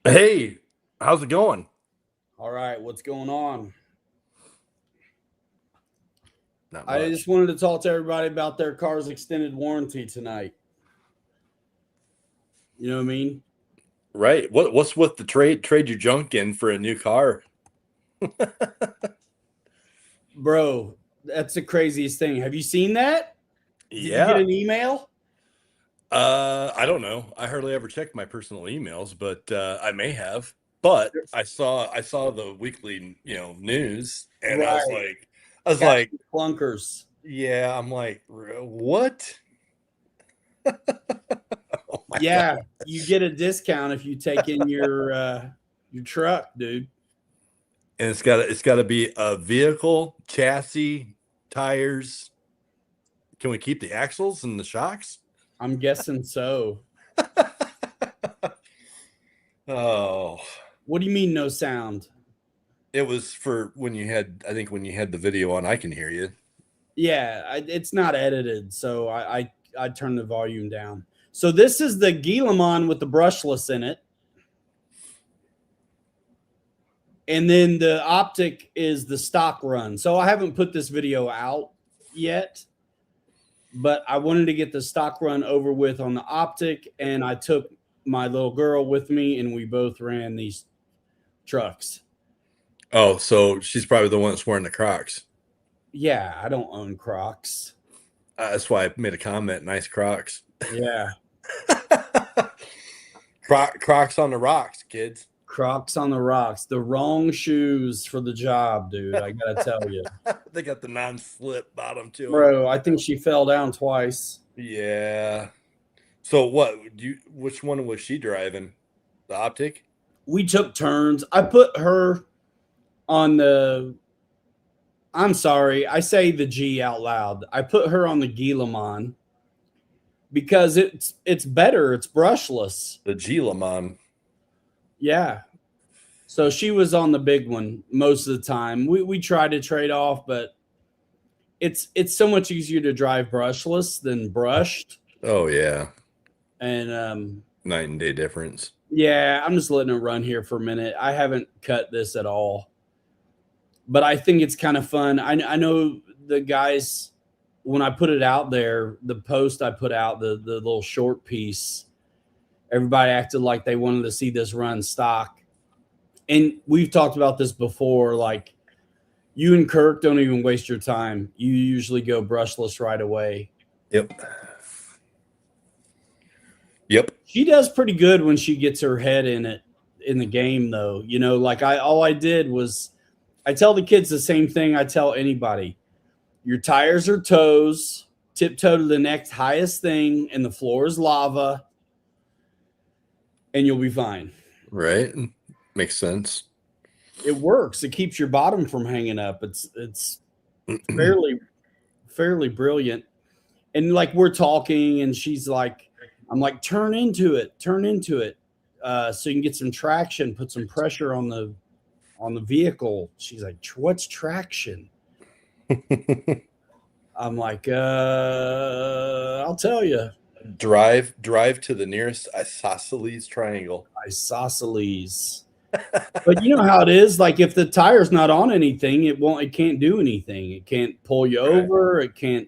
Hey, how's it going? All right, what's going on? Not I much. just wanted to talk to everybody about their car's extended warranty tonight. You know what I mean? Right. What's with the trade your junk in for a new car? Bro, that's the craziest thing. Have you seen that? Did you get Yeah. an email? I don't know. I hardly ever check my personal emails, but I may have. But I saw the weekly, news, and Right. I was like, Captain Clunkers. yeah, I'm like, what? Oh my God. Yeah, you get a discount if you take in your truck, dude. And it's got to be a vehicle, chassis, tires. Can we keep the axles and the shocks? I'm guessing so. Oh, What do you mean no sound? it was for when you had, I think when you had the video on, I can hear you. Yeah, it's not edited, so I turn the volume down. So this is the Guillemot with the brushless in it. And then the Optic is the stock run. So I haven't put this video out yet, but I wanted to get the stock run over with on the Optic, and I took my little girl with me, and we both ran these trucks. Oh, so she's probably the one that's wearing the Crocs. Yeah, I don't own Crocs. That's why I made a comment. Nice Crocs. Yeah, Crocs on the rocks, kids. Crocs on the rocks. The wrong shoes for the job, dude. I gotta tell you, They got the non-slip bottom to them. bro. I think she fell down twice. Yeah. So what? Which one was she driving? The Optic? We took turns. I put her on the I'm sorry, I say the G out loud. I put her on the Guillemot because it's better. It's brushless. The G Lemon. Yeah. So she was on the big one most of the time. We tried to trade off, but it's so much easier to drive brushless than brushed. Oh yeah. And Night and day difference. yeah, I'm just letting it run here for a minute. I haven't cut this at all, but I think it's kind of fun. I know the guys when I put it out there, the post I put out, the little short piece, everybody acted like they wanted to see this run stock. And we've talked about this before. Like you and Kirk don't even waste your time. You usually go brushless right away. Yep. Yep. She does pretty good when she gets her head in it in the game, though. You know, like all I did was I tell the kids the same thing I tell anybody. Your tires are toes, tiptoe to the next highest thing, and the floor is lava, and you'll be fine. Right. Makes sense. It works. It keeps your bottom from hanging up. It's fairly brilliant. And like we're talking, and she's like, I'm like, turn into it, so you can get some traction, put some pressure on the vehicle. She's like, what's traction? I'm like, I'll tell you. drive to the nearest isosceles triangle. Isosceles. But you know how it is. Like if the tire's not on anything, it can't do anything. It can't pull you Right. over. It can't.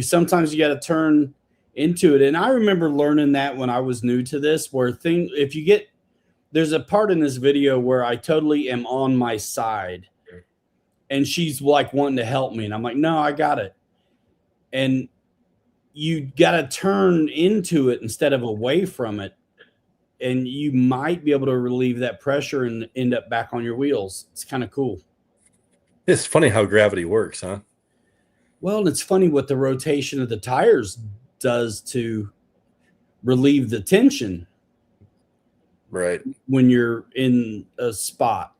Sometimes you got to turn into it. And I remember learning that when I was new to this, if you get, there's a part in this video where I totally am on my side and she's like wanting to help me. And I'm like, no, I got it. And you got to turn into it instead of away from it. And you might be able to relieve that pressure and end up back on your wheels. It's kind of cool. It's funny how gravity works, huh? Well, and it's funny what the rotation of the tires does to relieve the tension Right. when you're in a spot.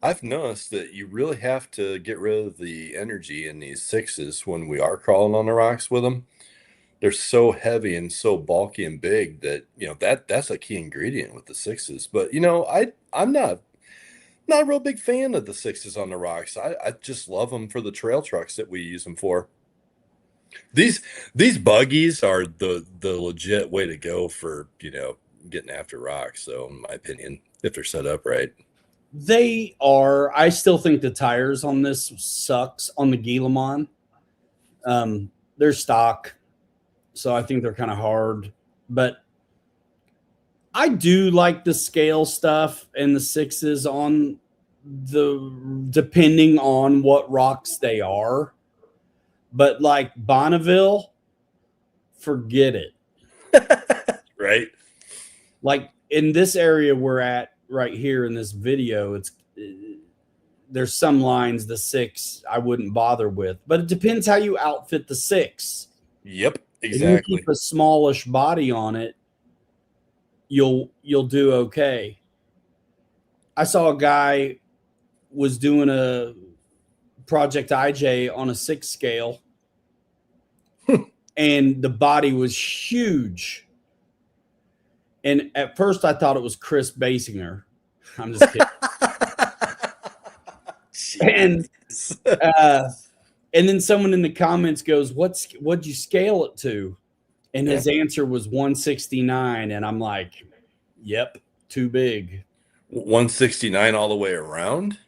I've noticed that you really have to get rid of the energy in these sixes when we are crawling on the rocks with them. They're so heavy and so bulky and big that that's a key ingredient with the sixes. But I'm not a real big fan of the sixes on the rocks. I just love them for the trail trucks that we use them for. These these buggies are the legit way to go for, getting after rocks. So in my opinion, if they're set up right. They are. I still think the tires on this sucks on the Guillemot. They're stock, so I think they're kind of hard. But I do like the scale stuff and the sixes on depending on what rocks they are. But like Bonneville, forget it. Right. Like in this area we're at right here in this video, it's there's some lines the six I wouldn't bother with, but it depends how you outfit the six. Yep, If you keep exactly. a smallish body on it, you'll do okay. I saw a guy was doing a Project IJ on a 6 scale, and the body was huge. And at first, I thought it was Chris Basinger. I'm just kidding. And Jeez. uh, and then someone in the comments goes, what'd you scale it to?" And Yeah. his answer was 169, and I'm like, "Yep, too big." 169 all the way around.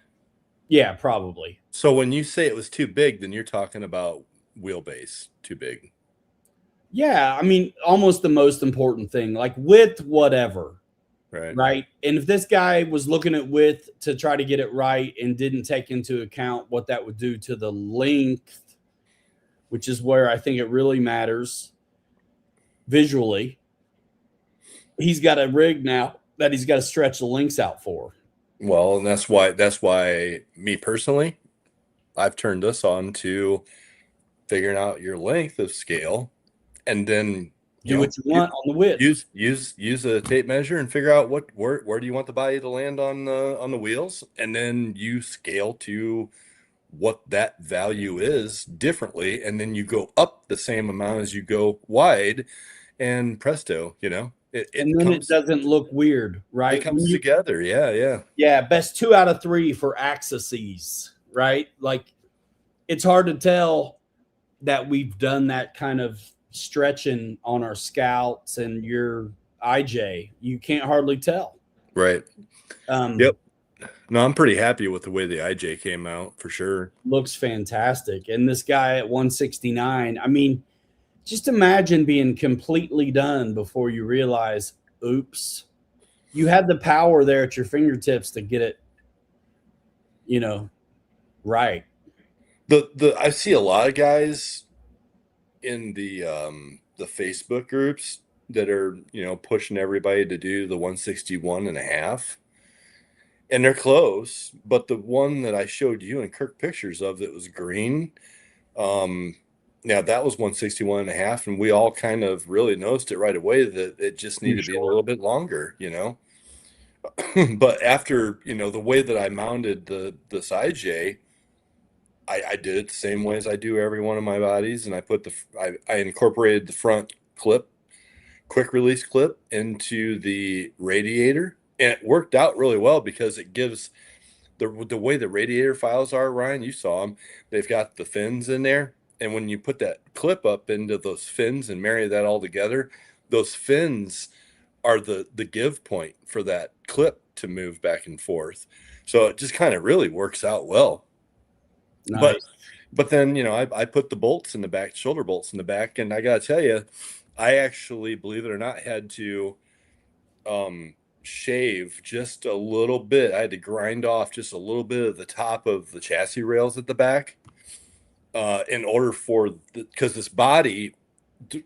Yeah, probably. So when you say it was too big, then you're talking about wheelbase too big. Yeah, I mean, almost the most important thing, like width, whatever, Right. right? And if this guy was looking at width to try to get it right and didn't take into account what that would do to the length, which is where I think it really matters visually, he's got a rig now that he's got to stretch the links out for. Well, and that's why me personally, I've turned this on to figuring out your length of scale, and then Do what you want on the width. use a tape measure and figure out where do you want the body to land on the wheels, and then you scale to what that value is differently, and then you go up the same amount as you go wide, and presto, it, And it then it comes doesn't look weird, it right? comes together. Yeah, yeah. Yeah, best 2 out of 3 for axes, right? Like it's hard to tell that we've done that kind of stretching on our scouts and your IJ. You can't hardly tell. Right. Um, Yep. No, I'm pretty happy with the way the IJ came out for sure. Looks fantastic. And this guy at 169, I mean, just imagine being completely done before you realize, oops, you had the power there at your fingertips to get it, right. The I see a lot of guys in the Facebook groups that are, pushing everybody to do the 161 and a half. And they're close, but the one that I showed you and Kirk pictures of that was green, um, now that was 161 and a half, and we all kind of really noticed it right away that it just Too needed to be a short. little bit longer. But after, the way that I mounted the side J, I did it the same way as I do every one of my bodies, and I incorporated the front clip, quick release clip into the radiator, and it worked out really well because it gives the way the radiator files are, Ryan, you saw them. They've got the fins in there, and when you put that clip up into those fins and marry that all together, those fins are the give point for that clip to move back and forth. So it just kind of really works out well. But Nice. but then, I put the bolts in the back, shoulder bolts in the back, and I gotta tell you, I actually, believe it or not, had to shave just a little bit. I had to grind off just a little bit of the top of the chassis rails at the back, in order because this body,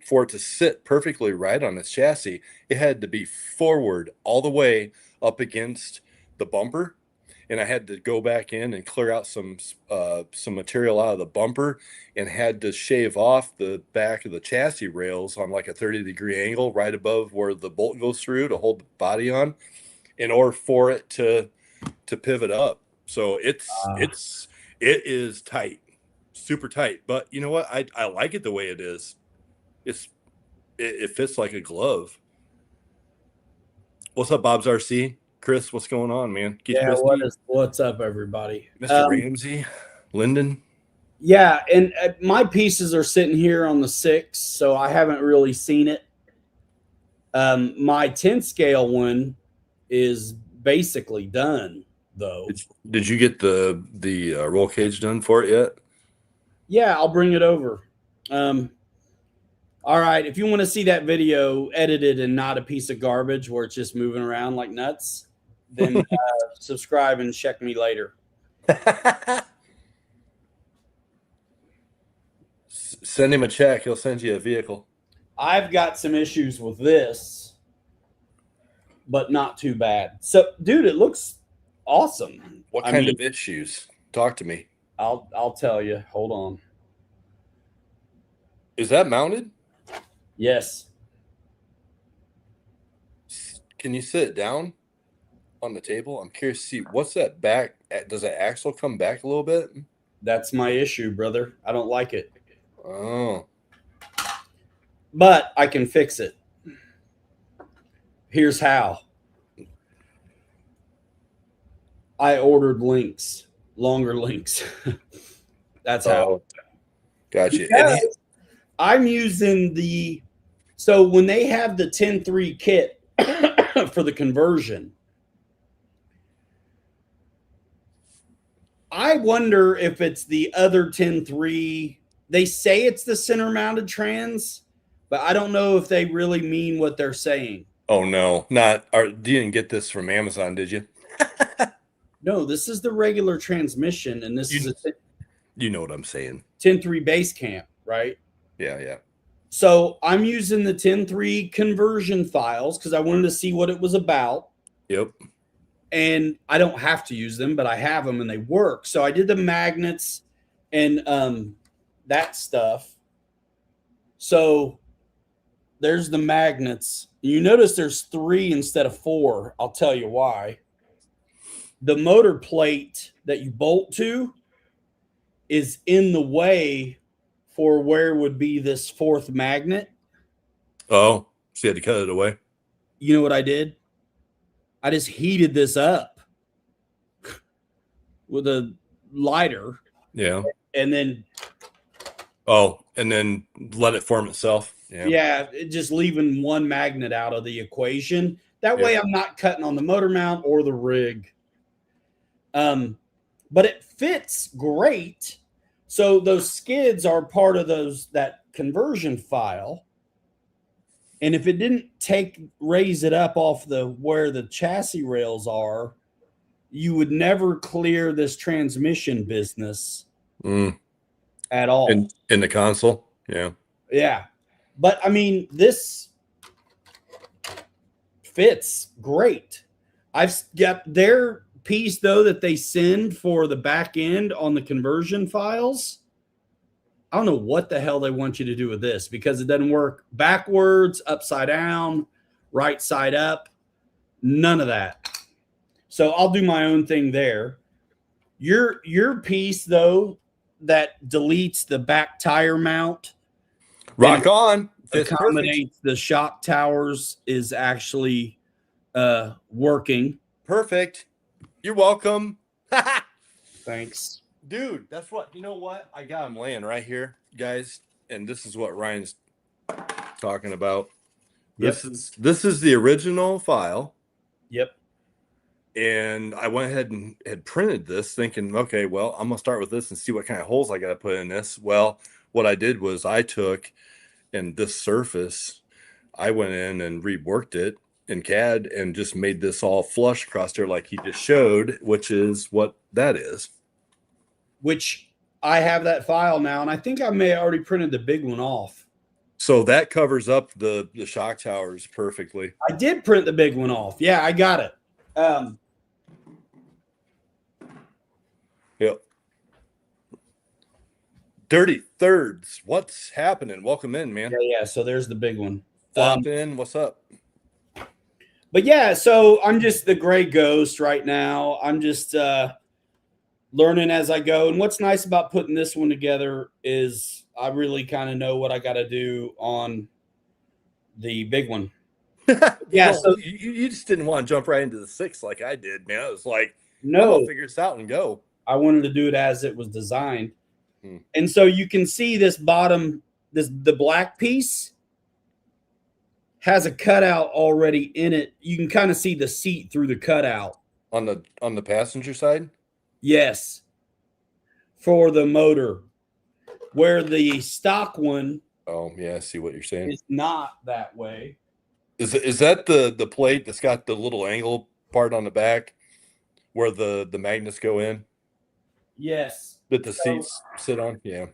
for it to sit perfectly right on its chassis, it had to be forward all the way up against the bumper, and I had to go back in and clear out some material out of the bumper, and had to shave off the back of the chassis rails on like a 30-degree angle right above where the bolt goes through to hold the body on, in order for it to pivot up. So Uh, it is tight, super tight. But you know what? I like it the way it is. It's it fits like a glove. What's up, Bob's RC? Chris, what's going on, man? Keith yeah, Christie, what's up, everybody? Mr. Ramsey, Linden. Yeah, and my pieces are sitting here on the 6, so I haven't really seen it. My 10 scale one is basically done, though. Did you get the roll cage done for it yet? Yeah, I'll bring it over. Um, all right, if you want to see that video edited and not a piece of garbage where it's just moving around like nuts, then subscribe and check me later. Send him a check. He'll send you a vehicle. I've got some issues with this, but not too bad. So, dude, it looks awesome. What I kind mean, of issues? Talk to me. I'll tell you. Hold on. Is that mounted? Yes, Can you sit it down on the table? I'm curious to see what's that back. Does that axle come back a little bit? that's my issue, brother. I don't like it, Oh, but I can fix it. Here's how. I ordered links, longer links. That's how. oh, gotcha. And Because I'm using the, so when they have the 10.3 kit for the conversion, I wonder if it's the other 10.3. They say it's the center mounted trans, but I don't know if they really mean what they're saying. oh no, not. You didn't get this from Amazon, did you? No, this is the regular transmission, and this is a You know what I'm saying? 10.3 base camp, right? Yeah, yeah. So I'm using the 10.3 conversion files because I wanted to see what it was about. Yep. And I don't have to use them, but I have them and they work. So I did the magnets and that stuff. So there's the magnets. You notice there's 3 instead of 4. I'll tell you why. The motor plate that you bolt to is in the way for where would be this 4th magnet. Oh, so you had to cut it away. You know what I did? I just heated this up with a lighter. Yeah. And then, oh, and then let it form itself. Yeah, just leaving one magnet out of the equation. That way I'm not cutting on the motor mount or the rig. But it fits great. So those skids are part of that conversion file. And if it didn't raise it up off where the chassis rails are, you would never clear this transmission business at all. In the console. Yeah. Yeah. But I mean, this fits great. I've got their piece though that they send for the back end on the conversion files. I don't know what the hell they want you to do with this because it doesn't work backwards, upside down, right side up, none of that. So I'll do my own thing there. Your piece though that deletes the back tire mount, rock on, accommodates the shock towers is actually working. Perfect. You're welcome. Thanks. Dude, that's what, you know what? I got him laying right here, guys. And this is what Ryan's talking about. This is the original file. Yep. And I went ahead and had printed this thinking, okay, well, I'm going to start with this and see what kind of holes I got to put in this. Well, what I did was I took, and this surface, I went in and reworked it in CAD and just made this all flush across there like he just showed, which is what that is. Which I have that file now, and I think I may have already printed the big one off. So that covers up the shock towers perfectly. I did print the big one off. Yeah, I got it. Yep. Dirty Thirds. What's happening? Welcome in, man. Yeah. So there's the big one. Flop in. What's up? But yeah, so I'm just the gray ghost right now. I'm just learning as I go. And what's nice about putting this one together is I really kind of know what I got to do on the big one. Yeah, so you just didn't want to jump right into the 6 like I did, man. It was like, no, I'll figure this out and go. I wanted to do it as it was designed. Hmm. And so you can see this bottom, the black piece has a cutout already in it. You can kind of see the seat through the cutout. On the passenger side? Yes, for the motor, where the stock one Oh, yeah, I see what you're saying. is not that way. Is that the plate that's got the little angle part on the back where the magnets go in Yes. that the So, seats sit on? Yeah.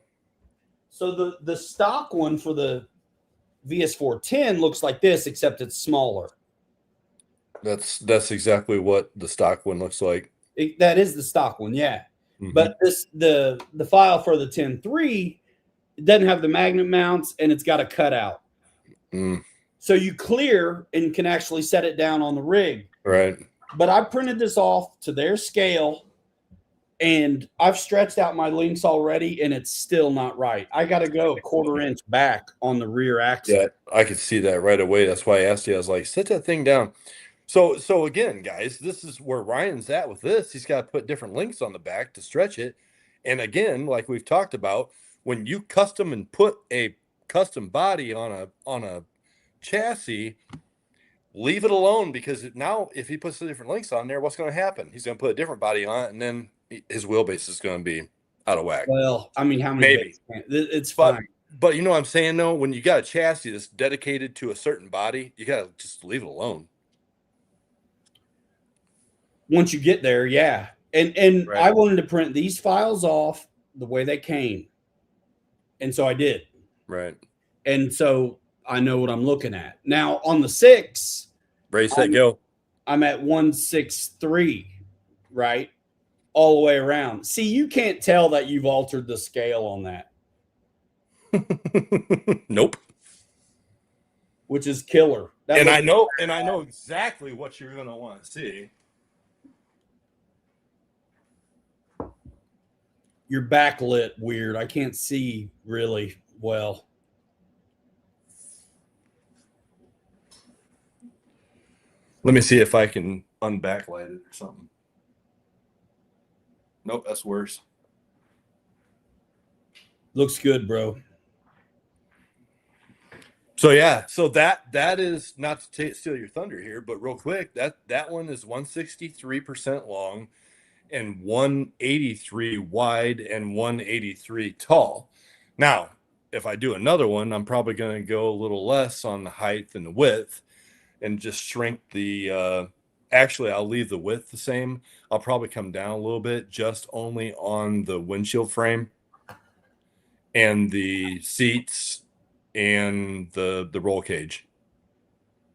so the stock one for the VS410 looks like this, except it's smaller. That's exactly what the stock one looks like. That is the stock one, yeah. Hmm. But the file for the 10 III doesn't have the magnet mounts and it's got a cutout. Mm, So you clear and can actually set it down on the rig. right. But I printed this off to their scale and I've stretched out my links already and it's still not right. I got to go a 1/4 inch back on the rear axle. Yeah, I could see that right away. That's why I asked you. I was like, set that thing down. So again, guys, this is where Ryan's at with this. He's got to put different links on the back to stretch it. And again, like we've talked about, when you custom and put a custom body on a chassis, leave it alone, because now if he puts the different links on there, what's going to happen? He's going to put a different body on it, and then his wheelbase is going to be out of whack. Well, I mean, how many Maybe. days? It's But fine. but you know what I'm saying though, when you got a chassis that's dedicated to a certain body, you got to just leave it alone. Once you get there, yeah. And Right. I wanted to print these files off the way they came. And so I did. Right. And so I know what I'm looking at. Now on the 6, Brace set, go. I'm at 163, right? All the way around. See, you can't tell that you've altered the scale on that, Nope. which is killer. And I know exactly what you're going to want to see. You're backlit weird. I can't see really well. Let me see if I can unbacklight it or something. Nope, that's worse. Looks good, bro. So yeah, so that is, not to steal your thunder here, but real quick, that one is 163% long and 183 wide and 183 tall. Now, if I do another one, I'm probably going to go a little less on the height and the width and just shrink the actually I'll leave the width the same. I'll probably come down a little bit, just only on the windshield frame and the seats and the roll cage.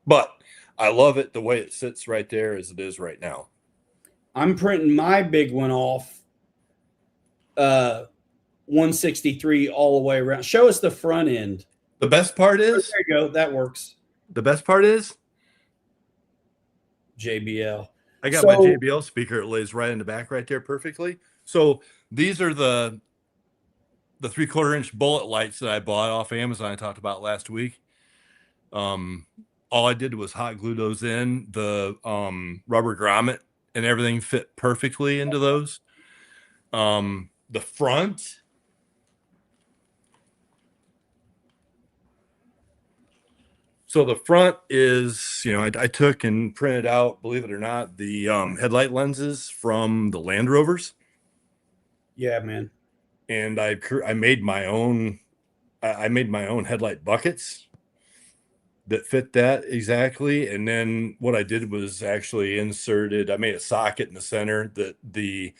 But I love it the way it sits right there as it is right now. I'm printing my big one off 163 all the way around. Show us the front end. The best part is, there you go. That works. the best part is JBL. I got my JBL speaker. It lays right in the back right there perfectly. So these are the 3/4 inch bullet lights that I bought off Amazon I talked about last week. All I did was hot glue those in. The rubber grommet and everything fit perfectly into those. The front, so the front is, I took and printed out, believe it or not, the headlight lenses from the Land Rovers. Yeah, man. And I made my own. I made my own headlight buckets that fit that exactly. And then what I did was actually I made a socket in the center that the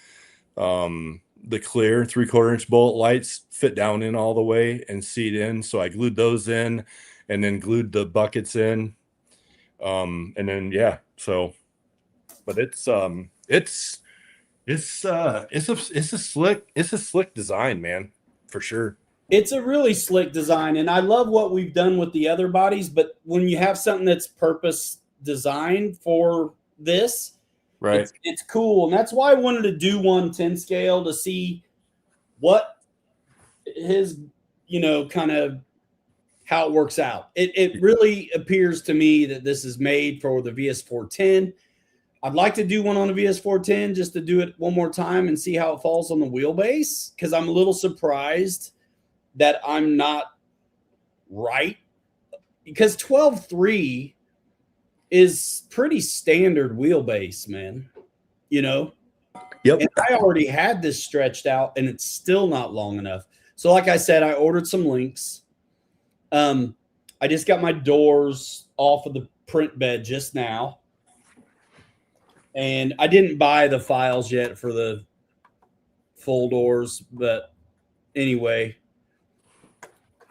clear 3/4 inch bullet lights fit down in all the way and seat in. So I glued those in and then glued the buckets in. And then, yeah, so, but it's a slick design, man, for sure. It's a really slick design, and I love what we've done with the other bodies. But when you have something that's purpose designed for this, right, it's cool, and that's why I wanted to do 110 scale to see what his, kind of how it works out. It really appears to me that this is made for the VS410. I'd like to do one on a VS410 just to do it one more time and see how it falls on the wheelbase, because I'm a little surprised that I'm not right, because 12.3 is pretty standard wheelbase, man. You know, Yep. and I already had this stretched out and it's still not long enough. So like I said, I ordered some links. I just got my doors off of the print bed just now. And I didn't buy the files yet for the full doors, but anyway,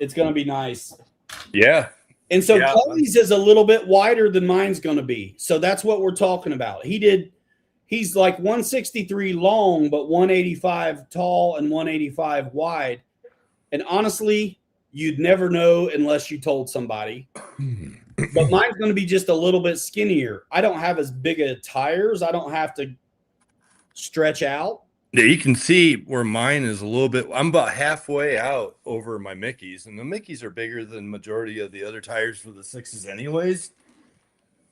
it's going to be nice. Yeah. And so Chloe's is a little bit wider than mine's going to be. So that's what we're talking about. He's like 163 long, but 185 tall and 185 wide. And honestly, you'd never know unless you told somebody. But mine's going to be just a little bit skinnier. I don't have as big of tires. I don't have to stretch out. Yeah, you can see where mine is a little bit. I'm about halfway out over my Mickeys, and the Mickeys are bigger than majority of the other tires for the sixes, anyways.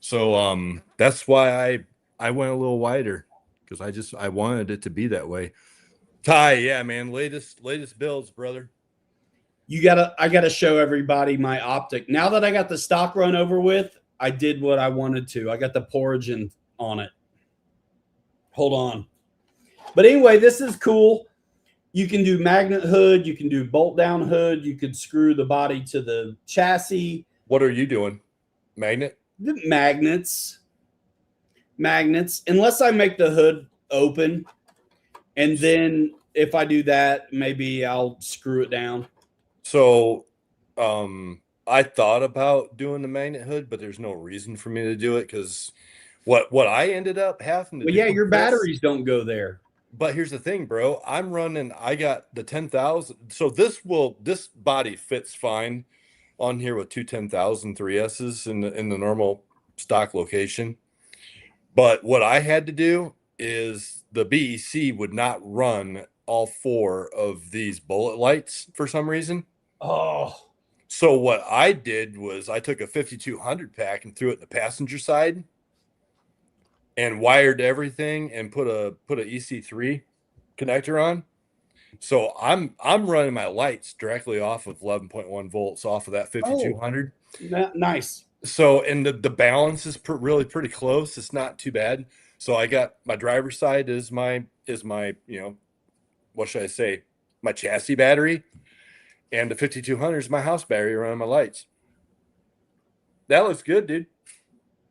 So that's why I went a little wider, because I wanted it to be that way. Ty, yeah, man, latest builds, brother. I gotta show everybody my Optic. Now that I got the stock run over with, I did what I wanted to. I got the Porigin on it. Hold on. But anyway, this is cool. You can do magnet hood. You can do bolt down hood. You could screw the body to the chassis. What are you doing? Magnet? The magnets. Unless I make the hood open. And then if I do that, maybe I'll screw it down. So I thought about doing the magnet hood, but there's no reason for me to do it, because what I ended up having to do. Yeah, your batteries don't go there. But here's the thing, bro. I got the 10,000. So this body fits fine on here with two 10,000 3Ss in the normal stock location. But what I had to do is the BEC would not run all four of these bullet lights for some reason. Oh. So what I did was I took a 5200 pack and threw it in the passenger side and wired everything and put a EC3 connector on. So I'm running my lights directly off of 11.1 volts off of that 5200. Oh, nice. So, and the balance is really pretty close. It's not too bad. So I got my driver's side is my, what should I say? My chassis battery, and the 5200 is my house battery around my lights. That looks good, dude.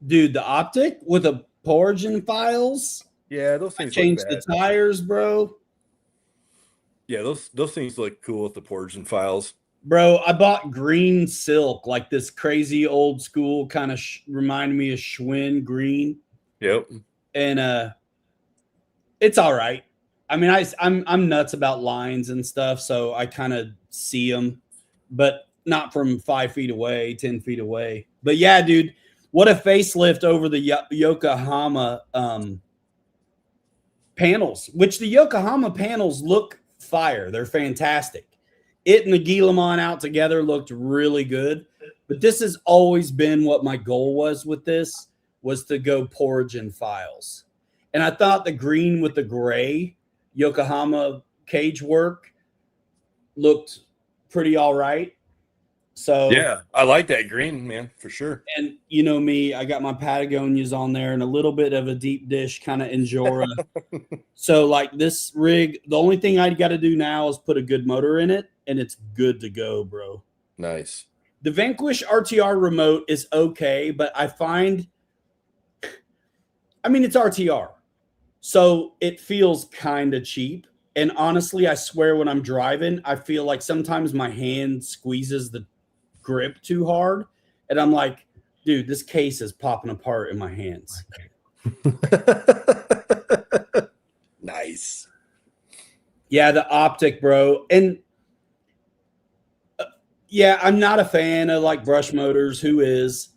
Dude, the Optic with a Porigin files. Yeah, those things changed the tires, bro. Yeah, those things look cool with the Porigin files. Bro, I bought green silk, like this crazy old school kind of reminded me of Schwinn green. Yep. And it's all right. I mean, I'm nuts about lines and stuff, so I kind of see them, but not from 5 feet away, 10 feet away. But yeah, dude, what a facelift over the Yokohama panels, which the Yokohama panels look fire. They're fantastic. It and the Guillemot out together looked really good. But this has always been what my goal was with this, was to go Porigin files. And I thought the green with the gray Yokohama cage work looked pretty all right. So yeah, I like that green, man, for sure. And you know me, I got my Patagonias on there and a little bit of a deep dish kind of Injora. So like this rig, the only thing I got to do now is put a good motor in it, and it's good to go, bro. Nice. The Vanquish RTR remote is okay, but I find, I mean, it's RTR, so it feels kind of cheap. And honestly, I swear when I'm driving, I feel like sometimes my hand squeezes the grip too hard, and I'm like, dude, this case is popping apart in my hands. Nice. Yeah, the Optic, bro. And yeah, I'm not a fan of like brush motors. Who is?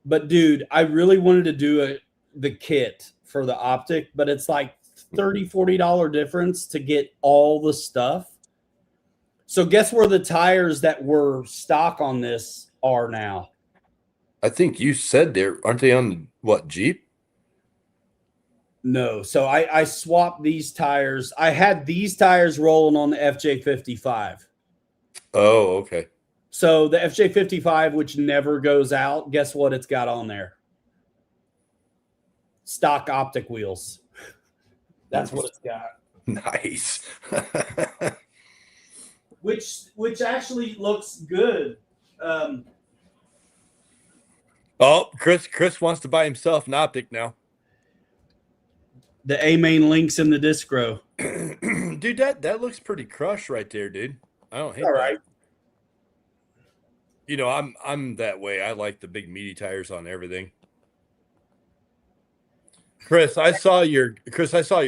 But dude, I really wanted to do the kit for the Optic, but it's like $30-$40 difference to get all the stuff. So guess where the tires that were stock on this are now? I think you said aren't they on what, Jeep? No. So I swapped these tires. I had these tires rolling on the FJ55. Oh, okay. So the FJ55, which never goes out, guess what it's got on there? Stock Optic wheels. That's what it's got. Nice. Which actually looks good. Um, Oh, Chris wants to buy himself an Optic now. the A main links in the Discro. Dude, that looks pretty crush right there, dude. I don't All hate that. right. You know, I'm that way. I like the big meaty tires on everything. Chris, I saw your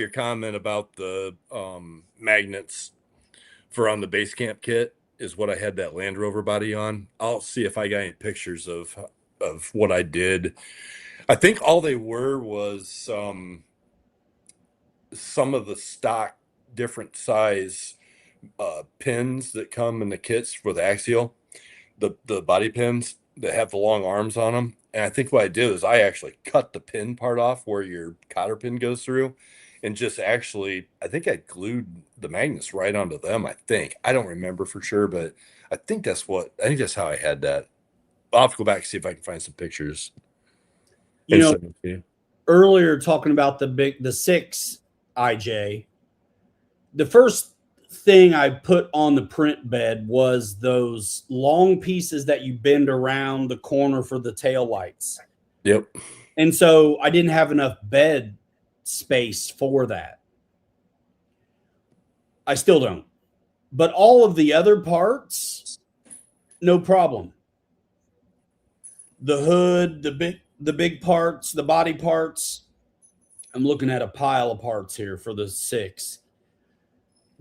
comment about the magnets for on the base camp kit is what I had that Land Rover body on. I'll see if I got any pictures of what I did. I think all they were was some of the stock different size pins that come in the kits with Axial, the body pins that have the long arms on them. And I think what I did is I actually cut the pin part off where your cotter pin goes through and just actually, I think I glued the magnets right onto them. I don't remember for sure, but I think that's how I had that. I'll have to go back and see if I can find some pictures You and know, send them to you. earlier talking about the 6 IJ, the first thing I put on the print bed was those long pieces that you bend around the corner for the tail lights. Yep. And so I didn't have enough bed space for that. I still don't. But all of the other parts, no problem. The hood, the big parts, the body parts. I'm looking at a pile of parts here for the 6.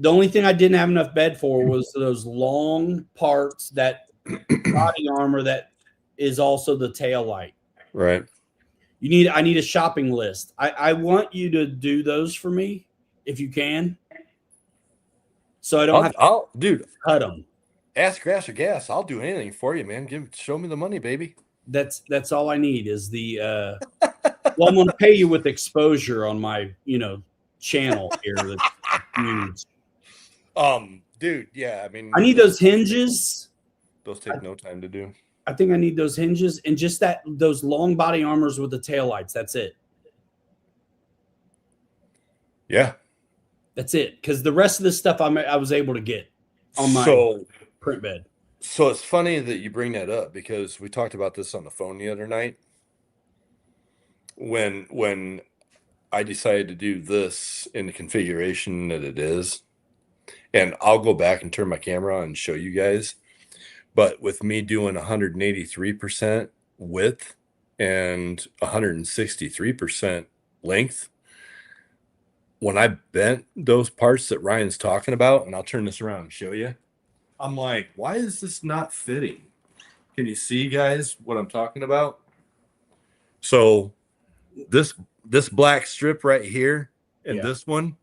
The only thing I didn't have enough bed for was those long parts, that body armor that is also the tail light. Right. I need a shopping list. I want you to do those for me if you can. So I don't have to Dude, cut them. ask grass or gas. I'll do anything for you, man. Show me the money, baby. That's all I need is the well, I'm gonna pay you with exposure on my, channel here. That's huge. Dude, yeah, I mean, I need those hinges. those take no time to do. I think I need those hinges and just those long body armors with the taillights. That's it. Yeah. That's it. Because the rest of this stuff I was able to get on my print bed. So it's funny that you bring that up because we talked about this on the phone the other night. When I decided to do this in the configuration that it is, and I'll go back and turn my camera on and show you guys. But with me doing 183% width and 163% length, when I bent those parts that Ryan's talking about, and I'll turn this around and show you, I'm like, why is this not fitting? Can you see, guys, what I'm talking about? So this black strip right here and this one.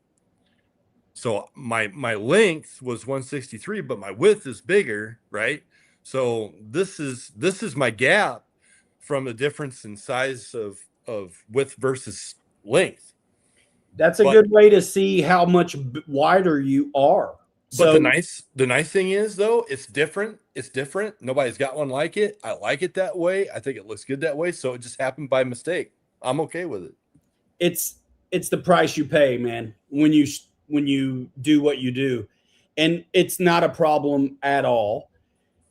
So my length was 163, but my width is bigger, right? So this is my gap from the difference in size of width versus length. That's a good way to see how much wider you are. But the nice thing is though, it's different. It's different. Nobody's got one like it. I like it that way. I think it looks good that way. So it just happened by mistake. I'm okay with it. It's the price you pay, man, when you do what you do. And it's not a problem at all.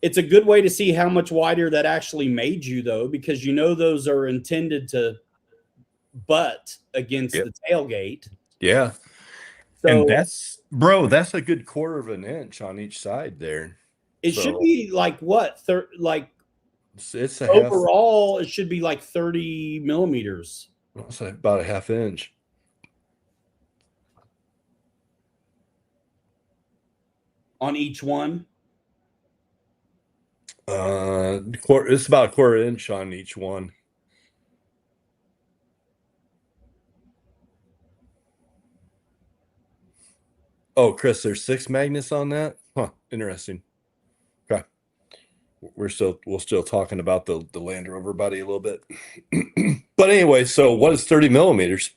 It's a good way to see how much wider that actually made you, though, because those are intended to butt against the tailgate. Yeah. So, and that's a good 1/4 of an inch on each side there. It should be like what? It's overall, it should be like 30 millimeters. It's about a 1/2 inch. On each one? It's about a 1/4 inch on each one. Oh, Chris, there's 6 magnets on that? Huh, interesting. Okay. We're still talking about the Land Rover body a little bit. But anyway, so what is 30 millimeters?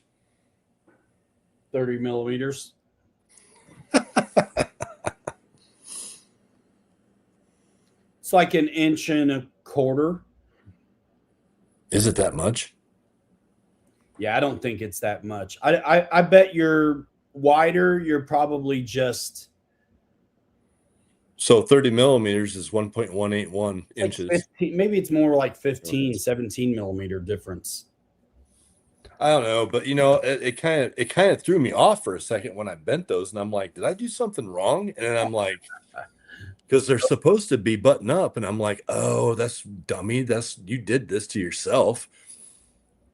30 millimeters. It's like an inch and a quarter. Is it that much? Yeah, I don't think it's that much. I bet you're wider. You're probably just So 30 millimeters is 1.181 like inches. 15, maybe it's more like 15, 17 millimeter difference. I don't know, but it kind of threw me off for a second when I bent those, and I'm like, did I do something wrong? And then I'm like, because they're supposed to be button up, and I'm like, oh, that's dummy. That's you did this to yourself.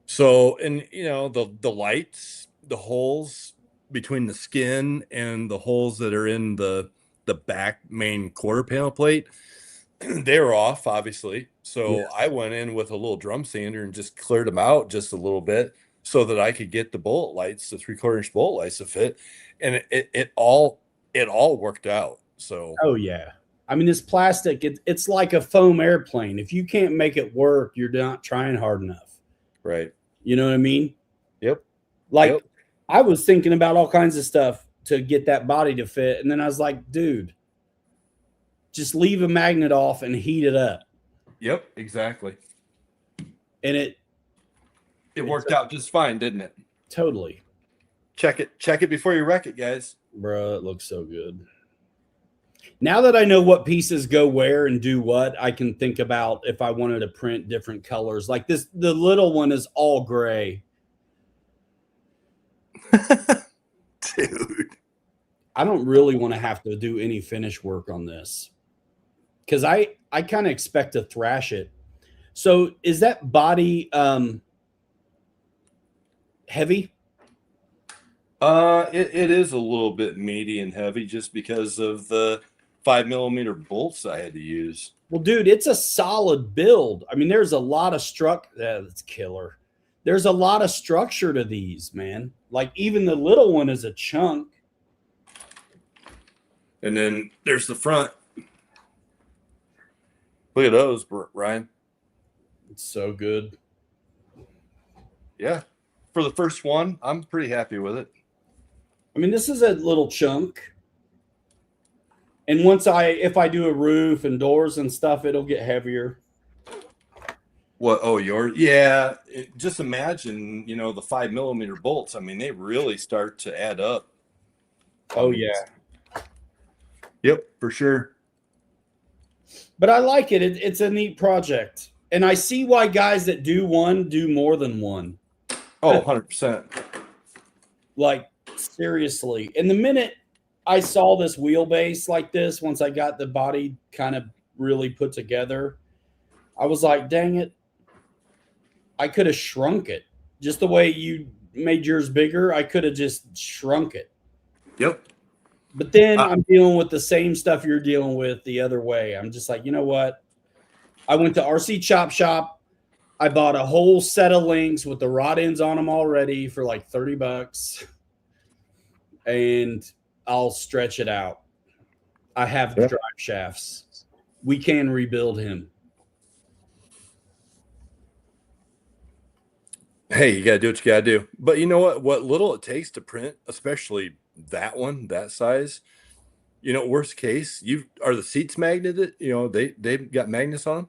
So, and the lights, the holes between the skin and the holes that are in the back main quarter panel plate, they were off, obviously. So I Yes. went in with a little drum sander and just cleared them out just a little bit so that I could get the bullet lights, the 3/4 inch bullet lights to fit. And it all worked out. So Oh yeah. I mean, this plastic, it's like a foam airplane. If you can't make it work, you're not trying hard enough. right. You know what I mean? Yep. Like, Yep. I was thinking about all kinds of stuff to get that body to fit. And then I was like, dude, just leave a magnet off and heat it up. Yep. Exactly. And It it's worked out just fine, didn't it? totally, Check it before you wreck it, guys. bro, it looks so good. Now that I know what pieces go where and do what, I can think about if I wanted to print different colors. Like this, the little one is all gray. Dude. I don't really want to have to do any finish work on this because I kind of expect to thrash it. So is that body heavy? It is a little bit meaty and heavy just because of the 5 millimeter bolts I had to use. Well, dude, it's a solid build. I mean, there's a lot of that's killer. There's a lot of structure to these, man. Like even the little one is a chunk. And then there's the front. Look at those, Ryan. It's so good. Yeah. For the first one, I'm pretty happy with it. I mean, this is a little chunk. And if I do a roof and doors and stuff, it'll get heavier. What? Oh, yours? Yeah. Just imagine, the 5 millimeter bolts. I mean, they really start to add up. Oh yeah. Yep, for sure. But I like it. It's a neat project. And I see why guys that do one do more than one. Oh, 100%. Like, seriously. And the minute I saw this wheelbase like this, once I got the body kind of really put together, I was like, dang it. I could have shrunk it. Just the way you made yours bigger, I could have just shrunk it. Yep. But then I'm dealing with the same stuff you're dealing with the other way. I'm just like, you know what? I went to RC Chop Shop. I bought a whole set of links with the rod ends on them already for like $30. And I'll stretch it out. I have the drive shafts. We can rebuild him. Hey, you got to do what you got to do. But you know what? What little it takes to print, especially that one, that size, worst case, are the seats magneted? They've got magnets on them.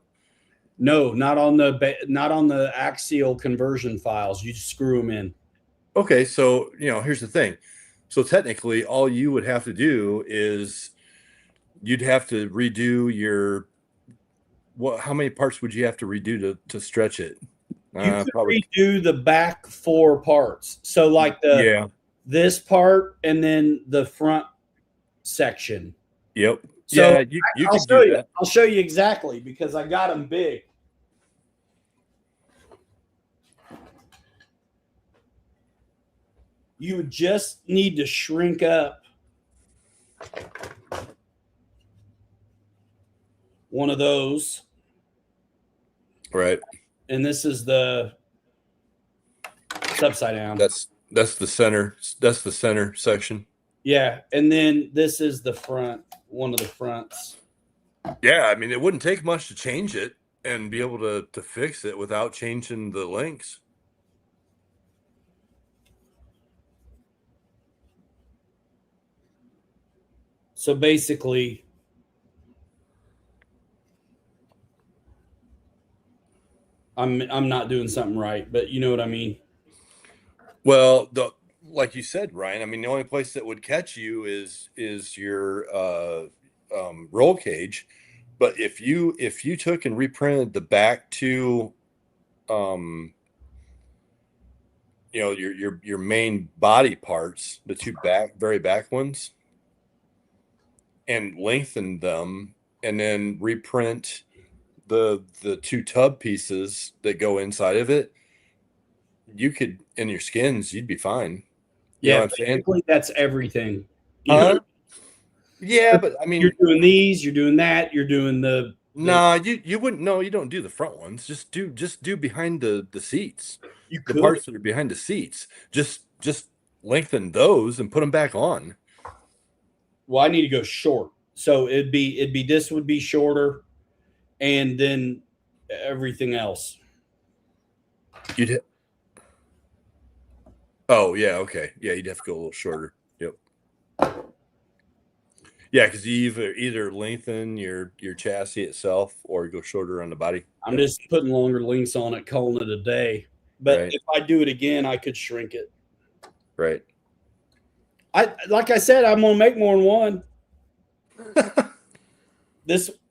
No, not on the axial conversion files. You just screw them in. Okay, so here's the thing. So technically, all you would have to do is you'd have to redo your how many parts would you have to redo to stretch it? You could Probably. redo the back 4 parts. So like this part and then the front section. Yep. So yeah, you can do that. I'll show you exactly because I got them big. You would just need to shrink up one of those. Right. And this is it's upside down. That's the center. That's the center section. Yeah. And then this is the front, one of the fronts. Yeah, I mean, it wouldn't take much to change it and be able to fix it without changing the links. So basically, I'm not doing something right, but you know what I mean. Well, like you said, Ryan, I mean, the only place that would catch you is your roll cage. But if you took and reprinted the back two, um, your main body parts, the two very back ones, and lengthened them, and then reprint the two tub pieces that go inside of it, you could in your skins, you'd be fine. You know Yeah, what I'm saying? basically that's everything. You know, Huh? Yeah, but I you're mean, doing these, you're doing that, you're doing the. nah, you wouldn't. No, you don't do the front ones. Just do behind the seats, You the could. parts that are behind the seats. Just lengthen those and put them back on. Well, I need to go short, so it'd be this would be shorter, and then everything else. You'd ha- oh yeah, okay, yeah, you'd have to go a little shorter. Yep. Yeah, because you either lengthen your chassis itself or go shorter on the body. I'm Yep. just putting longer links on it, calling it a day. But Right. if I do it again, I could shrink it. Right. I like I said, I'm gonna make more than one.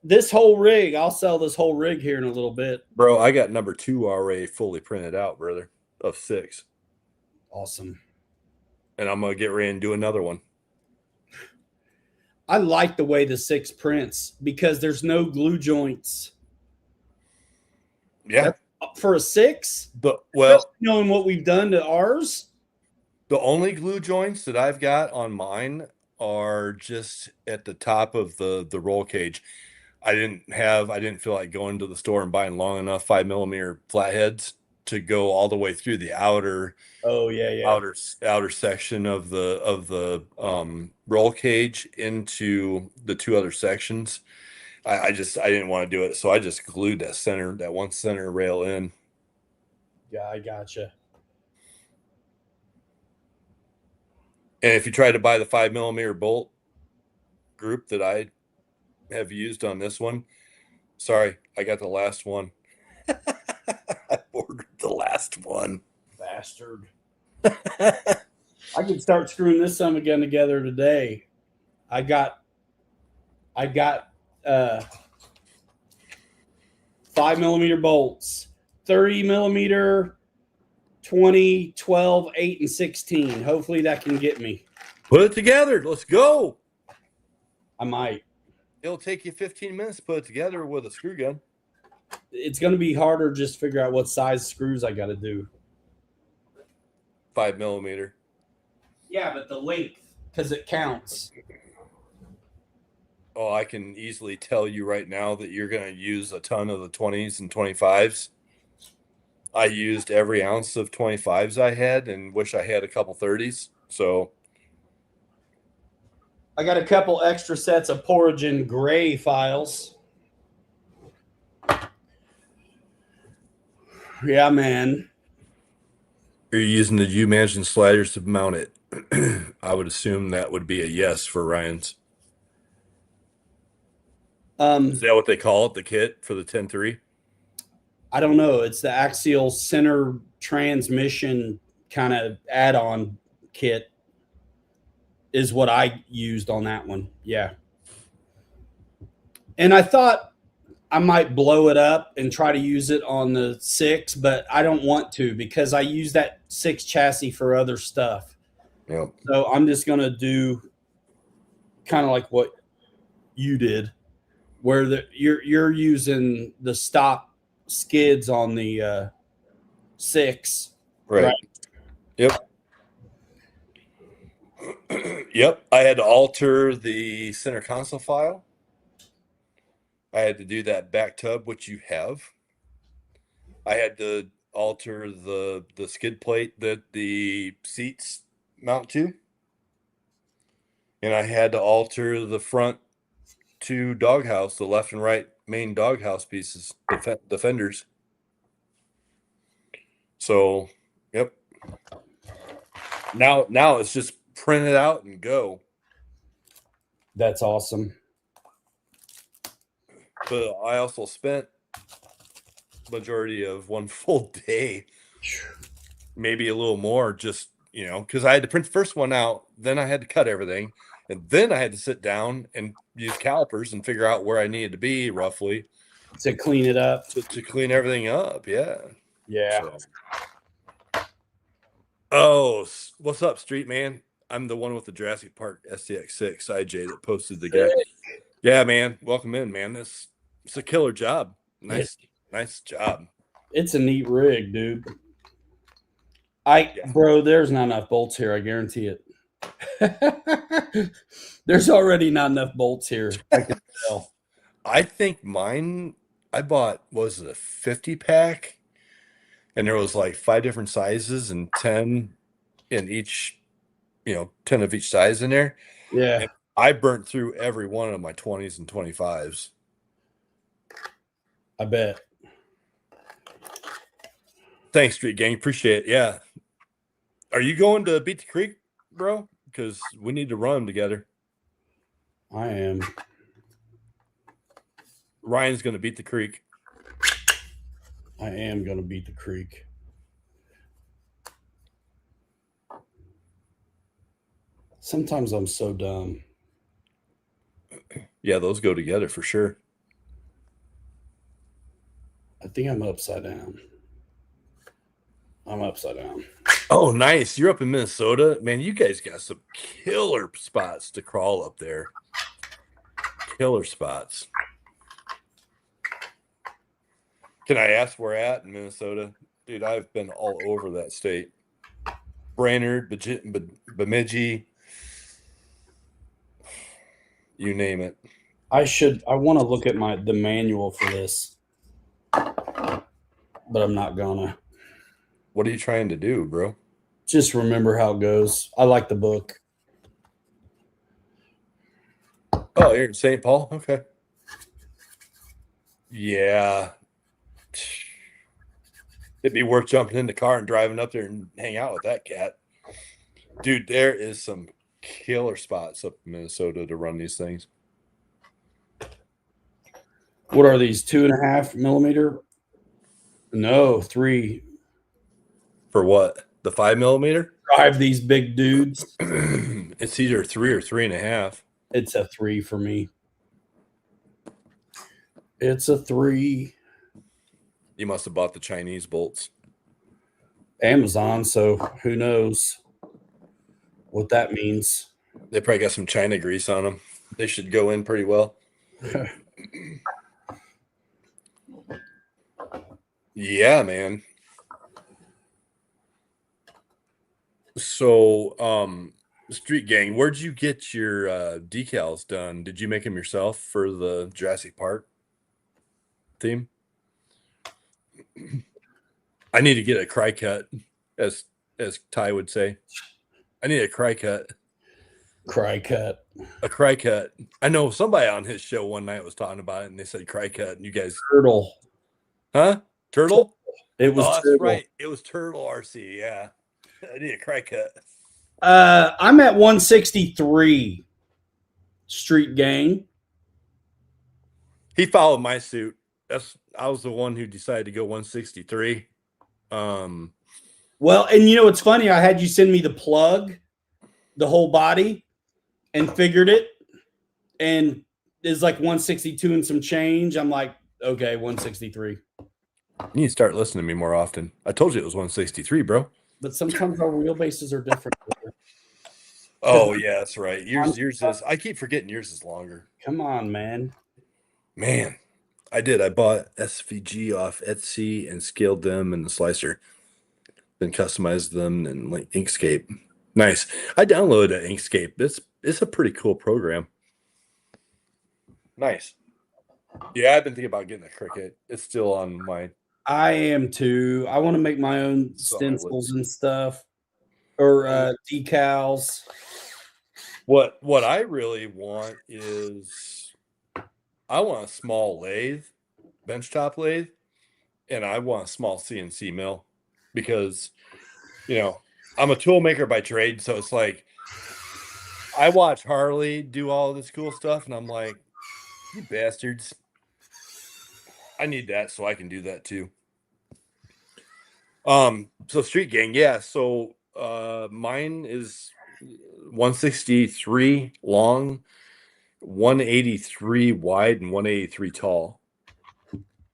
This whole rig, I'll sell this whole rig here in a little bit. Bro, I got number two already fully printed out, brother, of six. Awesome. And I'm gonna get ready and do another one. I like the way the six prints because there's no glue joints. Yeah. That's, for a six, But especially well, knowing what we've done to ours. the only glue joints that I've got on mine are just at the top of the roll cage. I didn't feel like going to the store and buying long enough 5 millimeter flatheads to go all the way through the Oh yeah, yeah. outer section of the roll cage into the two other sections. I didn't want to do it, so I just glued that one center rail in. Yeah, I gotcha. And if you try to buy the 5 millimeter bolt group that I have used on this one, sorry, I got the last one. I ordered the last one. Bastard. I could start screwing this some again together today. I got I got 5 millimeter bolts, 30 millimeter, 20, 12, 8, and 16. Hopefully that can get me. Put it together. Let's go. I might. It'll take you 15 minutes to put it together with a screw gun. It's going to be harder just to figure out what size screws I got to do. 5 millimeter. Yeah, but the length, because it counts. Oh, I can easily tell you right now that you're going to use a ton of the 20s and 25s. I used every ounce of 25s I had and wish I had a couple 30s. So I got a couple extra sets of porridge and gray files. Yeah, man. you're using the U mansion sliders to mount it. I would assume that would be a yes for Ryan's. Is that what they call it, the kit for the 10-3? I don't know. It's the axial center transmission kind of add-on kit is what I used on that one. Yeah. And I thought I might blow it up and try to use it on the six, but I don't want to because I use that six chassis for other stuff. Yeah. So I'm just going to do kind of like what you did, where you're using the stock skids on the six. Right. Yep. Yep. I had to alter the center console file. I had to do that back tub, which you have. I had to alter the skid plate that the seats mount to. And I had to alter the front two doghouse, the left and right main doghouse pieces, the fenders. So, yep. Now it's just print it out and go. That's awesome. But I also spent majority of one full day, maybe a little more, just because I had to print the first one out, then I had to cut everything, and then I had to sit down and use calipers and figure out where I needed to be roughly To clean it up. to clean everything up. Yeah. Yeah. So. Oh, what's up, Street Man? I'm the one with the Jurassic Park SCX6 IJ that posted the guy. Yeah, man. Welcome in, man. It's a killer job. Nice job. It's a neat rig, dude. Yeah. Bro, there's not enough bolts here. I guarantee it. There's already not enough bolts here. I can tell. I think mine, I bought, was it a 50 pack? And there was like 5 different sizes and 10 in each, 10 of each size in there. Yeah. And I burnt through every one of my 20s and 25s. I bet. Thanks, Street Gang. Appreciate it. Yeah. Are you going to Beat the Creek, bro? Because we need to run together. I am. Ryan's going to beat the creek. I am going to beat the creek. Sometimes I'm so dumb. Yeah, those go together for sure. I think I'm upside down. I'm upside down. Oh, nice. You're up in Minnesota. Man, you guys got some killer spots to crawl up there. Killer spots. Can I ask where at in Minnesota? Dude, I've been all over that state. Brainerd, Bemidji, you name it. I want to look at the manual for this, but I'm not gonna. What are you trying to do, bro? Just remember how it goes. I like the book. Oh, you're in St. Paul? Okay. Yeah. It'd be worth jumping in the car and driving up there and hang out with that cat. Dude, there is some killer spots up in Minnesota to run these things. What are these, 2.5 millimeter? No, 3. For what? The 5 millimeter? Drive these big dudes. It's either 3 or 3.5. It's a 3 for me. It's a 3. You must have bought the Chinese bolts. Amazon, so who knows what that means. They probably got some China grease on them. They should go in pretty well. Yeah, man. So, Street Gang, where'd you get your decals done? Did you make them yourself for the Jurassic Park theme? I need to get a cry cut, as Ty would say. I need a cry cut. Cry cut. A cry cut. I know somebody on his show one night was talking about it, and they said cry cut, and you guys Turtle. Huh? Turtle? It was that's Turtle. right. It was Turtle RC. Yeah. I need a cry cut. I'm at 163. Street Gang. He followed my suit. I was the one who decided to go 163. Well, and you know what's funny? I had you send me the plug, the whole body, and figured it, and it's like 162 and some change. I'm like, okay, 163. You need to start listening to me more often. I told you it was 163, bro. But sometimes our wheelbases are different. Oh yeah, that's right. Yours is. I keep forgetting yours is longer. Come on, man. Man, I did. I bought SVG off Etsy and scaled them in the slicer, then customized them in like Inkscape. Nice. I downloaded Inkscape. It's a pretty cool program. Nice. Yeah, I've been thinking about getting a Cricut. It's still on my. I am too. I want to make my own stencils and stuff, or decals. What I really want is, I want a small lathe, benchtop lathe, and I want a small CNC mill, because, I'm a tool maker by trade. So it's like, I watch Harley do all this cool stuff, and I'm like, you bastards. I need that so I can do that too. So Street Gang, yeah. So mine is 163 long, 183 wide, and 183 tall.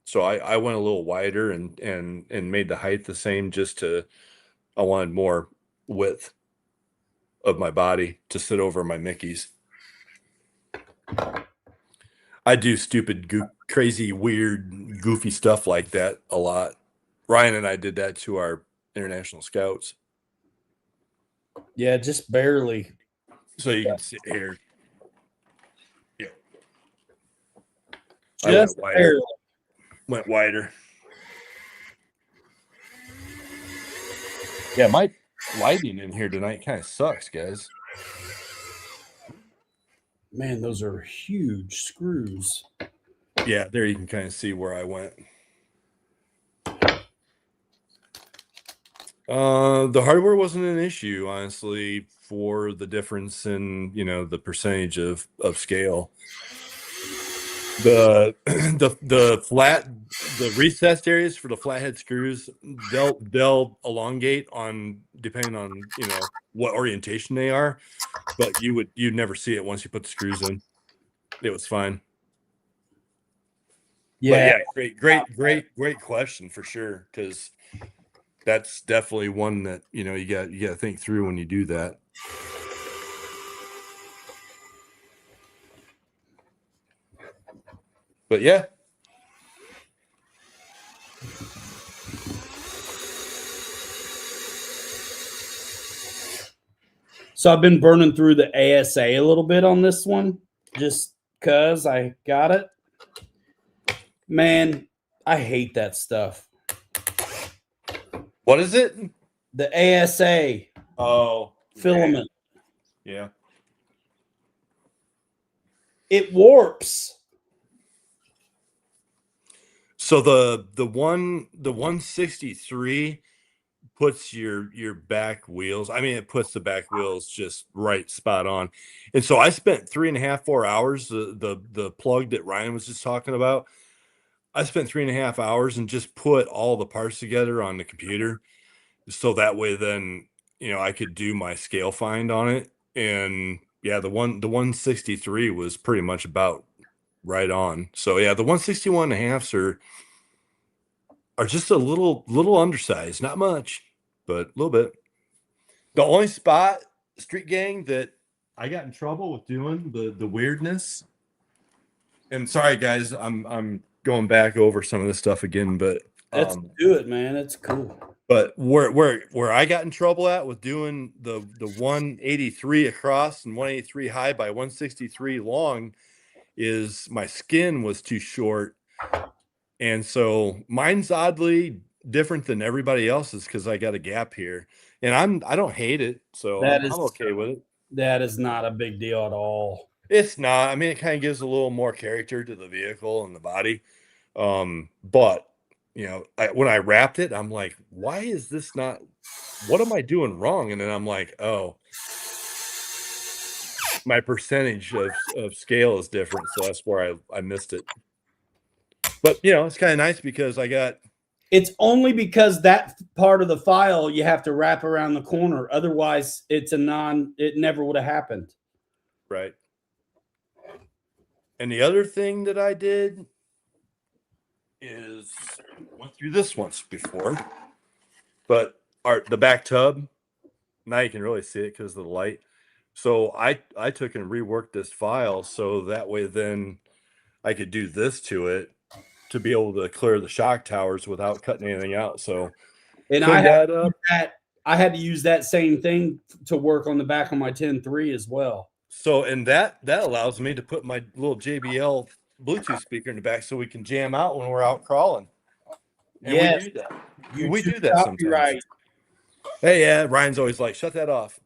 So I went a little wider and made the height the same just to I wanted more width of my body to sit over my Mickeys. I do stupid, crazy, weird, goofy stuff like that a lot. Ryan and I did that to our international scouts. Yeah, just barely. So you can sit here. Yeah. I Just barely. Went wider. Yeah, my lighting in here tonight kind of sucks, guys. Man, those are huge screws. Yeah, there you can kind of see where I went. The hardware wasn't an issue, honestly, for the difference in, the percentage of scale. The the recessed areas for the flathead screws, they'll elongate on depending on, what orientation they are, but you'd never see it once you put the screws in. It was fine. But Yeah, yeah, great question for sure, because that's definitely one that you got to think through when you do that. But yeah. so I've been burning through the ASA a little bit on this one, just cause I got it. Man, I hate that stuff. What is it? The ASA Oh, filament. yeah. It warps. So the 163 puts your back wheels. I mean, it puts the back wheels just right spot on. And so I spent 3.5, 4 hours. The plug that Ryan was just talking about. I spent 3.5 hours and just put all the parts together on the computer, so that way then I could do my scale find on it. And yeah, the 163 was pretty much about right on. So yeah, the 161 and a halfs are just a little undersized, not much, but a little bit. The only spot, Street Gang, that I got in trouble with doing the weirdness. And sorry guys, I'm going back over some of this stuff again, but Let's do it, man. It's cool. but where I got in trouble at with doing the 183 across and 183 high by 163 long is my skin was too short. And so mine's oddly different than everybody else's because I got a gap here. And I don't hate it, so That I'm okay with it. that is not a big deal at all. It's not. I mean, it kind of gives a little more character to the vehicle and the body. But when I wrapped it, I'm like, why is this not? What am I doing wrong? And then I'm like, oh, my percentage of scale is different, so that's where I missed it. But it's kind of nice because I got. It's only because that part of the file you have to wrap around the corner. Otherwise, it never would have happened. Right. And the other thing that I did is went through this once before, but the back tub, now you can really see it because of the light. So I took and reworked this file so that way then I could do this to it to be able to clear the shock towers without cutting anything out. So And clean that up. I had to use that same thing to work on the back of my 10 III as well. So and that allows me to put my little JBL Bluetooth speaker in the back so we can jam out when we're out crawling. And yes, we do that. YouTube We do that sometimes. Hey, yeah, Ryan's always like, shut that off.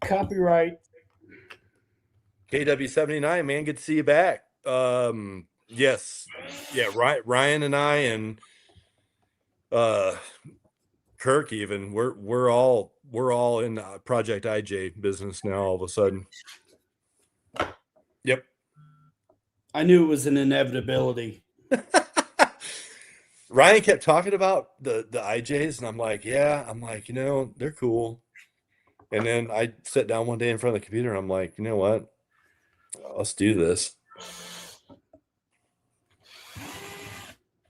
Copyright. KW79, man, good to see you back. Yes. Yeah, Ryan and I and Kirk even. We're all in Project IJ business now all of a sudden. Yep. I knew it was an inevitability. Ryan kept talking about the IJs, and I'm like, yeah, I'm like, they're cool. And then I sat down one day in front of the computer, and I'm like, you know what? Let's do this.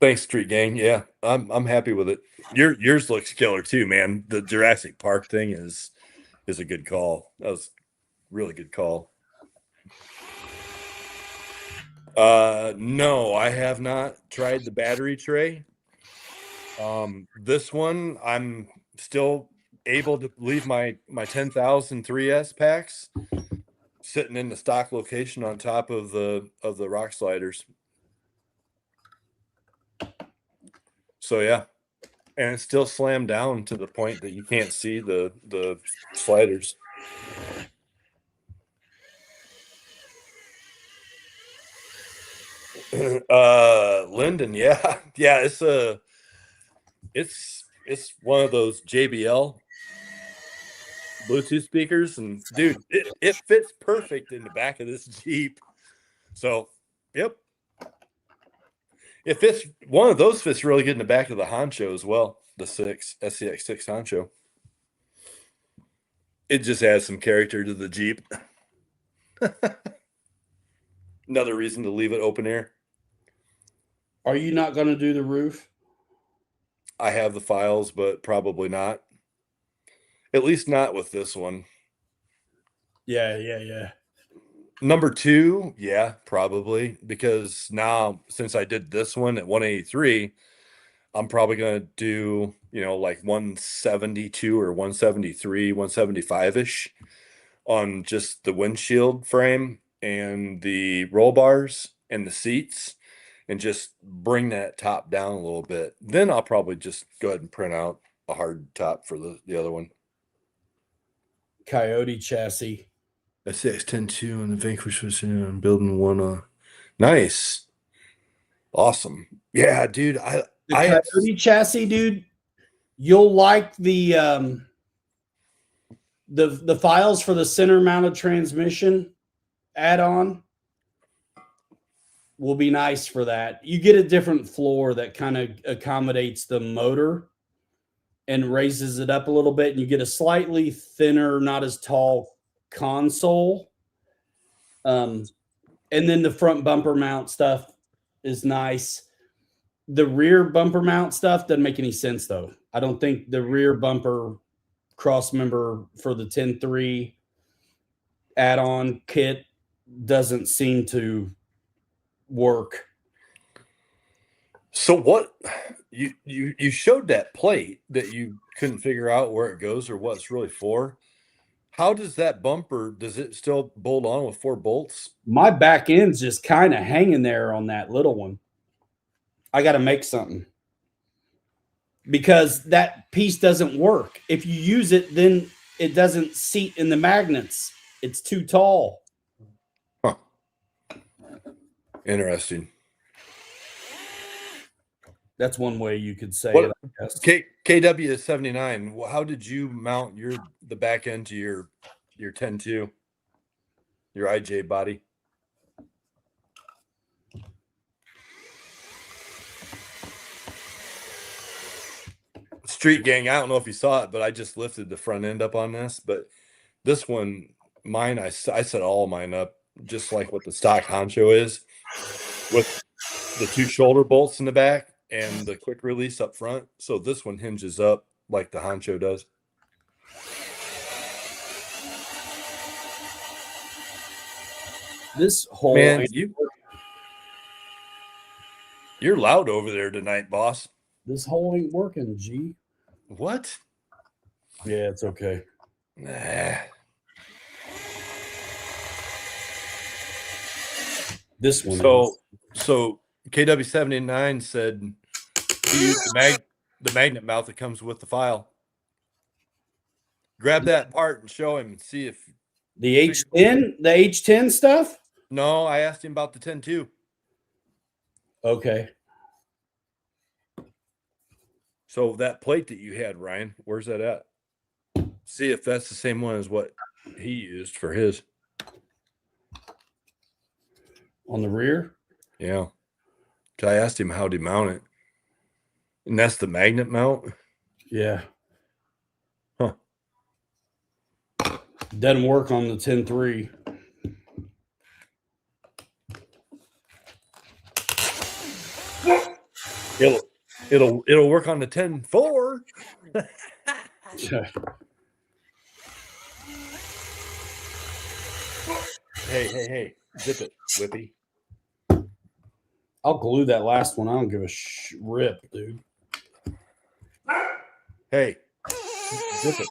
Thanks, Street Gang. Yeah, I'm happy with it. Yours looks killer too, man. The Jurassic Park thing is a good call. That was a really good call. No, I have not tried the battery tray. This one I'm still able to leave my 10,000 3S packs sitting in the stock location on top of the rock sliders. So yeah, and it's still slammed down to the point that you can't see the sliders. Linden, yeah. Yeah, it's one of those JBL Bluetooth speakers, and dude, it fits perfect in the back of this Jeep. So yep. It fits, one of those fits really good in the back of the Honcho as well, the SCX6 Honcho. It just adds some character to the Jeep. Another reason to leave it open air. Are you not going to do the roof? I have the files, but probably not. At least not with this one. Yeah. Number 2, yeah, probably, because now since I did this one at 183, I'm probably going to do, like 172 or 173, 175-ish on just the windshield frame and the roll bars and the seats, and just bring that top down a little bit. Then I'll probably just go ahead and print out a hard top for the other one. Coyote chassis. SCX10 II and the Vanquish was in building one. Nice. Awesome. Yeah, dude. The I have Coyote chassis, dude. You'll like the files for the center mounted transmission add-on will be nice for that. You get a different floor that kind of accommodates the motor and raises it up a little bit, and you get a slightly thinner, not as tall console. And then the front bumper mount stuff is nice. The rear bumper mount stuff doesn't make any sense though. I don't think the rear bumper cross member for the 10.3 add-on kit doesn't seem to work. So what you showed that plate that you couldn't figure out where it goes or what it's really for. How does that bumper, does it still bolt on with 4 bolts? My back end's just kind of hanging there on that little one. I got to make something because that piece doesn't work. If you use it, then it doesn't seat in the magnets. It's too tall. Huh. Interesting. That's one way you could say it, I guess. KW79, how did you mount the back end to your 10.2, your IJ body? Street Gang, I don't know if you saw it, but I just lifted the front end up on this. But this one, mine, I set all mine up just like what the stock Honcho is, with the 2 shoulder bolts in the back and the quick release up front. So this one hinges up like the Honcho does. This whole Man, you're loud over there tonight, boss. This hole ain't working, G. What? Yeah, it's okay. Nah. This one. So KW79 said he used the magnet mount that comes with the file. Grab that part and show him and see if the H10 stuff. No, I asked him about the 10.2. Okay. So that plate that you had, Ryan, where's that at? See if that's the same one as what he used for his. On the rear? Yeah. 'Cause I asked him how to mount it. And that's the magnet mount? Yeah. Huh. Doesn't work on the 10 III. It'll work on the 10-4. Hey. Zip it, Whippy. I'll glue that last one. I don't give a rip, dude. Hey, zip it.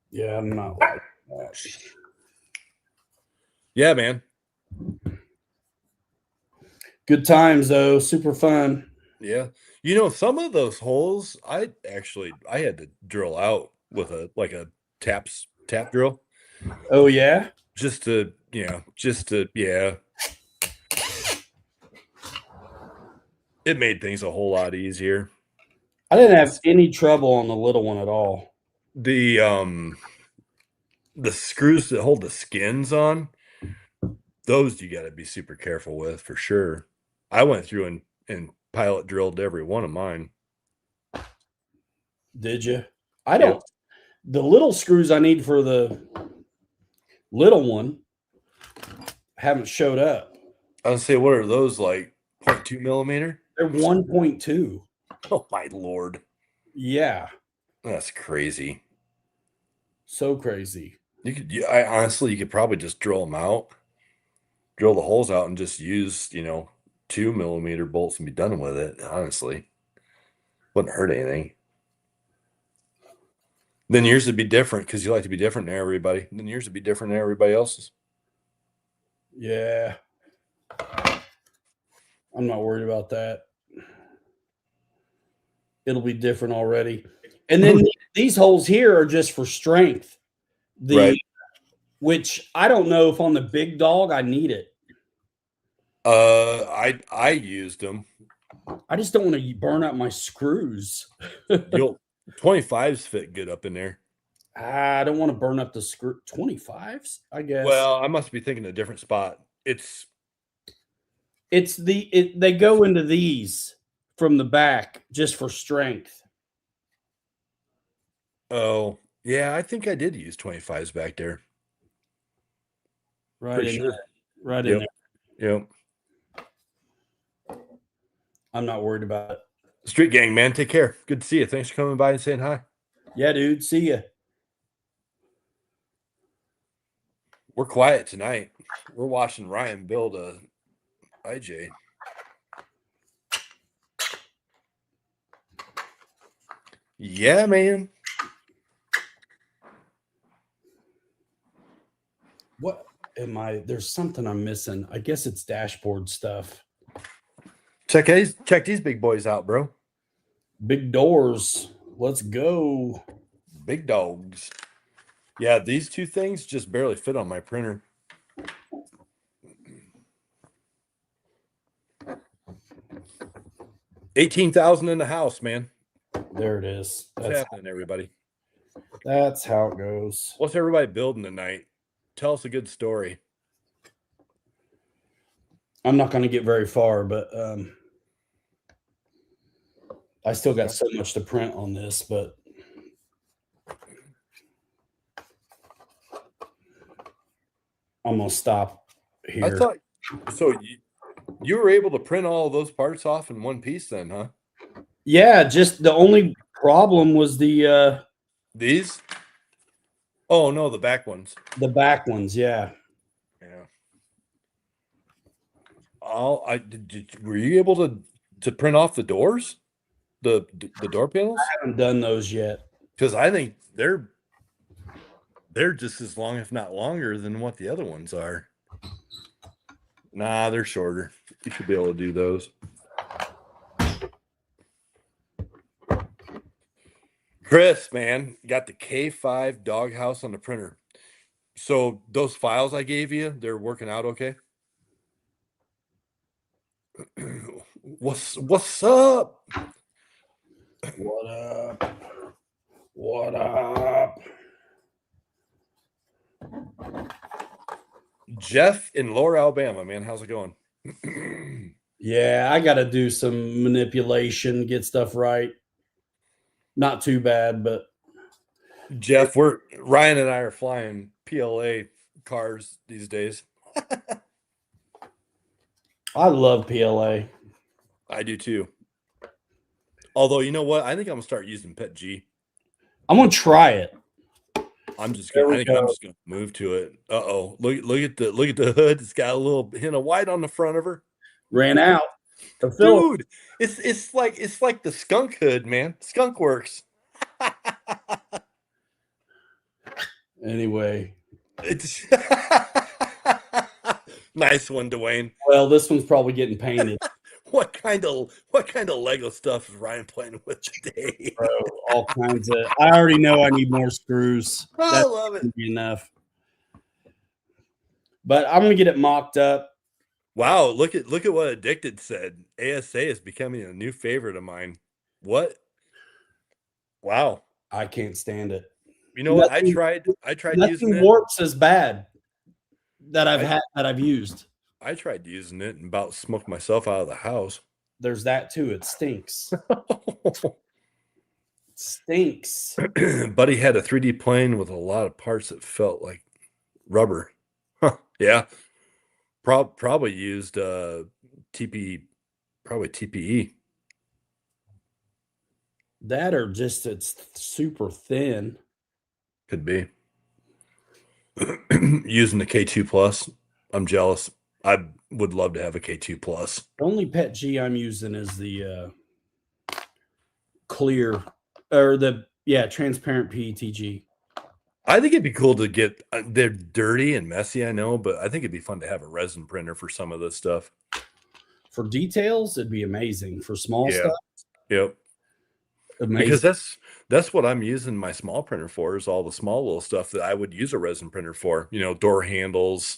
Yeah, I'm not like that. Yeah, man. Good times though, super fun. Yeah. You know, some of those holes I had to drill out with a tap drill. Oh yeah? Just to yeah. It made things a whole lot easier. I didn't have any trouble on the little one at all. The screws that hold the skins on, those you got to be super careful with for sure. I went through and pilot drilled every one of mine. Did you? I don't. Yep. The little screws I need for the little one haven't showed up. I would say, what are those, like 0.2 millimeter? They're 1.2. Oh my Lord. Yeah. That's crazy. So crazy. I honestly, you could probably just drill them out, drill the holes out and just use, 2 millimeter bolts and be done with it. Honestly, wouldn't hurt anything. Then yours would be different because you like to be different than everybody. Then yours would be different than everybody else's. Yeah. I'm not worried about that. It'll be different already. And then these holes here are just for strength. Right. Which I don't know if on the big dog I need it. I used them. I just don't want to burn up my screws. 25s fit good up in there. I don't want to burn up the screw. 25s, I guess. Well, I must be thinking a different spot. They go into these from the back just for strength. Oh, yeah, I think I did use 25s back there. Right in there. Right in there. Yep. I'm not worried about it. Street gang, man. Take care. Good to see you. Thanks for coming by and saying hi. Yeah, dude. See ya. We're quiet tonight. We're watching Ryan build a MyJ. Yeah, man. What am I? There's something I'm missing. I guess it's dashboard stuff. Check these big boys out, bro. Big doors. Let's go. Big dogs. Yeah, these two things just barely fit on my printer. $18,000 in the house, man. There it is. What's happening, everybody? That's how it goes. What's everybody building tonight? Tell us a good story. I'm not going to get very far, but I still got so much to print on this, but I'm going to stop here. I thought so. You were able to print all of those parts off in one piece then, huh? Yeah, just the only problem was the these. Oh no, the back ones. The back ones, yeah. Yeah. Were you able to print off the doors? The door panels? I haven't done those yet. Because I think they're just as long, if not longer, than what the other ones are. Nah, they're shorter. You should be able to do those. Chris, man, got the K5 doghouse on the printer. So those files I gave you, they're working out okay? What's up? What up? What up? Jeff in Lower Alabama, man. How's it going? Yeah, I got to do some manipulation, get stuff right. Not too bad, but Jeff, we're Ryan and I are flying PLA cars these days. I love PLA. I do too. Although, you know what? I think I'm gonna start using Pet G. I'm gonna try it. I'm just There gonna. I we think I'm go. just gonna move to it. Uh-oh! Look at the hood. It's got a little hint of white on the front of her. Ran out of filler. Dude, it's like the skunk hood, man. Skunk works. Anyway, It's nice one, Dwayne. well, this one's probably getting painted, What kind of Lego stuff is Ryan playing with today? bro. All kinds of. I already know I need more screws. I That's love it. gonna be enough. But I'm gonna get it mocked up. Wow, look at what Addicted said. ASA is becoming a new favorite of mine. What? Wow. I can't stand it. You know what? Nothing, I tried using nothing it. warps as bad that I've used. I tried using it and about smoked myself out of the house. There's that too. It stinks. Stinks. Buddy had a 3D plane with a lot of parts that felt like rubber. Huh. Yeah. Probably used TP, probably TPE. That or just it's super thin. Could be. Using the K2 Plus. I'm jealous. I would love to have a K2 Plus. The only Pet G I'm using is the clear or the transparent PETG. I think it'd be cool to get. They're dirty and messy, I know, but I think it'd be fun to have a resin printer for some of this stuff. For details, it'd be amazing. For small stuff, Yep. amazing. Because that's what I'm using my small printer for, is all the small little stuff that I would use a resin printer for. You know, door handles,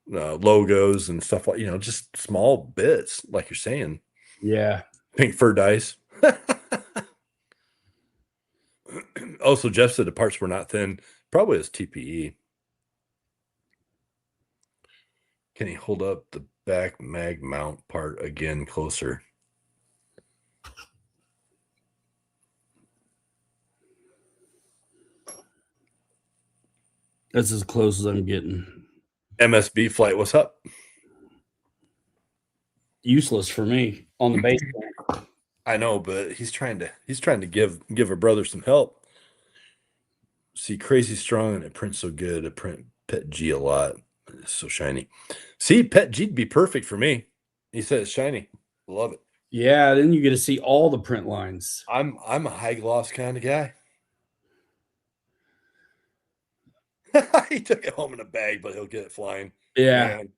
logos and stuff like, just small bits, like you're saying. Yeah. Pink fur dice. Also, Jeff said the parts were not thin. Probably is TPE. Can he hold up the back mag mount part again closer? That's as close as I'm getting. MSB flight, what's up? Useless for me on the base. I know, but he's trying to give a brother some help. See, crazy strong and it prints so good. I print Pet G a lot. It's so shiny. See, Pet G'd be perfect for me. He said it's shiny. Love it. Yeah, then you get to see all the print lines. I'm a high gloss kind of guy. He took it home in a bag, but he'll get it flying. Yeah. Man,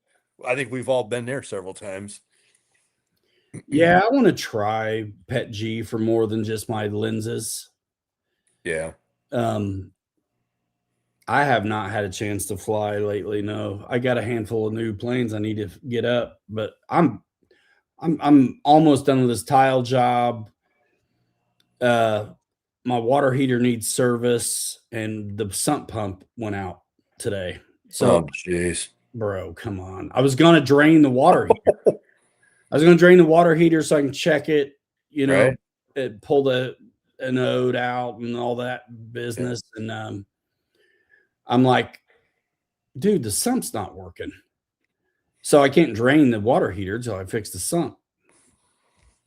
I think we've all been there several times. Yeah, I want to try Pet G for more than just my lenses. Yeah. I have not had a chance to fly lately. No, I got a handful of new planes I need to get up, but I'm almost done with this tile job. My water heater needs service, and the sump pump went out today. So, jeez, bro, come on! I was gonna drain the water heater. I was gonna drain the water heater so I can check it. Right. It pulled a node out and all that business, and I'm like, dude, the sump's not working. So I can't drain the water heater until I fix the sump.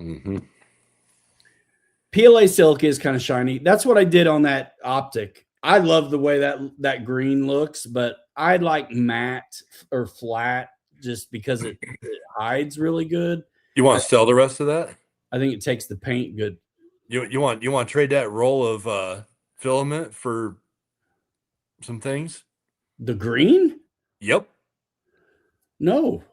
Mm-hmm. PLA silk is kind of shiny. That's what I did on that Optic. I love the way that green looks, but I like matte or flat just because it hides really good. You want to sell the rest of that? I think it takes the paint good. You want to trade that roll of filament for some things? The green? Yep. No.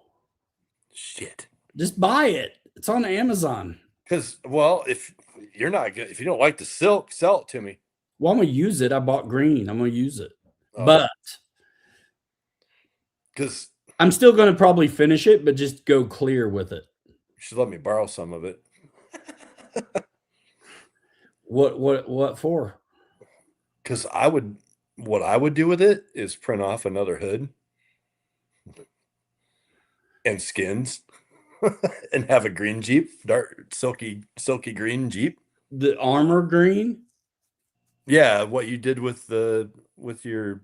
Shit. Just buy it. It's on Amazon. Because, well, if you're not good, if you don't like the silk, sell it to me. Well, I'm gonna use it. I bought green. I'm gonna use it, but because I'm still gonna probably finish it, but just go clear with it. should let me borrow some of it. What for? Because what I would do with it is print off another hood and skins and have a green Jeep, dark, silky green Jeep. The armor green? Yeah, what you did with your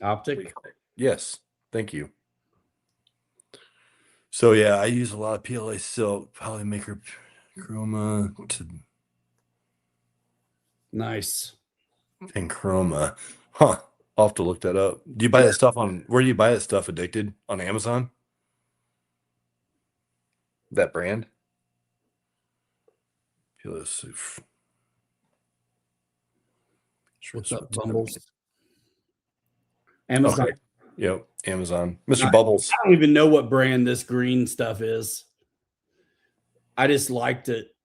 Optic? yes, thank you. So yeah, I use a lot of PLA silk, polymaker chroma Nice. and chroma. Huh. I'll have to look that up. Do you buy that stuff where do you buy that stuff, Addicted? On Amazon? That brand? Let's see. What's up, Bumbles? Amazon. Okay. Yep, Amazon. Mr. Bubbles. I don't even know what brand this green stuff is. I just liked it.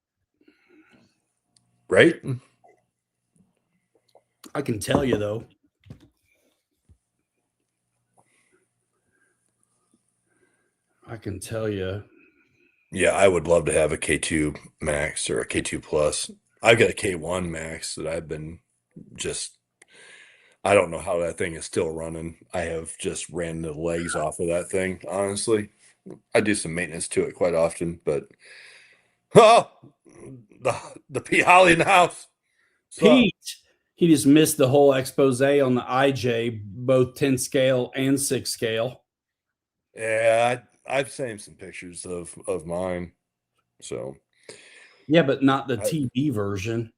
Right? I can tell you, though. I can tell you. Yeah, I would love to have a K2 Max or a K2 Plus. I've got a K1 Max that I've been just, I don't know how that thing is still running. I have just ran the legs off of that thing, honestly. I do some maintenance to it quite often, but oh, the P. Holly in the house. Pete, he just missed the whole expose on the IJ, both 10 scale and 6 scale. Yeah, I've seen some pictures of mine. So yeah, but not the TV version.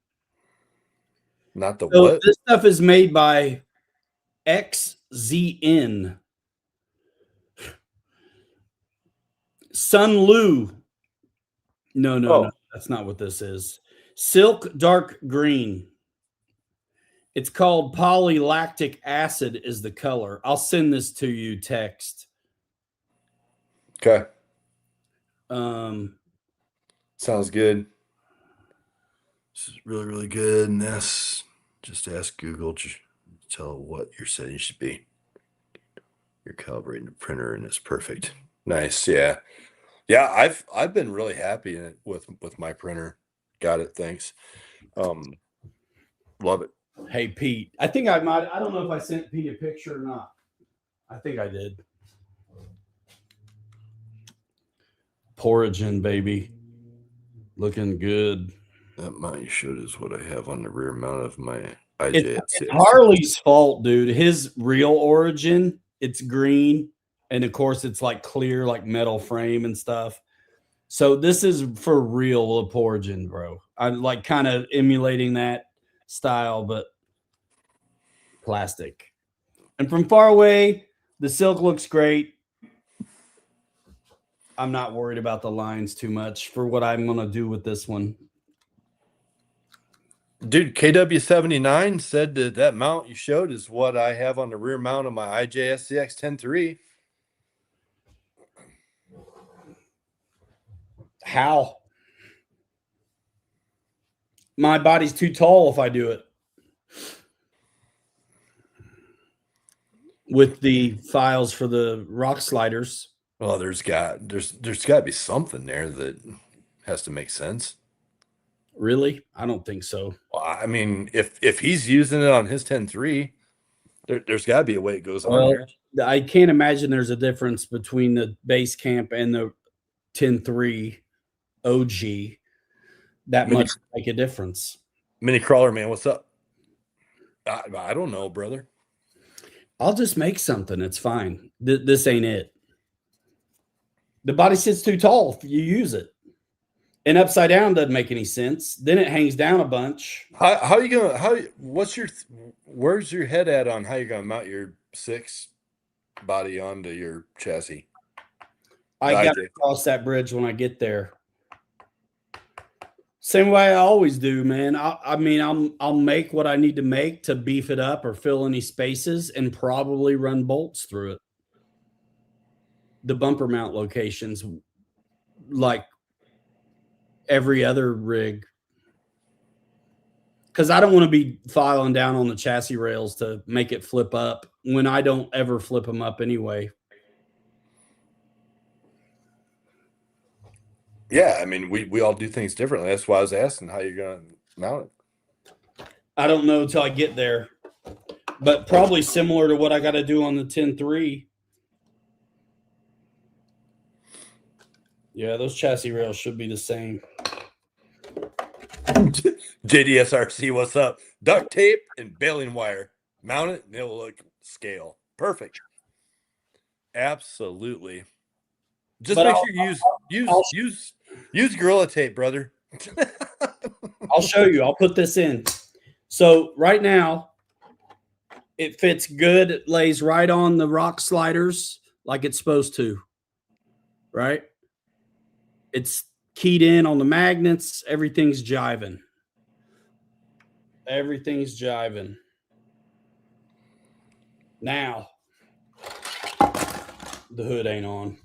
Not the what? This stuff is made by XZN. Sun Lu. No, that's not what this is. Silk dark green. It's called polylactic acid is the color. I'll send this to you text. Okay. Sounds good. This is really, really good. And that's just ask Google to tell what your settings should be. You're calibrating the printer and it's perfect. Nice. Yeah. Yeah. I've been really happy with my printer. Got it. Thanks. Love it. Hey, Pete, I think I don't know if I sent Pete a picture or not. I think I did. Porigin, baby. Looking good. That mount you showed is what I have on the rear mount of my IJ. It's Harley's fault, dude. His real origin, it's green. And of course, it's like clear, like metal frame and stuff. So this is for real Porigin, bro. I'm like kind of emulating that style, but plastic. And from far away, the silk looks great. I'm not worried about the lines too much for what I'm going to do with this one. Dude, KW79 said that mount you showed is what I have on the rear mount of my IJ SCX10 III. How? My body's too tall if I do it. With the files for the rock sliders. Well, there's got to be something there that has to make sense. Really? I don't think so. Well, I mean, if he's using it on his 10.3, there's got to be a way it goes on there. I can't imagine there's a difference between the base camp and the 10.3 OG. That much make a difference. Mini crawler man, what's up? I don't know, brother. I'll just make something. It's fine. This ain't it. The body sits too tall if you use it. And upside down doesn't make any sense. Then it hangs down a bunch. How are you gonna where's your head at on how you're gonna mount your 6 body onto your chassis? I gotta cross that bridge when I get there. Same way I always do, man. I'll make what I need to make to beef it up or fill any spaces and probably run bolts through it. The bumper mount locations, like every other rig, because I don't want to be filing down on the chassis rails to make it flip up when I don't ever flip them up anyway. Yeah, I mean, we all do things differently. That's why I was asking how you're going to mount it. I don't know until I get there, but probably similar to what I got to do on the 10 III. Yeah, those chassis rails should be the same. JDSRC, what's up? Duct tape and baling wire. Mount it and it'll look scale. Perfect. Absolutely. Just But make sure you I'll, use Gorilla Tape, brother. I'll show you. I'll put this in. So right now, it fits good. It lays right on the rock sliders like it's supposed to, right? It's keyed in on the magnets. Everything's jiving. Everything's jiving. Now, the hood ain't on.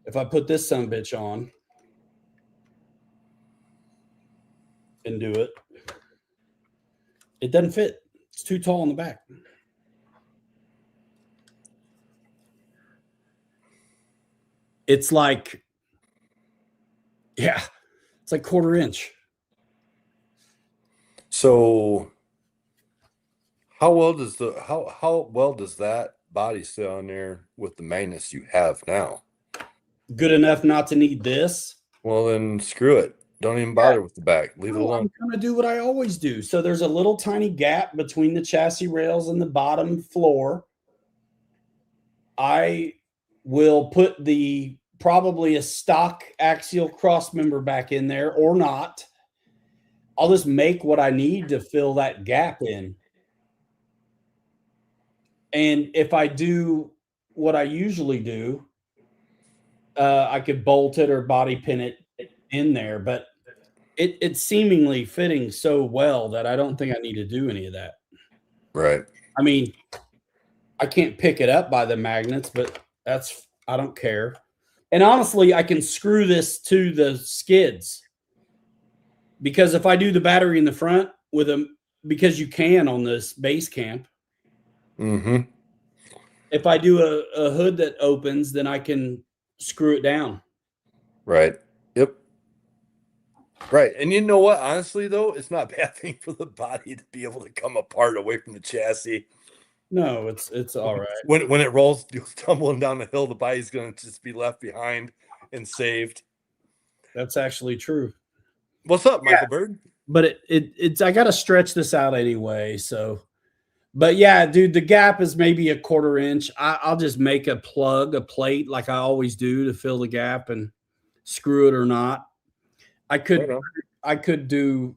If I put this sumbitch on and do it, it doesn't fit. It's too tall in the back. It's like, yeah, it's like 1/4 inch. So how well does how well does that body sit on there with the magnets you have now? Good enough not to need this. Well, then screw it. Don't even bother with the back. Leave it No, alone. I'm going to do what I always do. So there's a little tiny gap between the chassis rails and the bottom floor. I will put probably a stock axial cross member back in there or not. I'll just make what I need to fill that gap in. And if I do what I usually do, I could bolt it or body pin it in there, but it's seemingly fitting so well that I don't think I need to do any of that. Right. I mean, I can't pick it up by the magnets, but I don't care. And honestly, I can screw this to the skids because if I do the battery in the front with them, because you can on this base camp. Mm-hmm. If I do a hood that opens, then I can screw it down. Right. Yep. Right. And you know what? Honestly, though, it's not a bad thing for the body to be able to come apart away from the chassis. No, it's all right. When it rolls tumbling down the hill, the body's going to just be left behind and saved. That's actually true. What's up, Michael Bird? But it's I got to stretch this out anyway. So, but yeah, dude, the gap is maybe a 1/4 inch. I'll just make a plate like I always do to fill the gap and screw it or not. I could do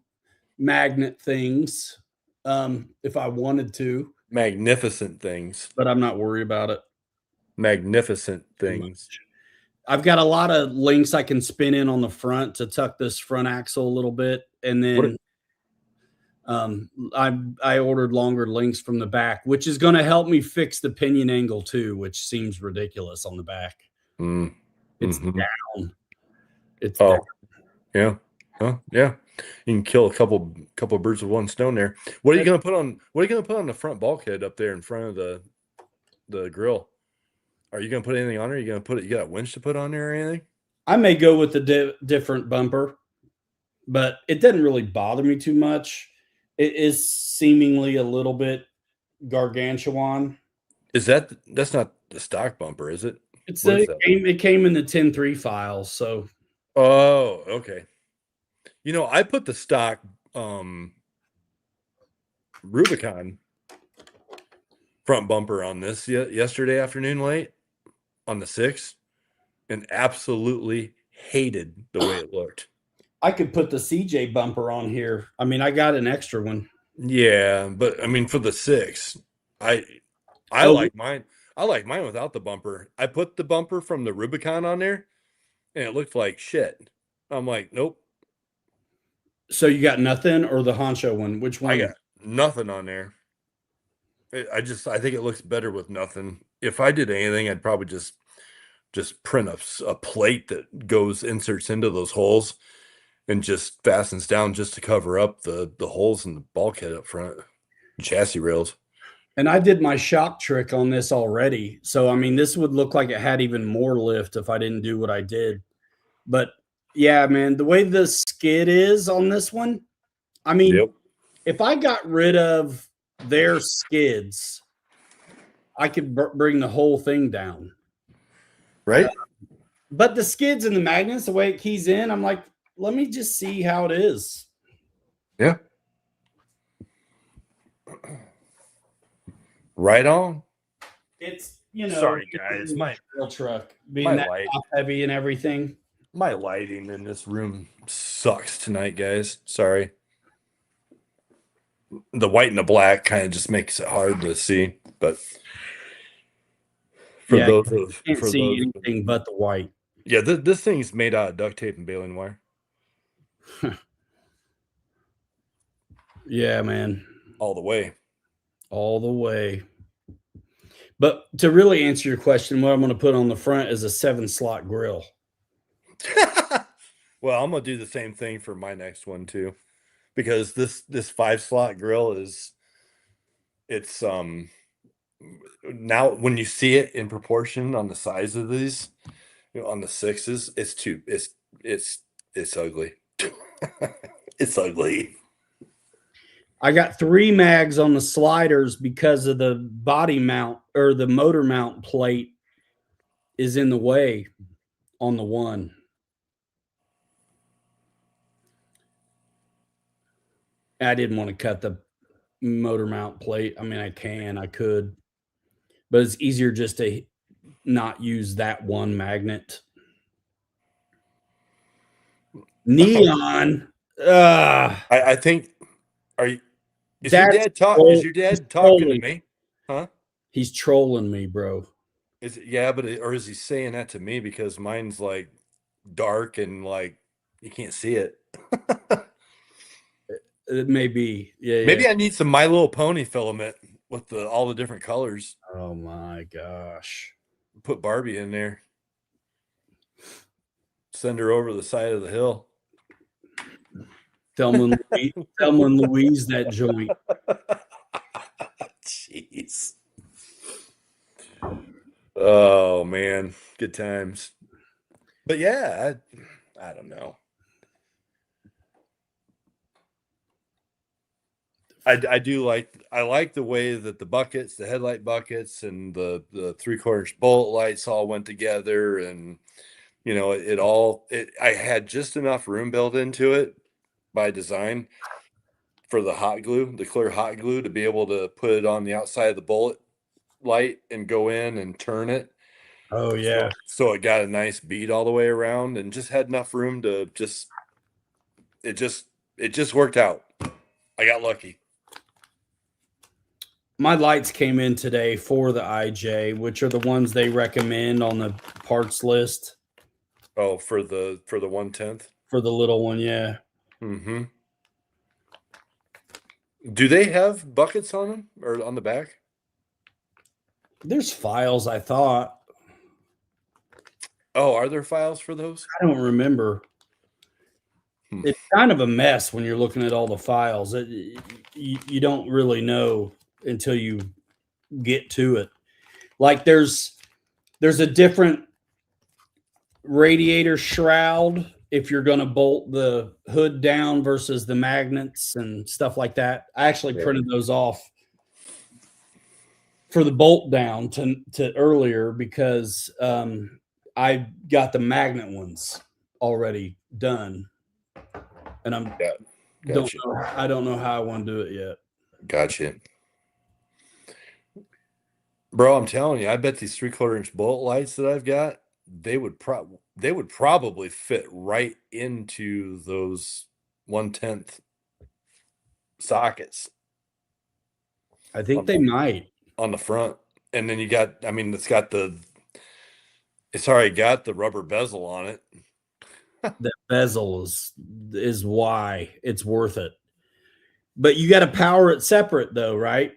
magnet things if I wanted to, Magnificent things. but I'm not worried about it. Magnificent things. I've got a lot of links I can spin in on the front to tuck this front axle a little bit, and then I ordered longer links from the back, which is going to help me fix the pinion angle too, which seems ridiculous on the back. It's down. It's down. Yeah. Huh? Yeah. You can kill a couple birds with one stone there. What are you gonna put on? What are you gonna put on the front bulkhead up there in front of the grill? Are you gonna put anything on there? Are you gonna put it? You got a winch to put on there or anything? I may go with the different bumper, but it doesn't really bother me too much. It is seemingly a little bit gargantuan. That's not the stock bumper, is it? It came in the 10 III files, so. Oh, okay. You know, I put the stock Rubicon front bumper on this yesterday afternoon late on the 6th and absolutely hated the way it looked. I could put the CJ bumper on here. I mean, I got an extra one. Yeah, but I mean for the 6, I like mine. I like mine without the bumper. I put the bumper from the Rubicon on there and it looked like shit. I'm like, nope. So you got nothing or the Honcho one? Which one? I got nothing on there. I think it looks better with nothing. If I did anything, I'd probably just print a plate that inserts into those holes and just fastens down just to cover up the holes in the bulkhead up front, chassis rails. And I did my shock trick on this already. So, I mean, this would look like it had even more lift if I didn't do what I did. But Yeah, man. The way the skid is on this one, I mean, Yep. if I got rid of their skids, I could bring the whole thing down. Right? But the skids and the magnets, the way it keys in, I'm like, let me just see how it is. Yeah. Right on. It's, Sorry, guys. trail truck being My that light. top heavy and everything. My lighting in this room sucks tonight, guys. Sorry. The white and the black kind of just makes it hard to see. But for Yeah, those you of can't for see those anything but the white. yeah, this thing's made out of duct tape and baling wire Yeah, man. all the way. All the way. But to really answer your question, what I'm going to put on the front is a 7-slot grill. Well, I'm gonna do the same thing for my next one too, because this 5-slot grill is it's now when you see it in proportion on the size of these, on the sixes, it's ugly. It's ugly. I got 3 mags on the sliders because of the body mount or the motor mount plate is in the way on the one. I didn't want to cut the motor mount plate. I mean, I could, but it's easier just to not use that one magnet. Neon. I think are you That's is your dad talking to trolling. me? Huh? He's trolling me, bro. Is it, yeah, but or is he saying that to me because mine's like dark and like you can't see it? It may be. Yeah, yeah. Maybe I need some My Little Pony filament with all the different colors. Oh my gosh. Put Barbie in there. Send her over the side of the hill. Thelma and Louise that joint. Jeez. Oh man, good times. But yeah, I don't know. I like the way that the buckets, the headlight buckets, and the 3/4 bolt lights all went together, and I had just enough room built into it by design for the hot glue, the clear hot glue, to be able to put it on the outside of the bullet light and go in and turn it. Oh yeah. So it got a nice bead all the way around and just had enough room to it just worked out. I got lucky. My lights came in today for the IJ, which are the ones they recommend on the parts list Oh, for the 1/10. for the little one. Yeah. Mm-hmm. Do they have buckets on them or on the back? There's files, I thought. Oh, are there files for those? I don't remember. It's kind of a mess when you're looking at all the files. You don't really know until you get to it. Like there's a different radiator shroud if you're going to bolt the hood down versus the magnets and stuff like that. I actually printed those off for the bolt down to earlier because I got the magnet ones already done, and I don't know how I want to do it yet. Gotcha. Bro, I'm telling you, I bet these 3/4 bolt lights that I've got, they would probably fit right into those 1/10 sockets. I think they might on the front. And then it's already got the rubber bezel on it. The bezel is why it's worth it. But you got to power it separate though, right?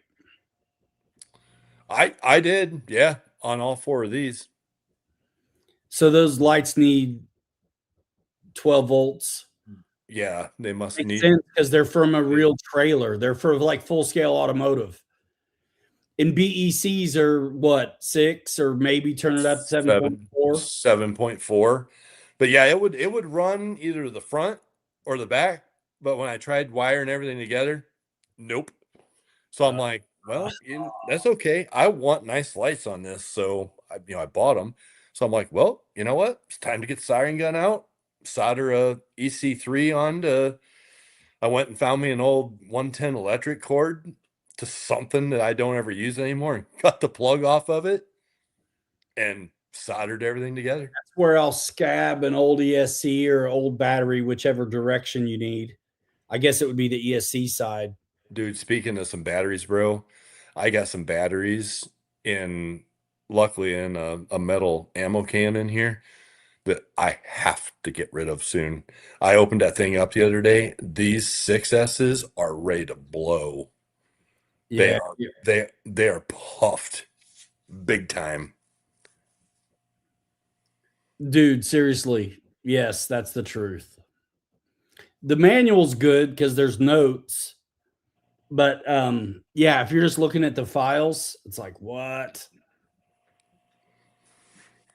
I did, yeah, on all 4 of these. So those lights need 12 volts. Yeah, they must Makes need sense because they're from a real trailer. They're for like full scale automotive. And BECs are what, 6 or maybe turn it up to 7.4? 7.4. But yeah, it would run either the front or the back. But when I tried wiring everything together, nope. So I'm like, well, that's okay. I want nice lights on this, so I bought them. So I'm like, well, you know what? It's time to get the siren gun out, solder a EC3 onto. I went and found me an old 110 electric cord to something that I don't ever use anymore, and cut the plug off of it and soldered everything together. Where I'll scab an old ESC or old battery, whichever direction you need. I guess it would be the ESC side. Dude, speaking of some batteries, bro, I got some batteries in, luckily in a metal ammo can in here that I have to get rid of soon. I opened that thing up the other day. These 6S's are ready to blow. They Yeah. are they are puffed big time. Dude, seriously. Yes, that's the truth. The manual's good because there's notes. But yeah, if you're just looking at the files, it's like, what?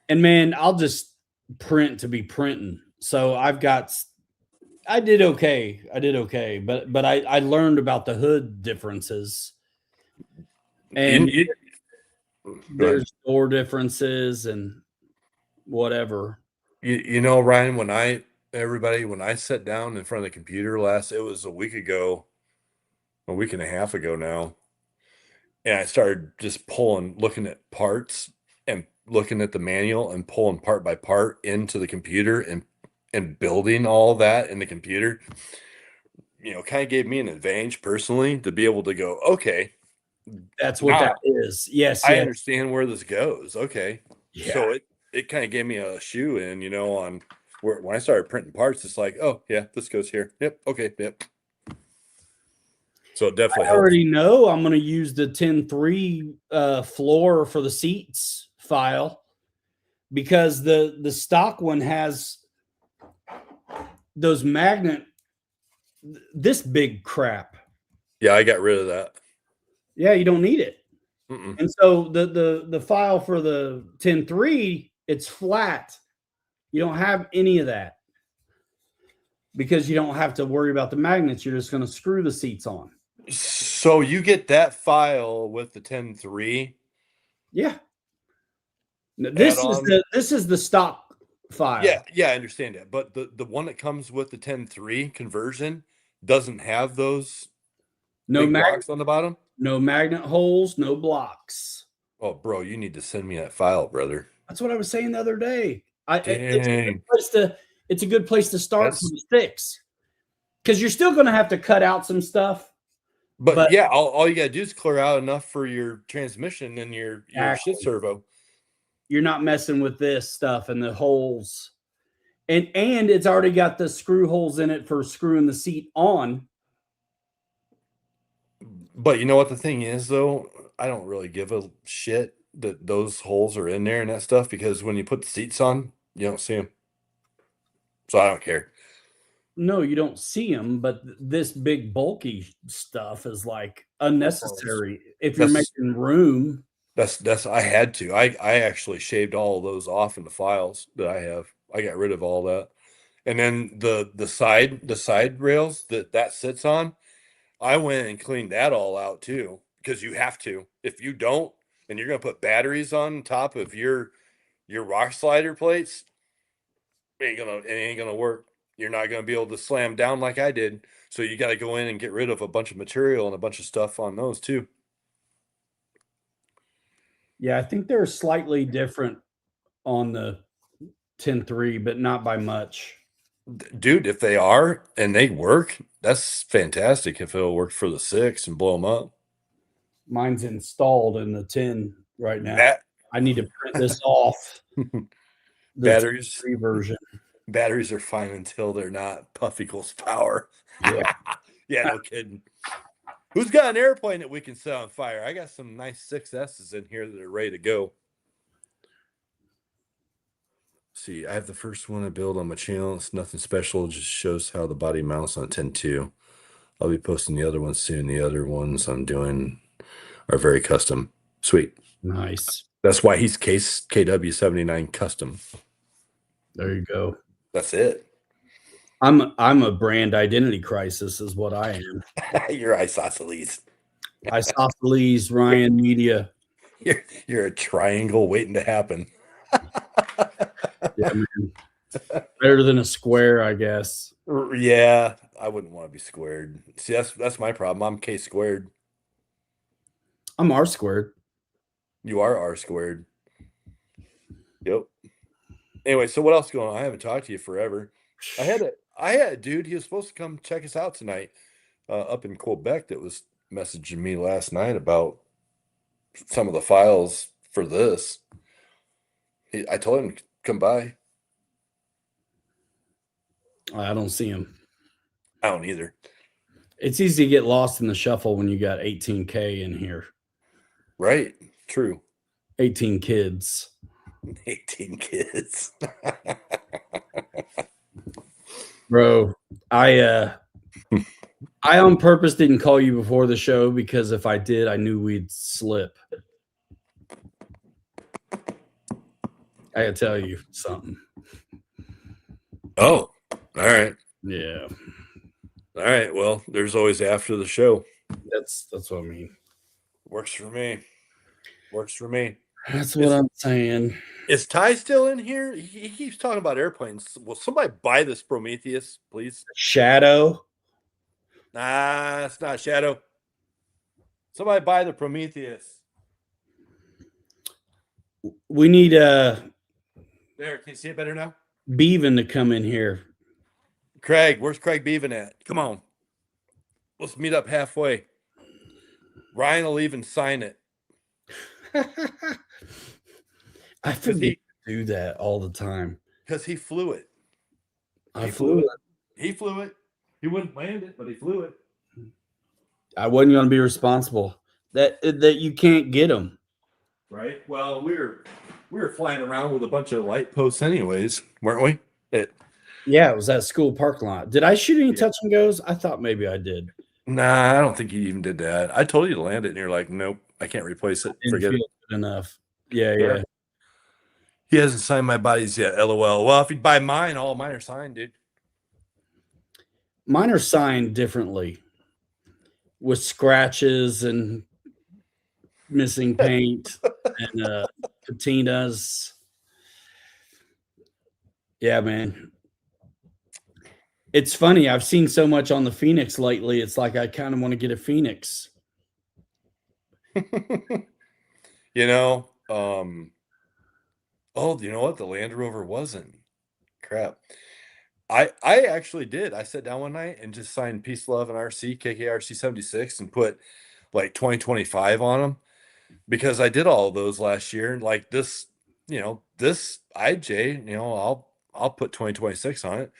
And man, I'll just print to be printing. So I did okay. I did okay, but I learned about the hood differences, You, and you, Go ahead. there's door differences and whatever. You know, Ryan, when I sat down in front of the computer last, it was a week ago, a week and a half ago now, and I started just looking at parts and looking at the manual and pulling part by part into the computer and building all that in the computer, kind of gave me an advantage personally to be able to go, okay, That's what now that is. Yes, I yes, understand where this goes. Okay. yeah. So it kind of gave me a shoe in, on where when I started printing parts, it's like, oh yeah, this goes here. Yep. Okay. Yep. So it definitely I helps. already know I'm going to use the 10.3 floor for the seats file because the stock one has those magnet this big crap. Yeah, I got rid of that. Yeah, you don't need it. Mm-mm. And so the file for the 10.3, it's flat. You don't have any of that because you don't have to worry about the magnets. You're just going to screw the seats on. So you get that file with the 10.3 Yeah. add on. This is the stock Yeah, file. yeah, I understand that. But the one that comes with the 10.3 conversion doesn't have those No big mag blocks on the bottom. no magnet holes, no blocks. Oh, bro, you need to send me that file, brother. That's what I was saying the other day. Dang. It's a good place to start for That's the sticks because you're still going to have to cut out some stuff, But but yeah, all you gotta do is clear out enough for your transmission and your shit exactly, servo. you're not messing with this stuff and the holes. And it's already got the screw holes in it for screwing the seat on. But you know what the thing is though? I don't really give a shit that those holes are in there and that stuff because when you put the seats on, you don't see them. So I don't care. No, you don't see them, but this big bulky stuff is like Well, unnecessary if you're That's making room. that's I had to. I actually shaved all of those off in the files that I have. I got rid of all that. And then the side rails that sits on, I went and cleaned that all out too because you have to. If you don't, and you're gonna put batteries on top of your rock slider plates, it ain't gonna work. You're not gonna be able to slam down like I did. So you got to go in and get rid of a bunch of material and a bunch of stuff on those too. Yeah, I think they're slightly different on the 10.3, but not by much. Dude, if they are and they work, that's fantastic. If it'll work for the 6 and blow them up, Mine's installed in the 10 right now. that I need to print this off the batteries 10.3 version. batteries are fine until they're not. Puff equals power. Yeah. Yeah, no kidding. Who's got an airplane that we can set on fire? I got some nice 6S's in here that are ready to go. See, I have the first one I build on my channel. It's nothing special. It just shows how the body mounts on a 10-2. I'll be posting the other ones soon. The other ones I'm doing are very custom. Sweet. Nice. That's why he's KW79 custom. There you go. That's it. I'm a brand identity crisis is what I am. You're isosceles. Isosceles, Ryan Media. You're a triangle waiting to happen. Yeah, man. Better than a square, I guess. Yeah, I wouldn't want to be squared. See, that's my problem. I'm K squared. I'm R squared. You are R squared. Yep. Anyway, so what else going on? I haven't talked to you forever. I had a dude. He was supposed to come check us out tonight, up in Quebec. That was messaging me last night about some of the files for this. I told him to come by. I don't see him. I don't either. It's easy to get lost in the shuffle when you got 18K in here. Right? True. 18 kids. 18 kids. Bro, I on purpose didn't call you before the show because if I did, I knew we'd slip. I gotta tell you something. Oh, all right. Yeah. All right. Well, there's always after the show. That's what I mean. Works for me. Works for me. That's what I'm saying. Is Ty still in here? He keeps talking about airplanes. Will somebody buy this Prometheus, please? Shadow. Nah, it's not Shadow. Somebody buy the Prometheus. We need There, can you see it better now? Beaven to come in here. Craig, where's Craig Beaven at? Come on. Let's meet up halfway. Ryan will even sign it. I forget to do that all the time. Because he flew it. He flew it. He flew it. He wouldn't land it, but he flew it. I wasn't going to be responsible. That you can't get them. Right. Well, we were flying around with a bunch of light posts, anyways, weren't we? Yeah, it was that school parking lot. Did I shoot any touch and goes? I thought maybe I did. Nah, I don't think you even did that. I told you to land it, and you're like, nope, I can't replace it. Forget it. Good enough. Yeah. He hasn't signed my bodies yet. LOL. Well, if you buy mine, all mine are signed, dude. Mine are signed differently, with scratches and missing paint and patinas. Yeah, man. It's funny. I've seen so much on the Phoenix lately. It's like I kind of want to get a Phoenix. You know, oh, you know what? The Land Rover wasn't. Crap. I actually did. I sat down one night and just signed Peace, Love, and RC, KKRC 76, and put like 2025 on them because I did all of those last year. And like this, this IJ, I'll put 2026 on it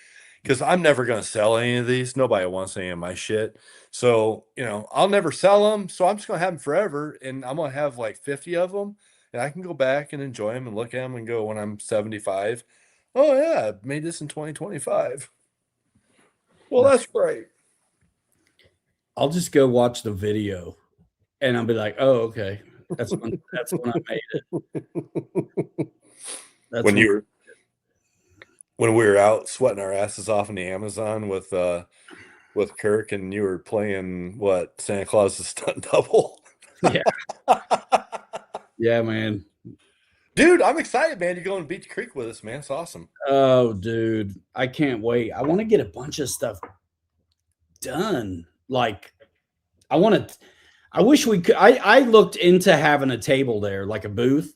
because I'm never going to sell any of these. Nobody wants any of my shit. So, I'll never sell them. So I'm just going to have them forever. And I'm going to have like 50 of them. And I can go back and enjoy them and look at them and go when I'm 75. Oh, yeah, I made this in 2025. Well, that's great. I'll just go watch the video and I'll be like, oh, okay. That's when I made it. When we were out sweating our asses off in the Amazon with Kirk and you were playing what, Santa Claus's Stunt Double? Yeah. Yeah, man. Dude, I'm excited, man. You're going to Beach Creek with us, man. It's awesome. Oh, dude. I can't wait. I want to get a bunch of stuff done. Like, I wish we could. I looked into having a table there, like a booth.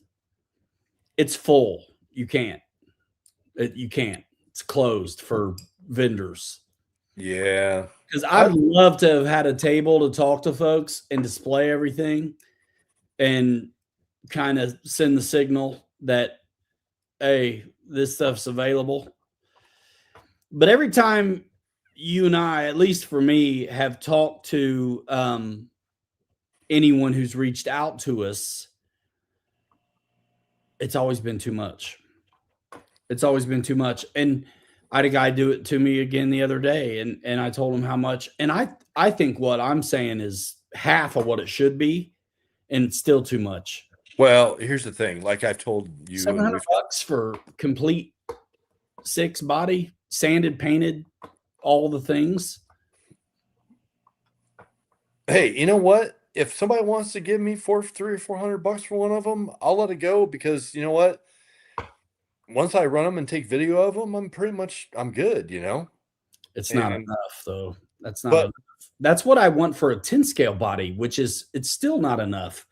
It's full. You can't. You can't. It's closed for vendors. Yeah. Because I'd love to have had a table to talk to folks and display everything and kind of send the signal that, hey, this stuff's available. But every time you and I, at least for me, have talked to anyone who's reached out to us, it's always been too much. It's always been too much. And I had a guy do it to me again the other day, and I told him how much. And I think what I'm saying is half of what it should be, and it's still too much. Well, here's the thing. Like I've told you, $700 for complete 6 body, sanded, painted, all the things. Hey, you know what? If somebody wants to give me 300 or 400 bucks for one of them, I'll let it go because you know what? Once I run them and take video of them, I'm good, you know? It's not And enough though. That's not but enough. That's what I want for a 10 scale body, which is it's still not enough.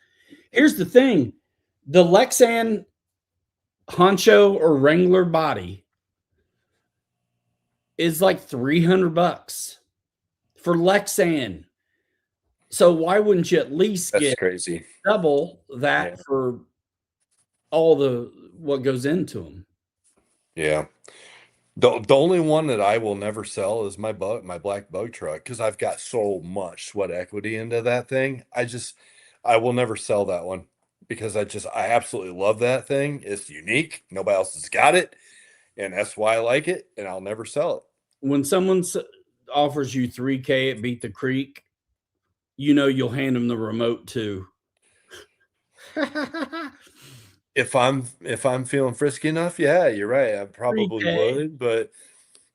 Here's the thing. The Lexan Honcho or Wrangler body is like 300 bucks for Lexan. So why wouldn't you at least that's get crazy. double Yeah. that for all the what goes into them? Yeah. The only one that I will never sell is my black bug truck because I've got so much sweat equity into that thing. I will never sell that one because I absolutely love that thing. It's unique. Nobody else has got it, and that's why I like it, and I'll never sell it. When someone offers you 3K at Beat the Creek, you know you'll hand them the remote too. If I'm feeling frisky enough, yeah, you're right. I probably 3K. would, but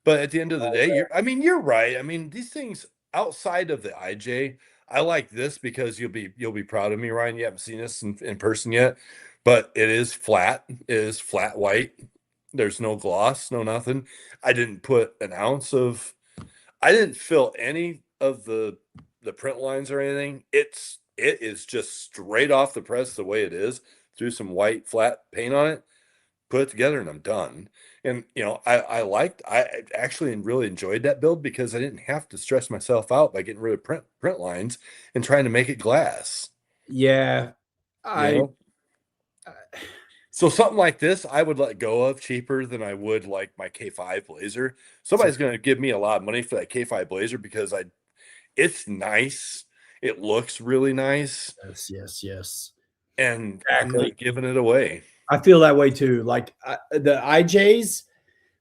at the end of the day, you're right. I mean, these things outside of the IJ, I like this because you'll be proud of me, Ryan. You haven't seen this in person yet, but it is flat. It is flat white. There's no gloss, no nothing. I didn't put an ounce of I didn't fill any of the print lines or anything. It is just straight off the press the way it is, threw some white flat paint on it, put it together, and I'm done. And I actually really enjoyed that build because I didn't have to stress myself out by getting rid of print lines and trying to make it glass, Yeah, you I know? So something like this, I would let go of cheaper than I would like my K5 Blazer. Somebody's going to give me a lot of money for that K5 Blazer because it's nice. It looks really nice, yes. and I'm Exactly. not giving it away. I feel that way too. Like the IJs,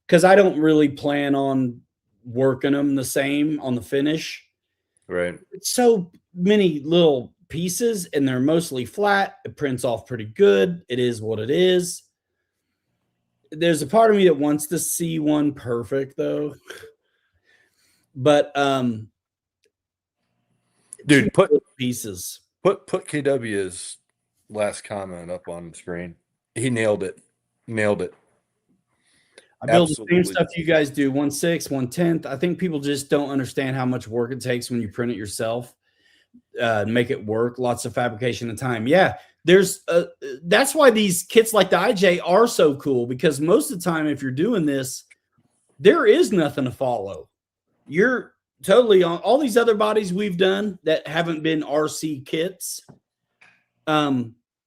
because I don't really plan on working them the same on the finish. Right. It's so many little pieces and they're mostly flat. It prints off pretty good. It is what it is. There's a part of me that wants to see one perfect though. But too Dude, put many pieces. put KW's last comment up on the screen. He nailed it. Nailed it. I build the same Absolutely. stuff you guys do, 1/6, 1/10. I think people just don't understand how much work it takes when you print it yourself. Make it work. Lots of fabrication and time. Yeah, there's that's why these kits like the IJ are so cool because most of the time, if you're doing this, there is nothing to follow. You're totally on all these other bodies we've done that haven't been RC kits.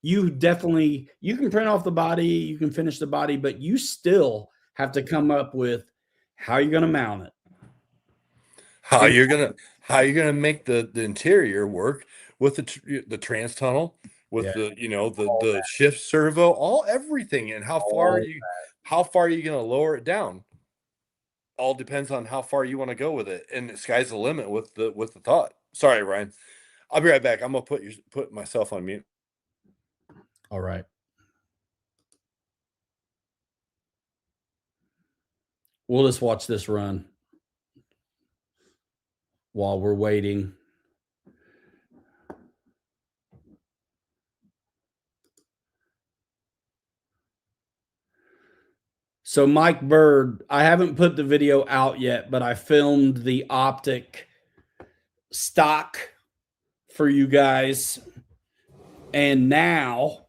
You definitely you can print off the body, you can finish the body, but you still have to come up with how you're going to mount it. How And you're gonna how you're gonna make the interior work with the trans tunnel, with yeah, the shift servo, all everything, and all how far are you gonna lower it down? All depends on how far you want to go with it, and the sky's the limit with the thought. Sorry, Ryan. I'll be right back. I'm gonna put myself on mute. all right. We'll just watch this run while we're waiting. So Mike Bird, I haven't put the video out yet, but I filmed the Optic stock for you guys. And now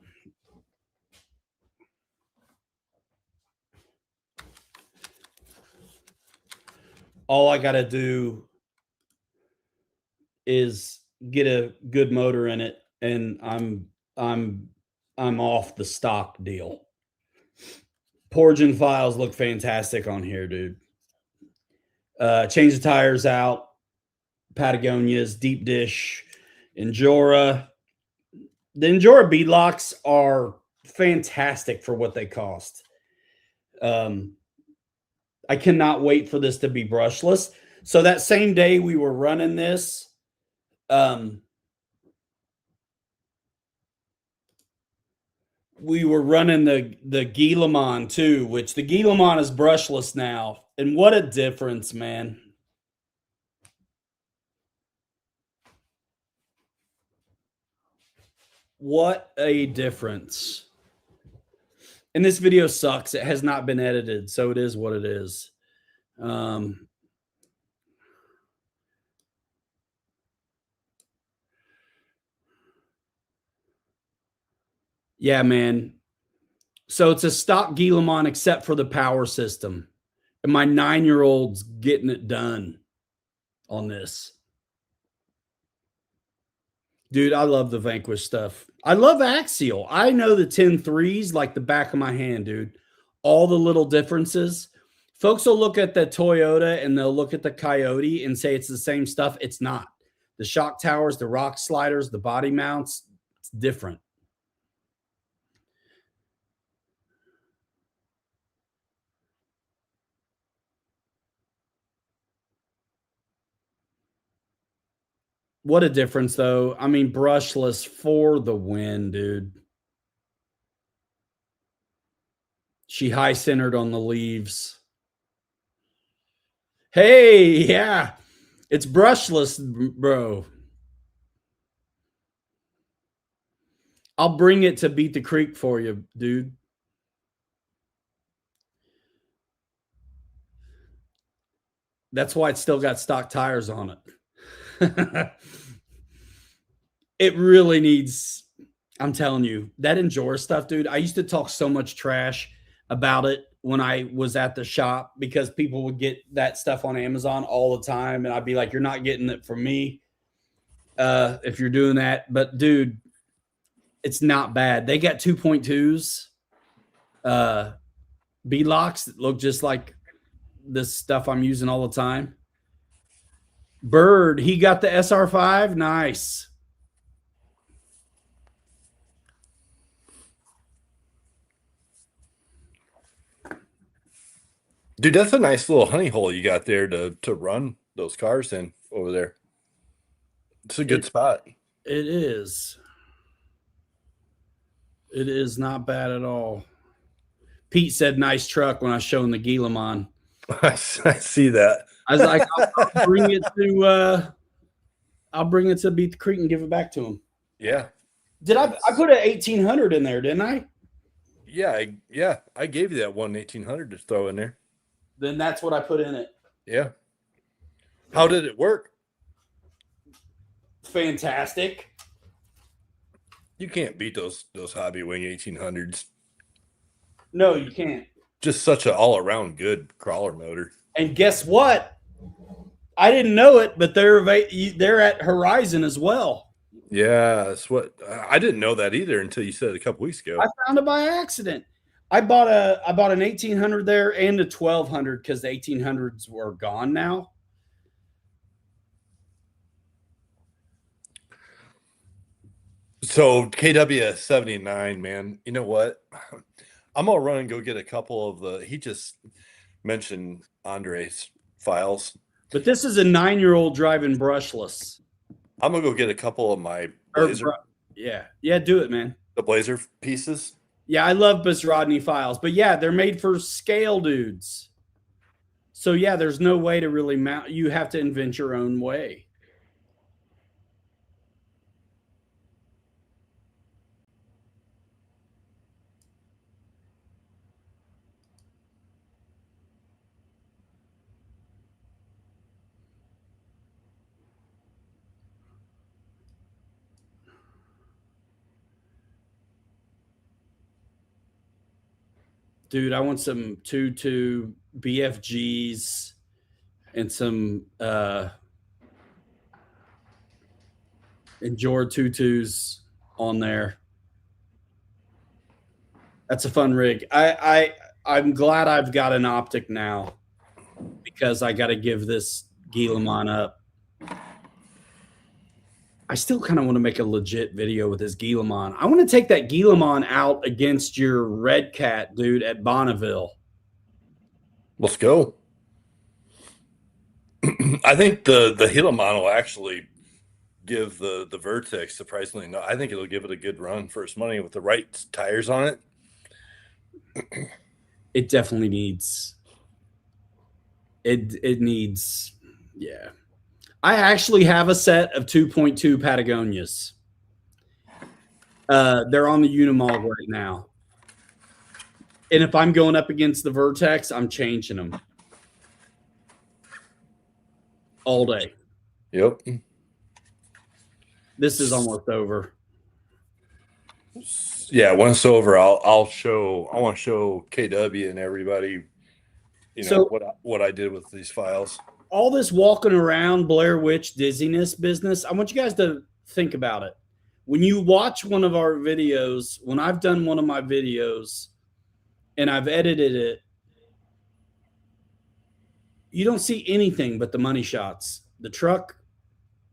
all I got to do is get a good motor in it and I'm off the stock deal. Porgin files look fantastic on here, dude. Change the tires out, Patagonias, deep dish, Injora. The Injora beadlocks are fantastic for what they cost. I cannot wait for this to be brushless. So that same day we were running this, we were running the Guillemot too, which the Guillemot is brushless now. And what a difference, man. What a difference. And this video sucks. It has not been edited, so it is what it is. Yeah, man. So it's a stock Guillemot except for the power system. And my 9-year-old's getting it done on this. Dude, I love the Vanquish stuff. I love Axial. I know the 10 threes like the back of my hand, dude. All the little differences. Folks will look at the Toyota and they'll look at the Coyote and say it's the same stuff. It's not. The shock towers, the rock sliders, the body mounts, it's different. What a difference, though. I mean, brushless for the win, dude. She high centered on the leaves. Hey, yeah. It's brushless, bro. I'll bring it to Beat the Creek for you, dude. That's why it's still got stock tires on it. It really needs, I'm telling you, that Endure stuff, dude. I used to talk so much trash about it when I was at the shop because people would get that stuff on Amazon all the time. And I'd be like, you're not getting it from me if you're doing that. But, dude, it's not bad. They got 2.2s, B-locks that look just like this stuff I'm using all the time. Bird, he got the SR5. Nice. Dude, that's a nice little honey hole you got there to run those cars in over there. It's a good spot. It is. It is not bad at all. Pete said, nice truck when I was showing the Guillemot. I see that. I was like, I'll bring it to Beat the Creek and give it back to him. Yeah. Did I put an 1800 in there, didn't I? Yeah, I gave you that one 1800 to throw in there. Then that's what I put in it. Yeah. How did it work? Fantastic. You can't beat those Hobby Wing 1800s. No, you can't. Just such an all-around good crawler motor. And guess what? I didn't know it, but they're at Horizon as well. Yeah, that's what I didn't know that either until you said it a couple weeks ago. I found it by accident. I bought an 1800 there and a 1200 because the 1800s were gone now. So KW79, man, you know what? I'm gonna run and go get a couple of the. He just mentioned Andre's files, but this is a 9-year-old driving brushless. I'm gonna go get a couple of my Blazer. Yeah, do it, man. The Blazer pieces. Yeah, I love Bisrodny files, but yeah, they're made for scale dudes. So yeah, there's no way to really mount. You have to invent your own way. Dude, I want some 2.2 BFGs and some Endure 2.2s on there. That's a fun rig. I'm glad I've got an Optic now because I got to give this Guillemot up. I still kind of want to make a legit video with this Guillemot. I want to take that Guillemot out against your Red Cat, dude, at Bonneville. Let's go. I think the Guillemot will actually give the Vertex surprisingly no. I think it'll give it a good run for its money with the right tires on it. It definitely needs it needs, yeah. I actually have a set of 2.2 Patagonias. They're on the Unimog right now. And if I'm going up against the Vertex, I'm changing them all day. Yep. This is almost over. Yeah, once it's over, I want to show KW and everybody, So what I did with these files. all this walking around Blair Witch dizziness business, I want you guys to think about it. When you watch one of our videos, when I've done one of my videos and I've edited it, you don't see anything but the money shots. The truck,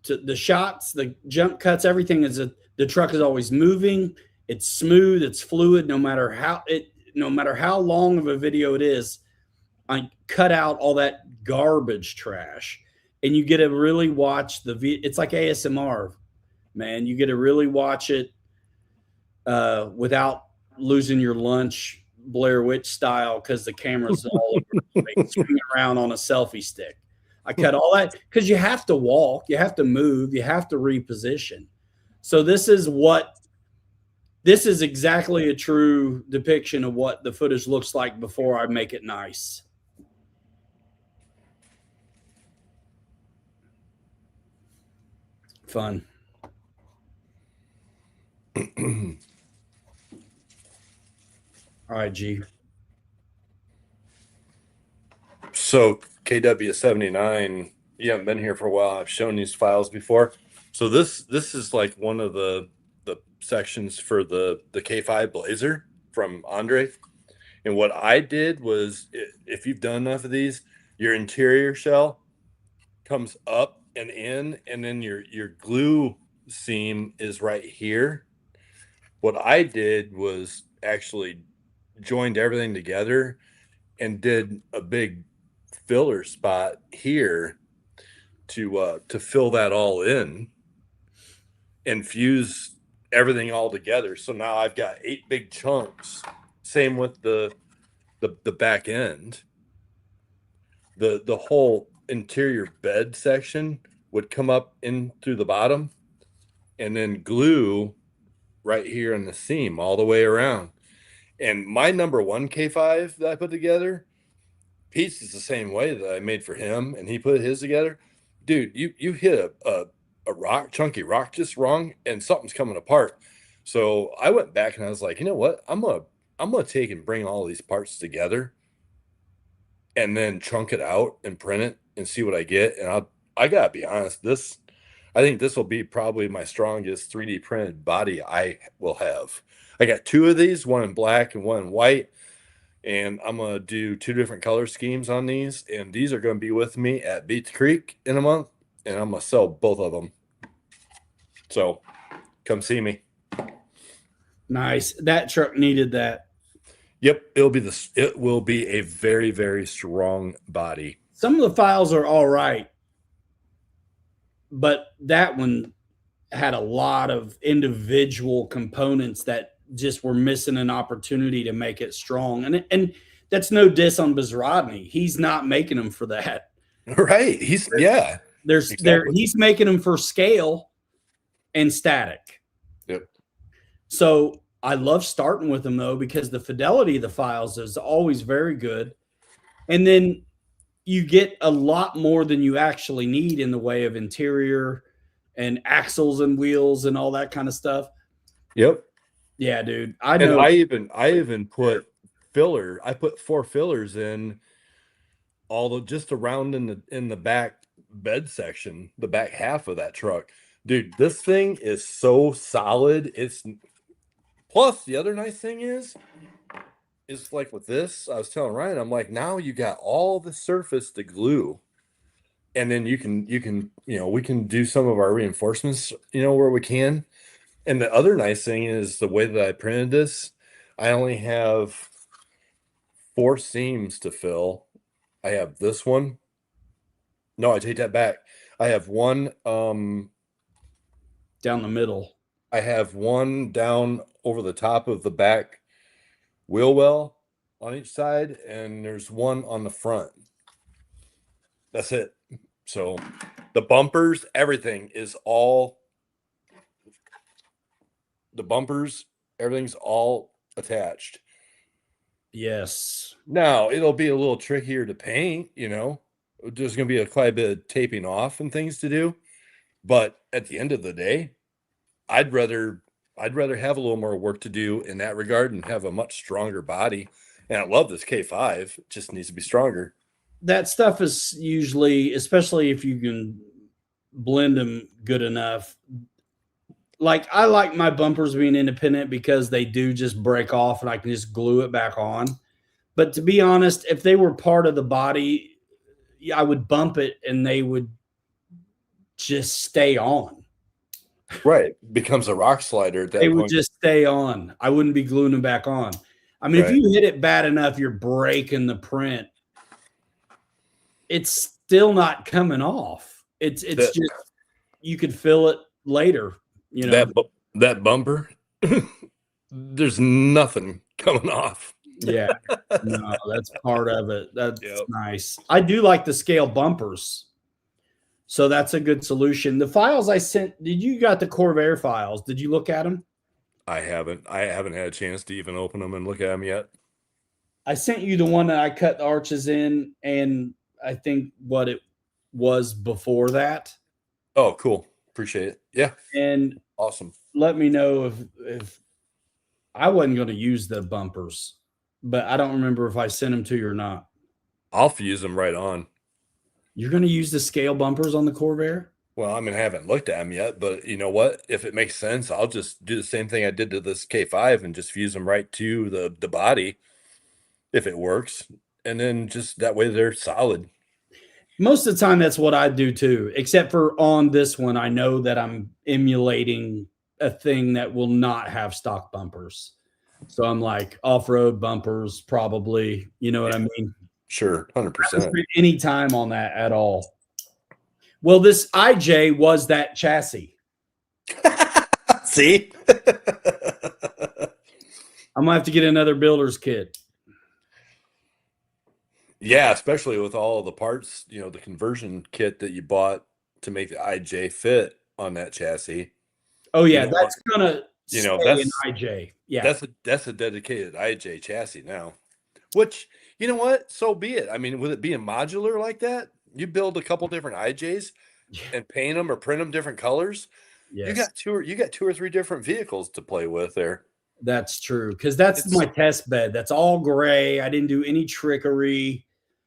the shots, the jump cuts, everything the truck is always moving. It's smooth, it's fluid. No matter how long of a video it is, I cut out all that garbage trash, and you get to really watch it's like ASMR, man. You get to really watch it without losing your lunch, Blair Witch style, because the camera's all over the place, swinging around on a selfie stick. I cut all that because you have to walk, you have to move, you have to reposition. So this is exactly a true depiction of what the footage looks like before I make it nice. Fun. All right, G. So KW79, you haven't been here for a while. I've shown these files before. So this is like one of the sections for the K5 Blazer from Andre. And what I did was, if you've done enough of these, your interior shell comes up and in, and then your glue seam is right here. What I did was actually joined everything together and did a big filler spot here to fill that all in and fuse everything all together. So now I've got 8 big chunks. Same with the back end. The whole interior bed section would come up in through the bottom and then glue right here in the seam all the way around. And my number one K5 that I put together, Pete's is the same way that I made for him, and he put his together. Dude, you hit a rock, chunky rock, just wrong, and something's coming apart. So I went back and I was like, you know what? I'm gonna take and bring all these parts together, and then chunk it out and print it and see what I get. And I gotta be honest, I think this will be probably my strongest 3D printed body I will have. I got 2 of these, one in black and one in white. And I'm going to do 2 different color schemes on these. And these are going to be with me at Beach Creek in a month. And I'm going to sell both of them. So come see me. Nice. That truck needed that. Yep. It will be a very, very strong body. Some of the files are all right, but that one had a lot of individual components that just were missing an opportunity to make it strong. And that's no diss on Bizrodny. He's not making them for that. Right. He's making them for scale and static. Yep. So I love starting with them though, because the fidelity of the files is always very good. And then you get a lot more than you actually need in the way of interior and axles and wheels and all that kind of stuff. Yep. Yeah, dude. I even put filler. I put 4 fillers in just around in the back bed section, the back half of that truck. Dude, this thing is so solid. Plus the other nice thing is like with this, I was telling Ryan, I'm like, now you got all the surface to glue. And then you can, we can do some of our reinforcements, where we can. And the other nice thing is the way that I printed this, I only have 4 seams to fill. I have this one. No, I take that back. I have one down the middle? I have one down over the top of the back wheel well on each side, and there's one on the front. That's it. So the bumpers, everything is all the bumpers, everything's all attached. Yes. Now it'll be a little trickier to paint, you know. There's going to be quite a bit of taping off and things to do, but at the end of the day, I'd rather I'd rather have a little more work to do in that regard and have a much stronger body. And I love this K5. It just needs to be stronger. That stuff is usually, especially if you can blend them good enough. Like I like my bumpers being independent because they do just break off and I can just glue it back on. But to be honest, if they were part of the body, I would bump it and they would just stay on. Right. Becomes a rock slider at They that would point. just stay on. I wouldn't be gluing them back on. I mean, if Right. you hit it bad enough, you're breaking the print. It's still not coming off. It's That just you could feel it later, you know. that bumper, there's nothing coming off. Yeah. No, that's part of it. That's Yep. nice. I do like the scale bumpers. So that's a good solution. The files I sent, did you got the Corvair files? Did you look at them? I haven't had a chance to even open them and look at them yet. I sent you the one that I cut the arches in, and I think what it was before that. Oh, cool. Appreciate it. Yeah. And Awesome. let me know if I wasn't going to use the bumpers, but I don't remember if I sent them to you or not. I'll fuse them right on. You're going to use the scale bumpers on the Corvair? Well, I mean, I haven't looked at them yet, but you know what? If it makes sense, I'll just do the same thing I did to this K5 and just fuse them right to the body if it works. And then just that way they're solid. Most of the time, that's what I do too, except for on this one, I know that I'm emulating a thing that will not have stock bumpers. So I'm like off-road bumpers, probably. You know what I mean? Sure, I haven't 100%. spent any time on that at all. Well, this IJ was that chassis. See? I'm gonna have to get another builder's kit. Yeah, especially with all the parts, you know, the conversion kit that you bought to make the IJ fit on that chassis. Oh You yeah, know, that's gonna you know, stay in IJ. Yeah, that's a dedicated IJ chassis now. Which, you know what? So be it. I mean, with it being modular like that, you build a couple different IJs and paint them or print them different colors. yes, You got two or three different vehicles to play with there. that's true. Because that's It's my test bed. That's all gray. I didn't do any trickery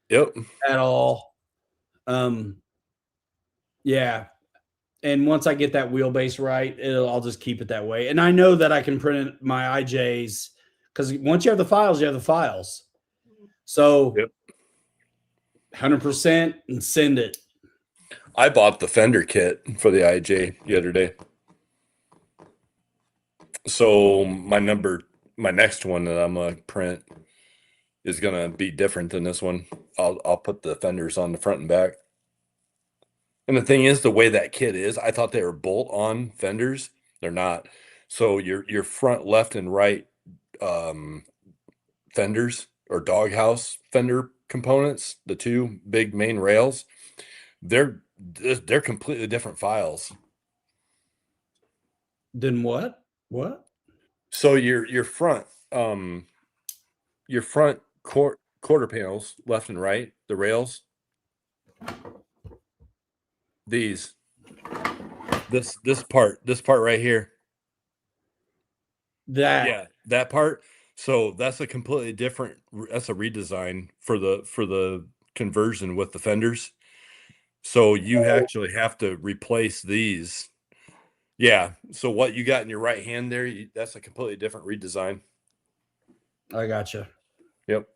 Yep. at all. Yeah. And once I get that wheelbase right, I'll just keep it that way. And I know that I can print my IJs because once you have the files, you have the files. So Yep. 100% and send it. I bought the fender kit for the IJ the other day. So my next one that I'm gonna print is gonna be different than this one. I'll put the fenders on the front and back. And the thing is, the way that kit is, I thought they were bolt-on fenders. They're not. So your front left and right um, fenders or doghouse fender components, the two big main rails, they're completely different files. Then what? What? So your front quarter panels, left and right, the rails, these this part right here. That Yeah, that part. So that's a completely different. That's a redesign for the conversion with the fenders. So you actually have to replace these. Yeah. So what you got in your right hand there, that's a completely different redesign. I gotcha. Yep.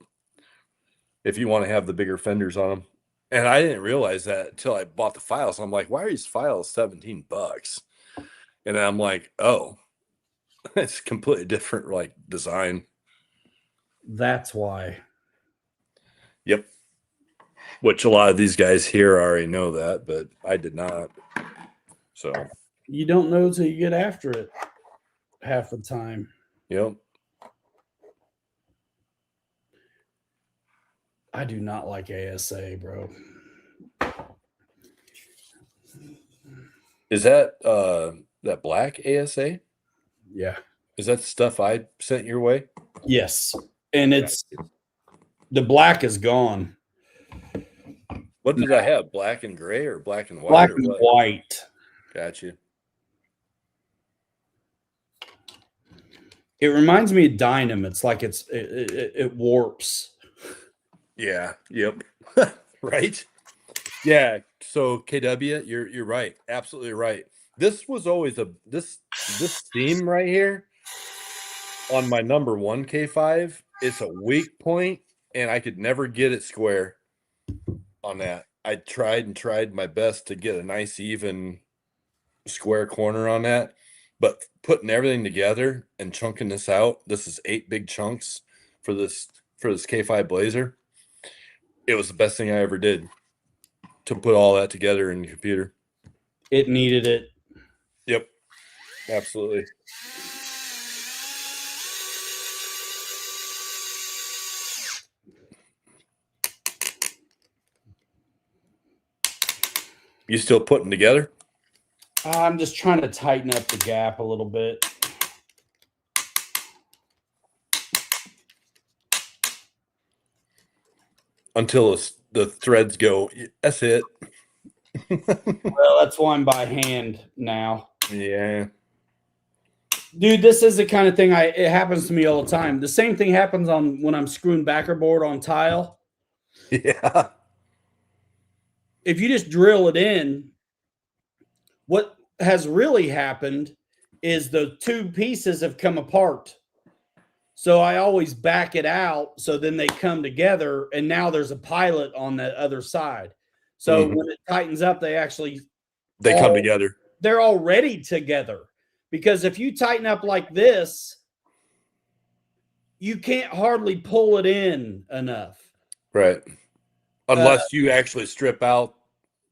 If you want to have the bigger fenders on them. And I didn't realize that until I bought the files. I'm like, why are these files $17? And I'm like, oh, it's completely different like design. That's why. Yep. Which a lot of these guys here already know that, but I did not. So You don't know till you get after it half the time. Yep. I do not like ASA, bro. Is that that black ASA? Yeah. Is that stuff I sent your way? Yes. And it's the black is gone. What did I have? Black and gray or black and white Black or and what? white. Gotcha. It reminds me of Dynam. It's like it warps. Yeah. Yep. Right. Yeah. So KW, you're right. Absolutely right. This was always this seam right here on my number one K5. It's a weak point, and I could never get it square on that. I tried and tried my best to get a nice even square corner on that, but putting everything together and chunking this out, this is 8 big chunks for this K5 Blazer. It was the best thing I ever did to put all that together in the computer. It needed it. Yep. Absolutely. You still putting together? I'm just trying to tighten up the gap a little bit. Until the threads go. That's it. Well, that's why I'm by hand now. Yeah. Dude, this is the kind of thing it happens to me all the time. The same thing happens on when I'm screwing backer board on tile. Yeah. If you just drill it in, what has really happened is the two pieces have come apart. So I always back it out so then they come together, and now there's a pilot on the other side. So when it tightens up, they come together. They're already together. Because if you tighten up like this, you can't hardly pull it in enough. Right. Unless you actually strip out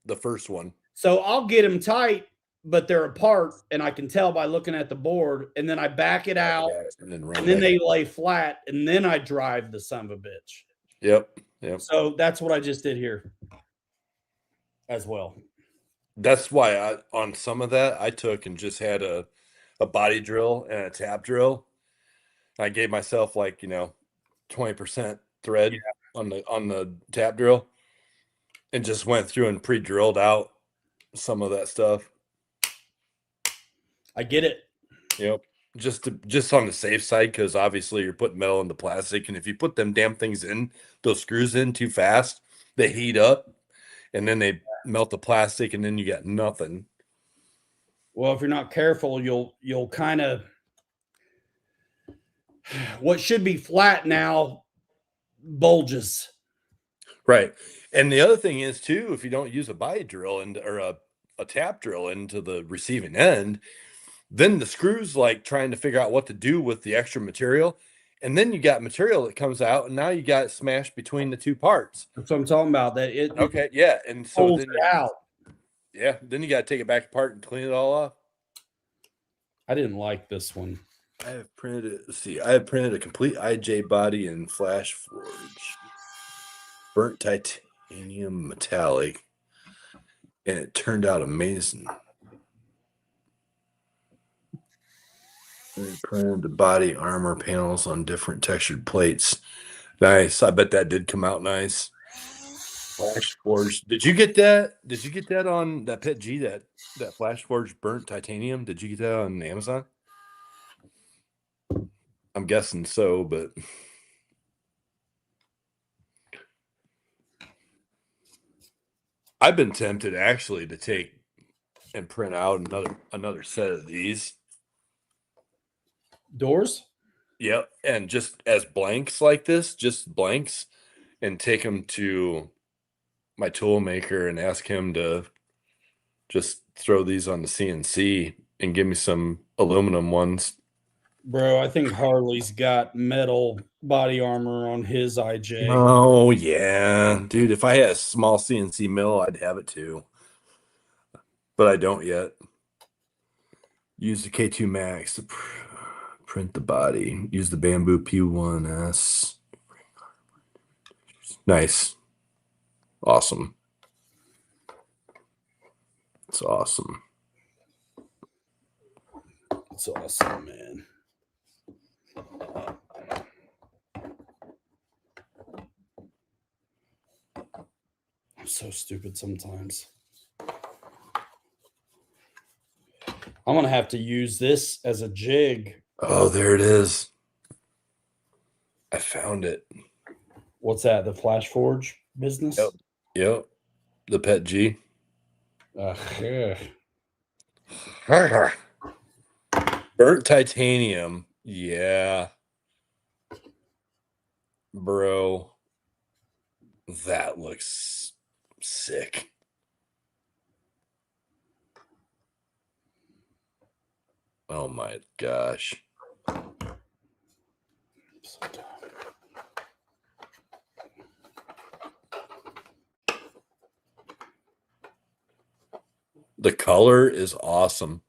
the first one. So I'll get them tight, but they're apart, and I can tell by looking at the board, and then I back it out, and then they lay flat, and then I drive the son of a bitch. Yep. Yep. So that's what I just did here as well. That's why on some of that, I took and just had a body drill and a tap drill. I gave myself 20% thread on the tap drill, and just went through and pre-drilled out some of that stuff. I get it. Yep. Just on the safe side, because obviously you're putting metal into plastic, and if you put them damn things in, those screws in too fast, they heat up, and then they melt the plastic, and then you got nothing. Well, if you're not careful, you'll kind of what should be flat now bulges. Right. And the other thing is too, if you don't use a body drill or a tap drill into the receiving end, then the screws trying to figure out what to do with the extra material. And then you got material that comes out, and now you got it smashed between the two parts. That's what I'm talking about. That okay, yeah. And so pulls then it out. Yeah, then you got to take it back apart and clean it all off. I didn't like this one. I have printed it. Let's see. I have printed a complete IJ body in Flash Forge, burnt titanium metallic, and it turned out amazing. I printed the body armor panels on different textured plates. Nice. I bet that did come out nice. Flash Forge. Did you get that? Did you get that on that Pet G, that Flash Forge burnt titanium? Did you get that on Amazon? I'm guessing so, but I've been tempted actually to take and print out another set of these doors. Yep, and just as blanks like this, just blanks, and take them to my tool maker and ask him to just throw these on the CNC and give me some aluminum ones. Bro, I think Harley's got metal body armor on his IJ. Oh, yeah. Dude, if I had a small CNC mill, I'd have it too. But I don't yet. Use the K2 Max to print the body. Use the bamboo P1S. Nice. Awesome. It's awesome. It's awesome, man. I'm so stupid sometimes. I'm going to have to use this as a jig. Oh, there it is. I found it. What's that? The Flash Forge business? Yep. Yep. The Pet G. Yeah. Burnt titanium. Yeah. Bro. That looks sick. Oh my gosh. The color is awesome.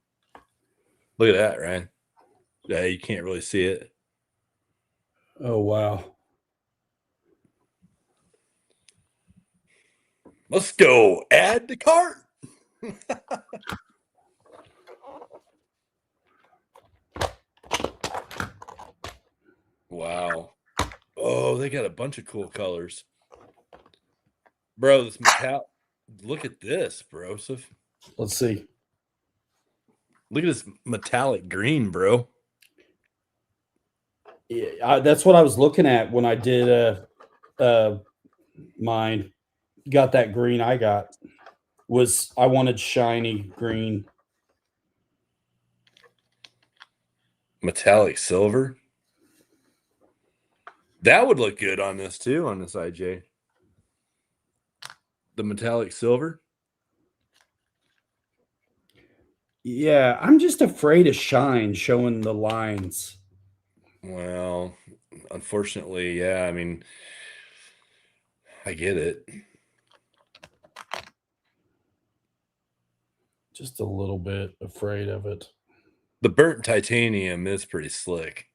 Look at that, Ryan. Yeah, you can't really see it. Oh, wow. Let's go. Add to cart. Wow. Oh, they got a bunch of cool colors. Bro, this metallic. Look at this, bro. Let's see. Look at this metallic green, bro. Yeah, that's what I was looking at when I did mine. Got that green I got. I wanted shiny green. Metallic silver. That would look good on this too, on this IJ. The metallic silver. Yeah, I'm just afraid of shine showing the lines. Well, unfortunately, yeah. I mean, I get it. Just a little bit afraid of it. The burnt titanium is pretty slick.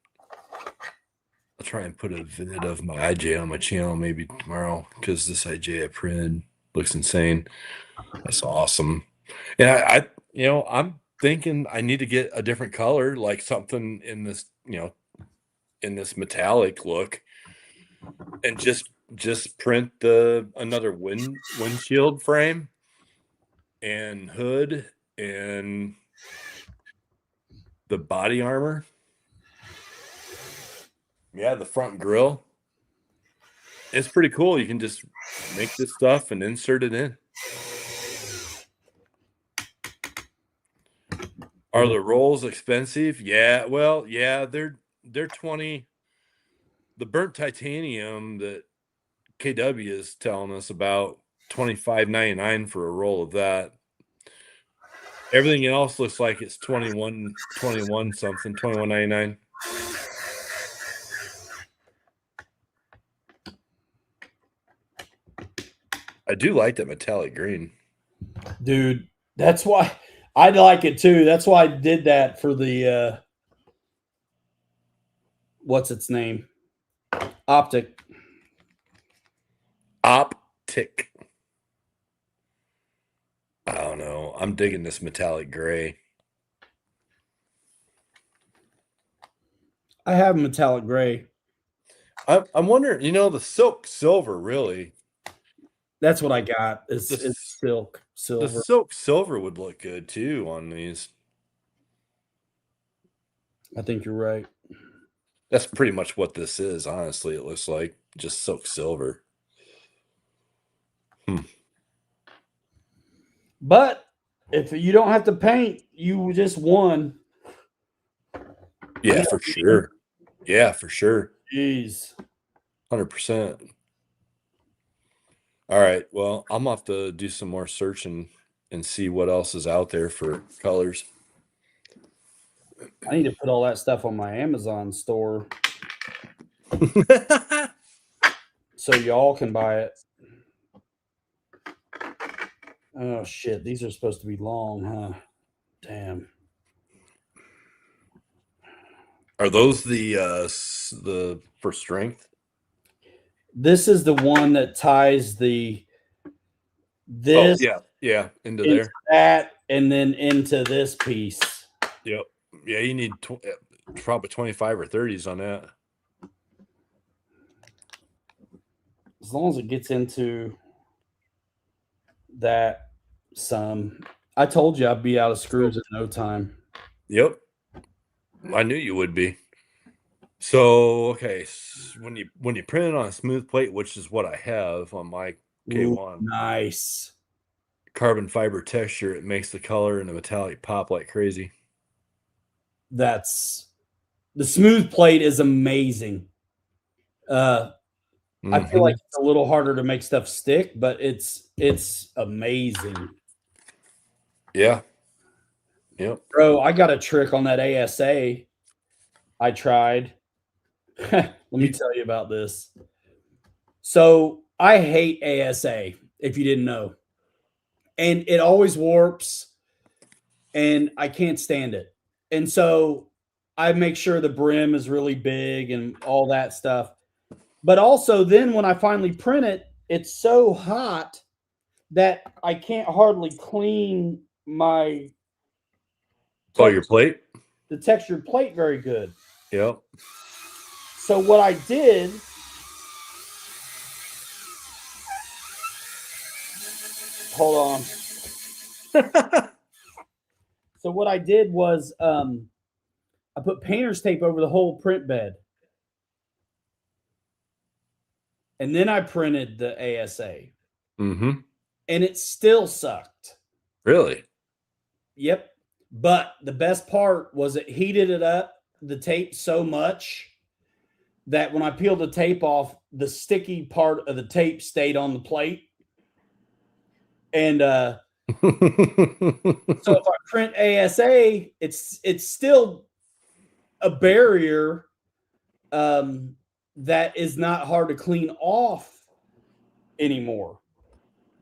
I'll try and put a vid of my IJ on my channel maybe tomorrow because this IJ I printed looks insane. That's awesome. And I'm thinking I need to get a different color, like something in this, in this metallic look, and just print another windshield frame and hood and the body armor. Yeah, the front grille. It's pretty cool. You can just make this stuff and insert it in. Are the rolls expensive? Yeah, well, yeah, they're 20. The burnt titanium that KW is telling us about, $25.99 for a roll of that. Everything else looks like it's 21 something, $21.99. I do like that metallic green. Dude, that's why I like it too. That's why I did that for the what's its name? Optic. Optic. I don't know. I'm digging this metallic gray. I have metallic gray. I'm wondering, the silk silver really. That's what I got. It's The silk the silver. silk silver would look good too on these. I think you're right. That's pretty much what this is, honestly. It looks like just silk silver. But if you don't have to paint, you just won. Yeah, for sure. Yeah, for sure. Jeez. 100%. All right. Well, I'm gonna have to do some more searching and see what else is out there for colors. I need to put all that stuff on my Amazon store so y'all can buy it. Oh shit, these are supposed to be long, huh? Damn. Are those the for strength? This is the one that ties Oh this yeah, yeah, into into there. that and then into this piece. Yep. Yeah, you need probably 25 or 30s on that. As long as it gets into that some. I told you I'd be out of screws So, in no time. yep, I knew you would be. So, okay, when you print it on a smooth plate, which is what I have on my Ooh, K1, nice. carbon fiber texture, it makes the color and the metallic pop like crazy. That's the smooth plate is amazing. I feel like Hmm. it's a little harder to make stuff stick, but it's amazing. Yeah. Yep. Bro, I got a trick on that ASA I tried. Let me You, tell you about this. So I hate ASA, if you didn't know. And it always warps and I can't stand it. And so I make sure the brim is really big and all that stuff. But also then when I finally print it, it's so hot that I can't hardly clean my oh, your text plate? the textured plate very good. Yep. So what I did, hold on. So what I did was I put painter's tape over the whole print bed. And then I printed the ASA. Hmm. And it still sucked. Really? Yep. But the best part was it heated it up, the tape so much that when I peeled the tape off, the sticky part of the tape stayed on the plate. And so if I print ASA, it's still a barrier that is not hard to clean off anymore.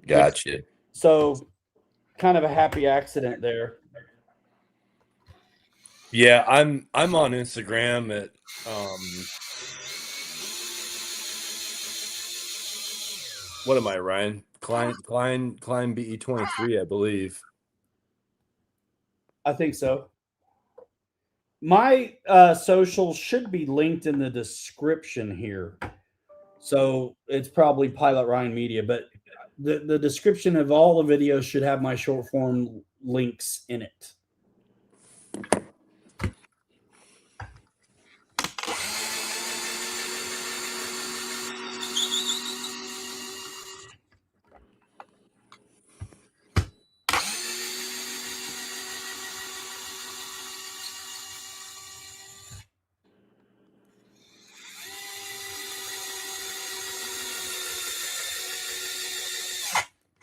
Which Gotcha. so kind of a happy accident there. Yeah, I'm on Instagram at what am I, Ryan? Klein BE23, I believe. I think so. My social should be linked in the description here. So it's probably Pilot Ryan Media, but the description of all the videos should have my short form links in it.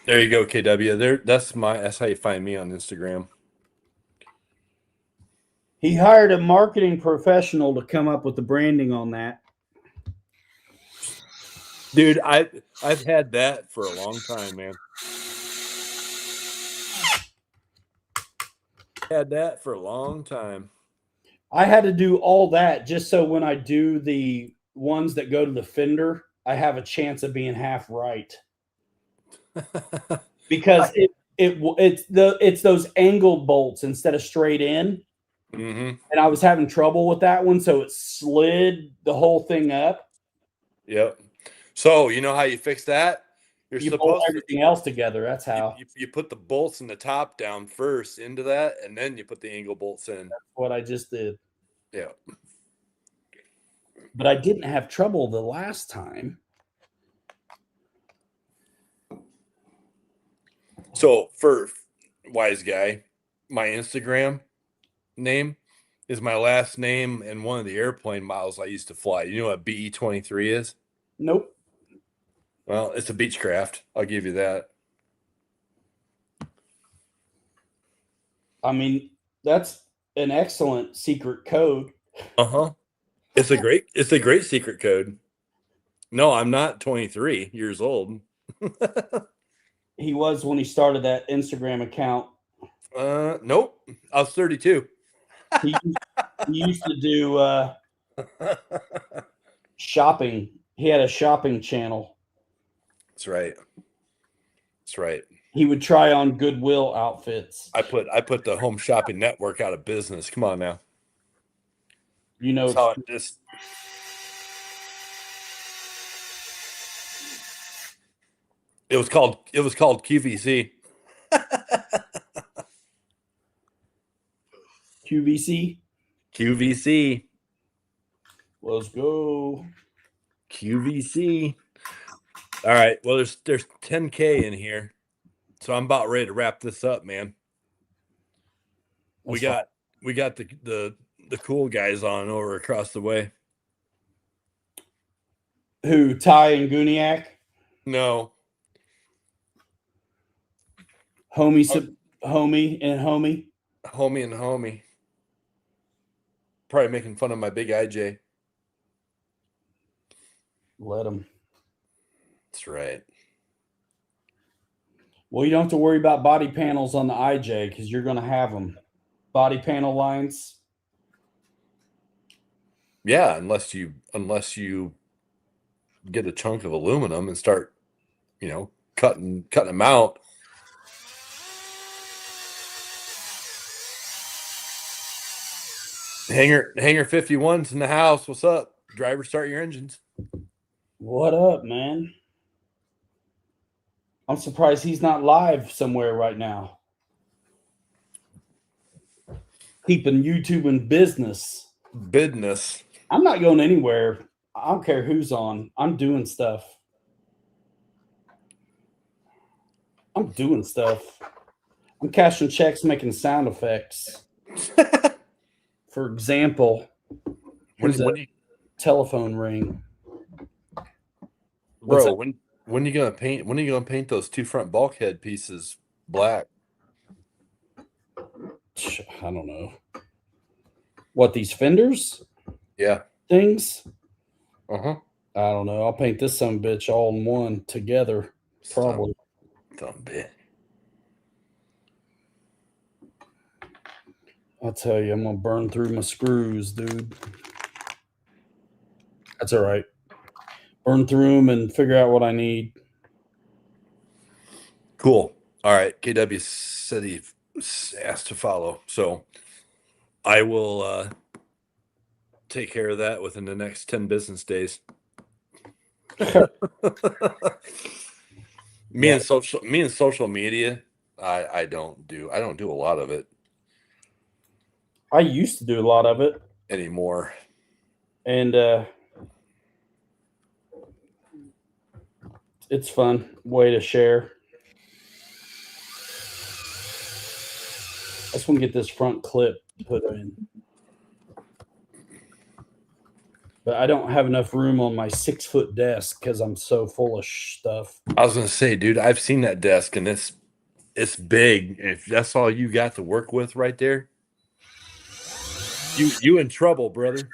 There you go, KW. That's how you find me on Instagram. He hired a marketing professional to come up with the branding on that. Dude, I've had that for a long time, man. Had that for a long time. I had to do all that just so when I do the ones that go to the fender, I have a chance of being half right. Because it's those angled bolts instead of straight in. Hmm. And I was having trouble with that one, so it slid the whole thing up. Yep. So you know how you fix that? You're You bolt supposed to everything else together. That's how. you put the bolts in the top down first into that, and then you put the angle bolts in. What I just did. Yeah. But I didn't have trouble the last time. So for wise guy, my Instagram name is my last name and one of the airplane models I used to fly. You know what BE23 is? Nope. Well, it's a Beechcraft. I'll give you that. I mean, that's an excellent secret code. Uh-huh. It's a great secret code. No, I'm not 23 years old. He was when he started that Instagram account. Nope. I was 32. He He used to do shopping. He had a shopping channel. That's right. That's right. He would try on Goodwill outfits. I put the Home Shopping Network out of business. Come on now. You know, That's how it just. It was called QVC. QVC. QVC. Let's go. QVC. All right. Well, there's 10K in here, so I'm about ready to wrap this up, man. We got the cool guys on over across the way. Who? Ty and Guniak? No. Homie and homie. Homie and homie. Probably making fun of my big IJ. Let them. That's right. Well, you don't have to worry about body panels on the IJ because you're going to have them. Body panel lines. Yeah, unless you get a chunk of aluminum and start, cutting them out. Hanger 51's in the house. What's up? Driver, start your engines. What up, man? I'm surprised he's not live somewhere right now. Keeping YouTube in business. Business. I'm not going anywhere. I don't care who's on. I'm doing stuff. I'm cashing checks, making sound effects. For example, here's a telephone ring. Bro, when are you gonna paint those two front bulkhead pieces black? I don't know. What, these fenders? Yeah. Things? Uh-huh. I don't know. I'll paint this some bitch all in one together. Probably. Dumb bit. I'll tell you, I'm gonna burn through my screws, dude. That's all right. Burn through them and figure out what I need. Cool. All right. KW said he asked to follow, so I will take care of that within the next 10 business days. Me and social media, I don't do a lot of it. I used to do a lot of it anymore. And it's fun way to share. I just want to get this front clip put in. But I don't have enough room on my 6-foot desk because I'm so full of stuff. I was gonna say, dude, I've seen that desk and it's big. If that's all you got to work with right there, you in trouble, brother.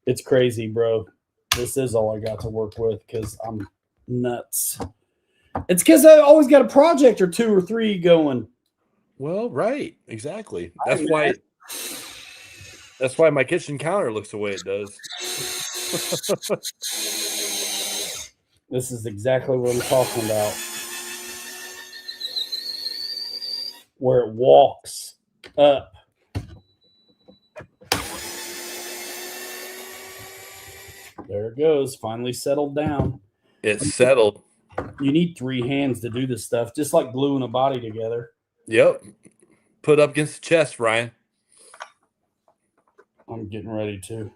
It's crazy, bro. This is all I got to work with because I'm nuts. It's because I always got a project or 2 or 3 going. Well, right, exactly. That's why my kitchen counter looks the way it does. This is exactly what I'm talking about. Where it walks up. There it goes. Finally settled down. It's settled. You need 3 hands to do this stuff, just like gluing a body together. Yep. Put up against the chest, Ryan. I'm getting ready to.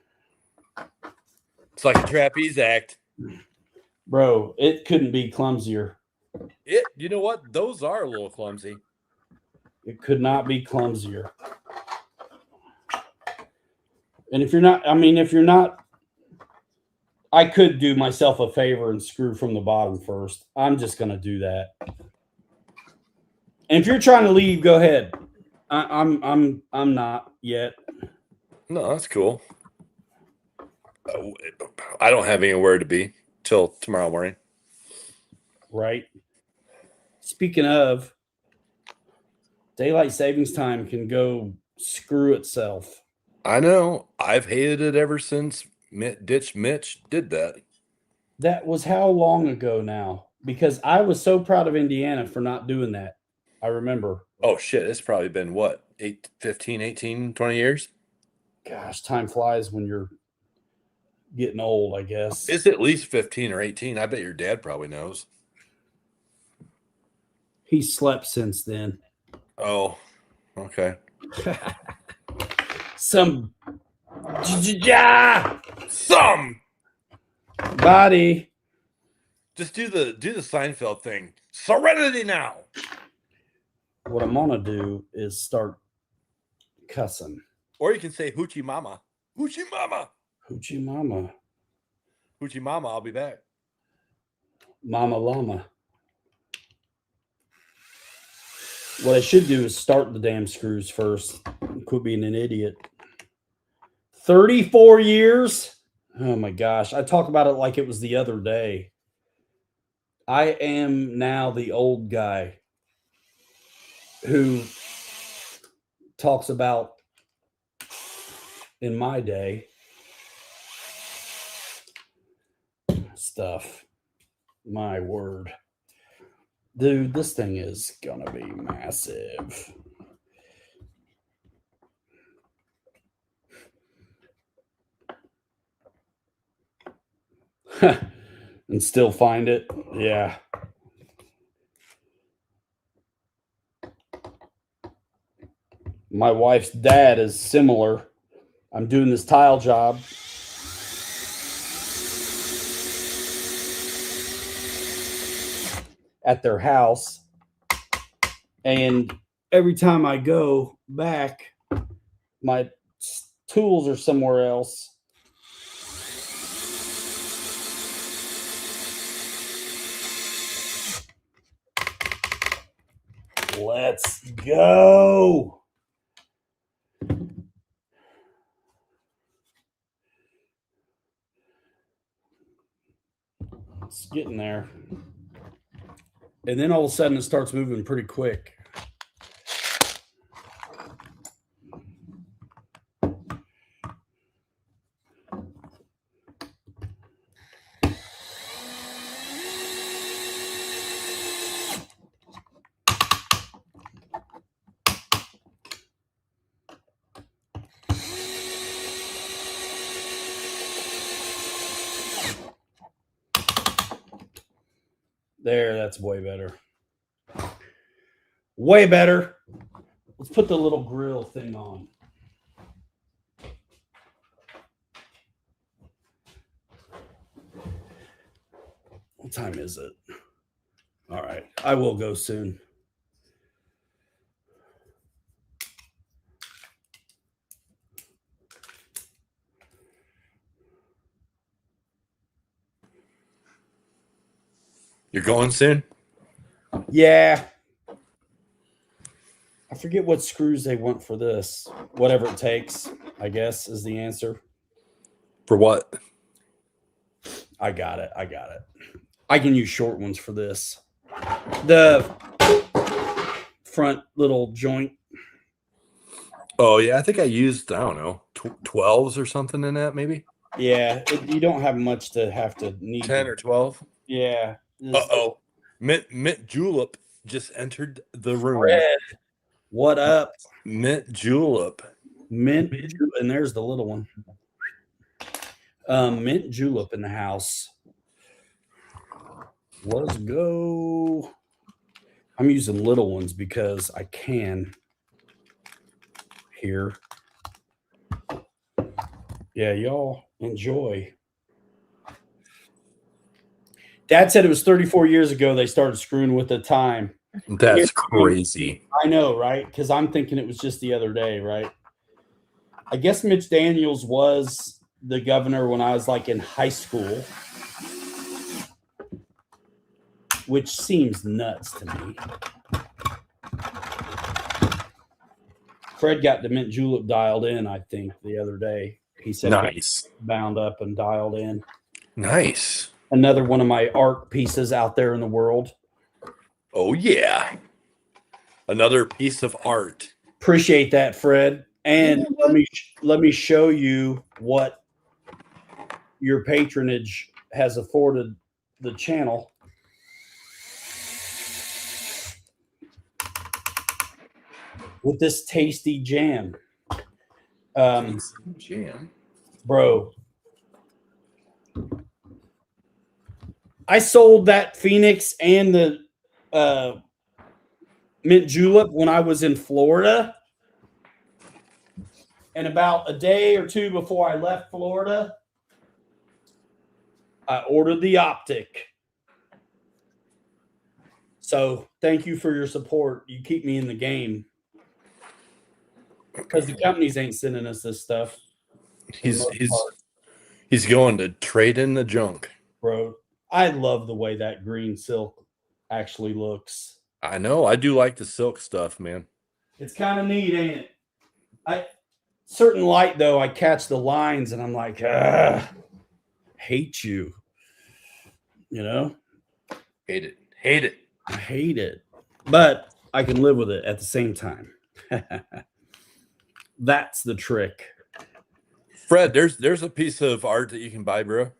It's like a trapeze act. Bro, it couldn't be clumsier. You know what? Those are a little clumsy. It could not be clumsier. And if you're not, I could do myself a favor and screw from the bottom first. I'm just going to do that. And if you're trying to leave, go ahead. I'm not yet. No, that's cool. I don't have anywhere to be till tomorrow morning. Right. Speaking of, Daylight savings time can go screw itself. I know. I've hated it ever since Ditch Mitch did that. That was how long ago now? Because I was so proud of Indiana for not doing that. I remember. Oh, shit. It's probably been what, 15, 18, 20 years? Gosh, time flies when you're getting old, I guess. It's at least 15 or 18. I bet your dad probably knows. He slept since then. Oh, okay. Some body. Just do the Seinfeld thing. Serenity now. What I'm gonna do is start cussing. Or you can say Hoochie Mama. Hoochie Mama. Hoochie Mama. Hoochie Mama, I'll be back. Mama Llama. What I should do is start the damn screws first. Quit being an idiot. 34 years? Oh my gosh. I talk about it like it was the other day. I am now the old guy who talks about in my day stuff. My word. Dude, this thing is gonna be massive. And still find it. Yeah. My wife's dad is similar. I'm doing this tile job. At their house. And every time I go back, my tools are somewhere else. Let's go. It's getting there. And then all of a sudden it starts moving pretty quick. There, that's way better. Way better. Let's put the little grill thing on. What time is it? All right, I will go soon. You're going soon? Yeah. I forget what screws they want for this. Whatever it takes, I guess, is the answer. For what? I got it. I can use short ones for this. The front little joint. Oh, yeah. I think I used, I don't know, 12s or something in that, maybe? Yeah. You don't have much to have to need. 10 or 12? Yeah. Uh-oh. Mint Julep just entered the room. Fred, what up? Mint Julep. And there's the little one. Mint Julep in the house. Let's go. I'm using little ones because I can here. Yeah, y'all enjoy. Dad said it was 34 years ago they started screwing with the time. That's crazy. I know, right? Because I'm thinking it was just the other day, right? I guess Mitch Daniels was the governor when I was like in high school, which seems nuts to me. Fred got the Mint Julep dialed in, I think, the other day. He said nice. Bound up and dialed in. Nice. Another one of my art pieces out there in the world. Oh, yeah. Another piece of art. Appreciate that, Fred. And You know let me show you what your patronage has afforded the channel. With this tasty jam. Jam. Bro, I sold that Phoenix and the mint julep when I was in Florida. And about a day or two before I left Florida, I ordered the Optic. So thank you for your support. You keep me in the game. Because the companies ain't sending us this stuff. He's going to trade in the junk. Bro, I love the way that green silk actually looks. I know. I do like the silk stuff, man. It's kind of neat, ain't it? Certain light though, I catch the lines and I'm like, hate you. You know? Hate it. Hate it. I hate it. But I can live with it at the same time. That's the trick. Fred, there's a piece of art that you can buy, bro.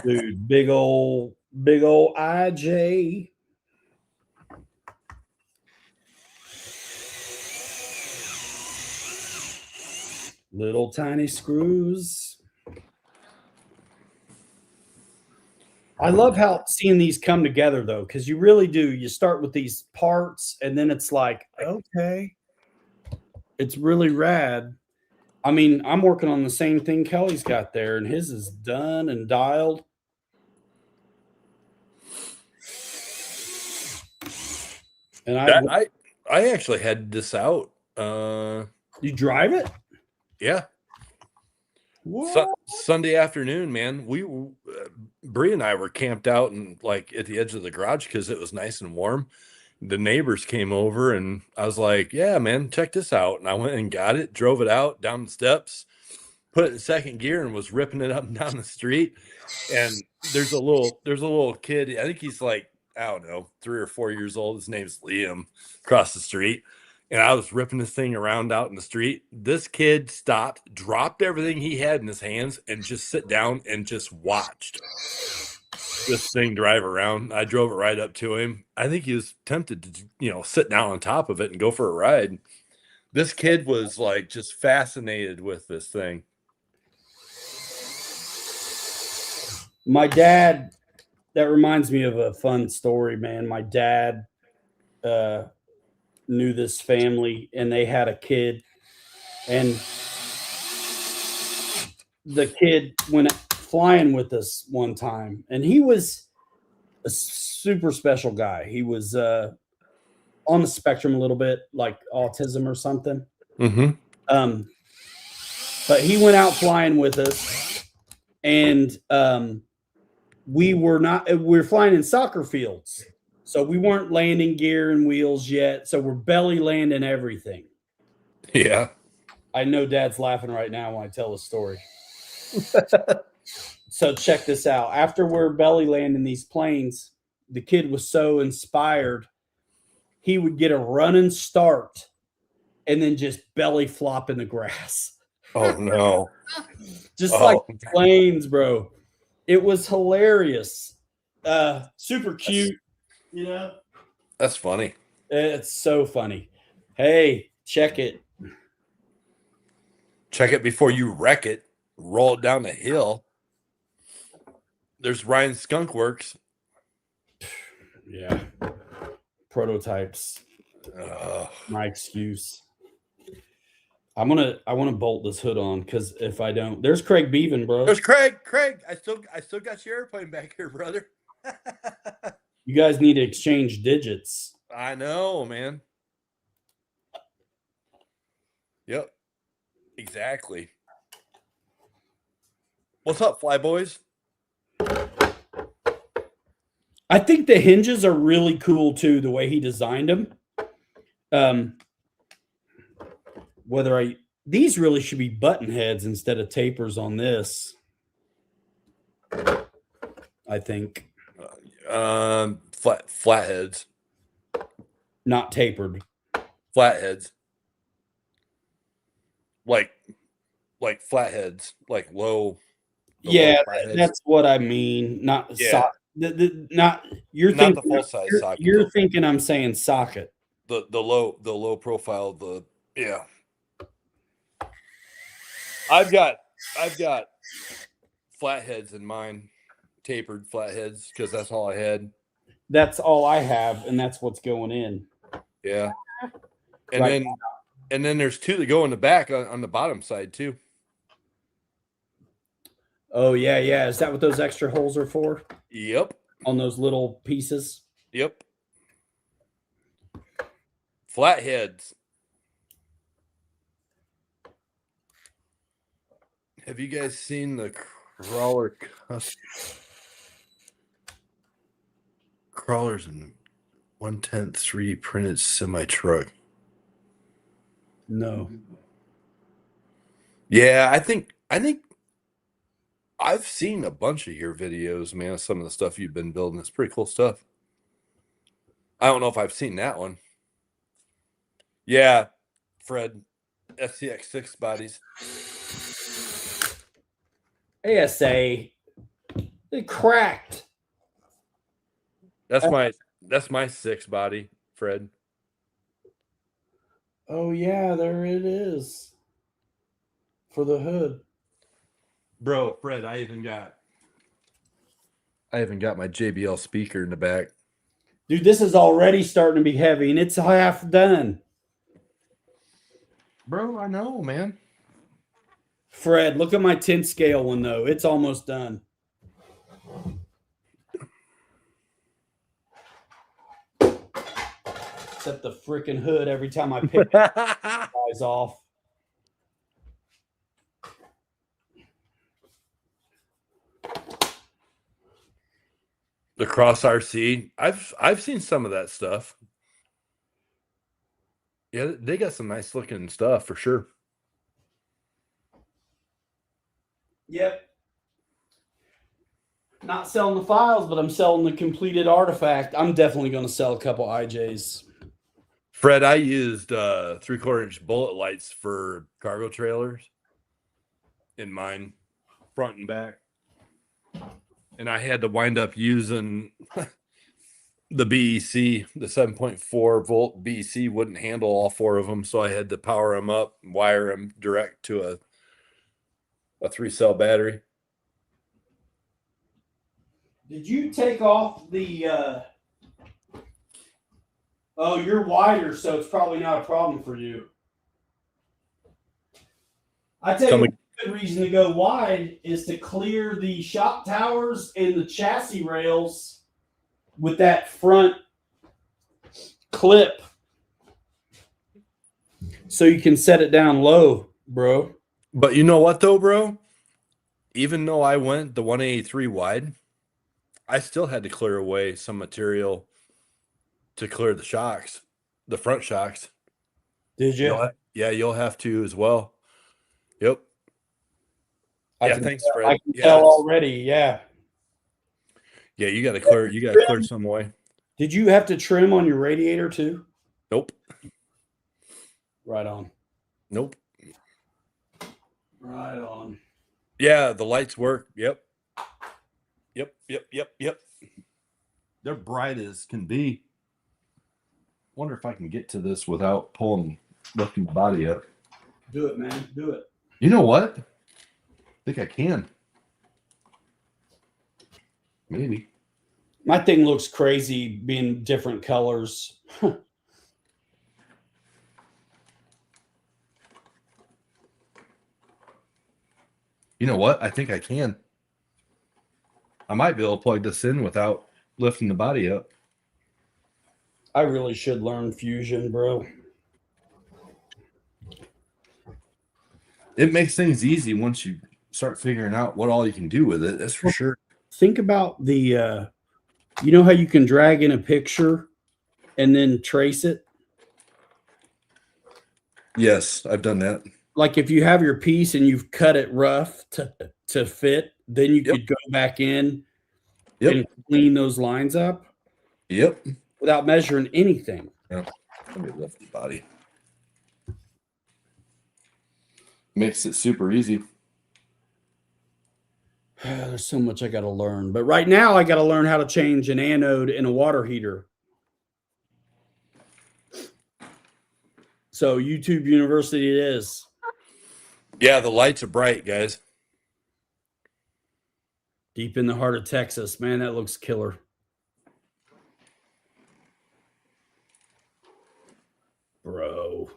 Dude, big old IJ. Little tiny screws. I love how seeing these come together though, because you really do. You start with these parts and then it's like, okay, it's really rad. I mean, I'm working on the same thing Kelly's got there, and his is done and dialed. And I actually had this out. You drive it? Yeah. Sunday afternoon, man. Bree and I were camped out and like at the edge of the garage because it was nice and warm. The neighbors came over and I was like, yeah, man, check this out. And I went and got it, drove it out down the steps, put it in second gear and was ripping it up and down the street. And there's a little kid. I think he's like, I don't know, 3 or 4 years old. His name's Liam, across the street. And I was ripping this thing around out in the street. This kid stopped, dropped everything he had in his hands, and just sit down and just watched this thing drive around. I drove it right up to him. I think he was tempted to, sit down on top of it and go for a ride. This kid was like just fascinated with this thing. My dad, that reminds me of a fun story, man. My dad knew this family and they had a kid, and the kid went flying with us one time, and he was a super special guy. He was on the spectrum a little bit, like autism or something. But he went out flying with us, and we were flying in soccer fields, so we weren't landing gear and wheels yet, so we're belly landing everything. Yeah, I know Dad's laughing right now when I tell the story. So check this out. After we're belly landing these planes, the kid was so inspired, he would get a running start and then just belly flop in the grass. Oh no. Just like planes, bro. It was hilarious. Super cute, That's funny. It's so funny. Hey, check it. Check it before you wreck it. Roll it down the hill. There's Ryan Skunk Works. Yeah. Prototypes. My excuse. I want to bolt this hood on because if I don't, there's Craig Beaven, bro. There's Craig. I still got your airplane back here, brother. You guys need to exchange digits. I know, man. Yep. Exactly. What's up, fly boys? I think the hinges are really cool too, the way he designed them. These really should be button heads instead of tapers on this. I think. Flatheads. Not tapered. Flatheads. Like flatheads, like low, the low Yeah, flatheads. that's what I mean. Not Yeah, sock. Not you're not the thinking. full size You're, socket you're though. thinking I'm saying socket. The low profile. Yeah. I've got flatheads in mine, tapered flatheads, because that's all I had. That's all I have, and that's what's going in. Yeah, and Right. then there's two that go in the back on the bottom side too. Oh yeah, yeah. Is that what those extra holes are for? Yep. On those little pieces? Yep. Flatheads. Have you guys seen the crawlers in 1/10 III printed semi truck? No. Yeah, I think I've seen a bunch of your videos, man. Some of the stuff you've been building. It's pretty cool stuff. I don't know if I've seen that one. Yeah, Fred, SCX6 bodies. ASA. It cracked. That's my 6 body, Fred. Oh yeah, there it is. For the hood. Bro, Fred, I even got my JBL speaker in the back. Dude, this is already starting to be heavy, and it's half done. Bro, I know, man. Fred, look at my 10 scale one though. It's almost done. Except the freaking hood every time I pick it flies off. The Cross RC. I've seen some of that stuff. Yeah, they got some nice looking stuff for sure. Yep. Not selling the files, but I'm selling the completed artifact. I'm definitely going to sell a couple IJs. Fred, I used 3/4 inch bullet lights for cargo trailers in mine, front and back. And I had to wind up using the BEC, the 7.4 volt BEC wouldn't handle all 4 of them. So I had to power them up, wire them direct to a 3-cell battery. Did you take off the oh, you're wider, so it's probably not a problem for you. I tell you, a good reason to go wide is to clear the shock towers and the chassis rails with that front clip so you can set it down low, bro. But you know what though, bro? Even though I went the 183 wide, I still had to clear away some material to clear the shocks, the front shocks. Did you? Yeah, you'll have to as well. Yep. Yeah, thanks, Fred. I can tell already. Yeah. Yeah, you got to clear some away. Did you have to trim on your radiator too? Nope. Right on. Nope. Right on. Yeah, the lights work. Yep. They're bright as can be. Wonder if I can get to this without lifting the body up. Do it, man. Do it. You know what? I think I can. Maybe. My thing looks crazy being different colors. You know what? I think I can. I might be able to plug this in without lifting the body up. I really should learn fusion, bro. It makes things easy once you start figuring out what all you can do with it. That's for sure. Think about the, you know how you can drag in a picture and then trace it? Yes, I've done that. Like if you have your piece and you've cut it rough to fit, then you could go back in and clean those lines up. Yep. Without measuring anything. Yeah. Let me lift the body. Makes it super easy. There's so much I got to learn. But right now, I got to learn how to change an anode in a water heater. So YouTube University it is. Yeah, the lights are bright, guys. Deep in the heart of Texas. Man, that looks killer. Bro.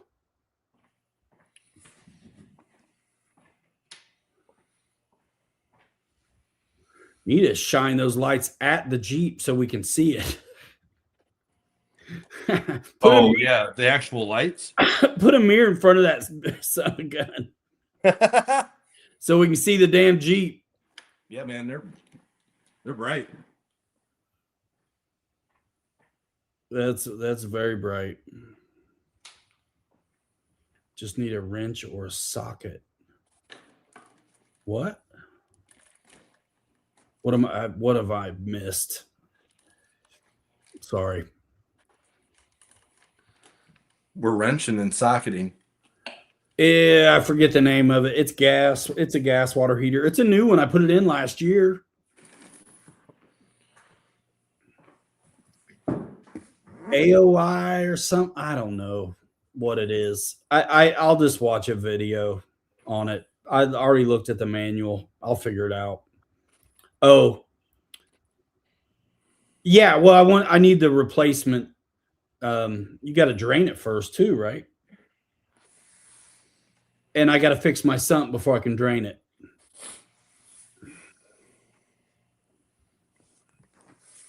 You need to shine those lights at the Jeep so we can see it. Yeah, the actual lights. Put a mirror in front of that son of a gun so we can see the damn Jeep. Yeah, man, they're bright. That's very bright. Just need a wrench or a socket. What? What have I missed? Sorry. We're wrenching and socketing. Yeah, I forget the name of it. It's gas. It's a gas water heater. It's a new one. I put it in last year. AOI or something. I don't know what it is. I'll just watch a video on it. I already looked at the manual. I'll figure it out. Oh, yeah. Well, I need the replacement. You got to drain it first too, right? And I got to fix my sump before I can drain it.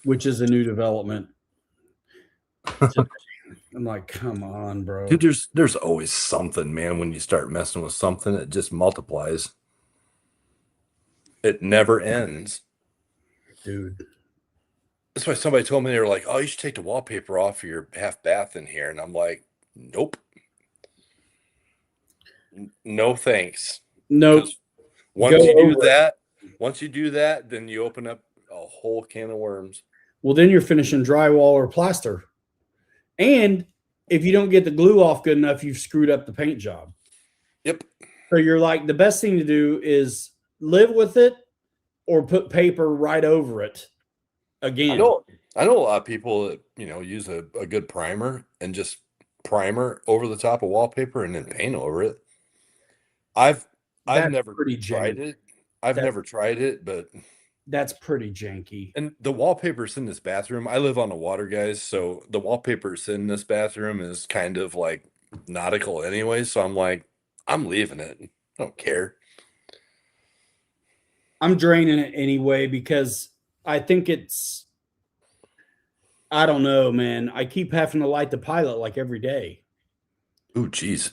Which is a new development. I'm like, come on, bro. Dude, there's always something, man. When you start messing with something, it just multiplies. It never ends. Dude. That's why somebody told me, they were like, "Oh, you should take the wallpaper off your half bath in here," and I'm like, "Nope, no thanks." Nope. Once you do that, then you open up a whole can of worms. Well, then you're finishing drywall or plaster. And if you don't get the glue off good enough, you've screwed up the paint job. Yep. So you're like, the best thing to do is live with it or put paper right over it again. I know a lot of people that, use a good primer and just primer over the top of wallpaper and then paint over it. I've never tried it. Never tried it, but that's pretty janky. And the wallpaper's in this bathroom. I live on the water, guys, so the wallpaper's in this bathroom is kind of like nautical anyway. So I'm like, I'm leaving it. I don't care. I'm draining it anyway because I think I don't know, man. I keep having to light the pilot like every day. Ooh, geez.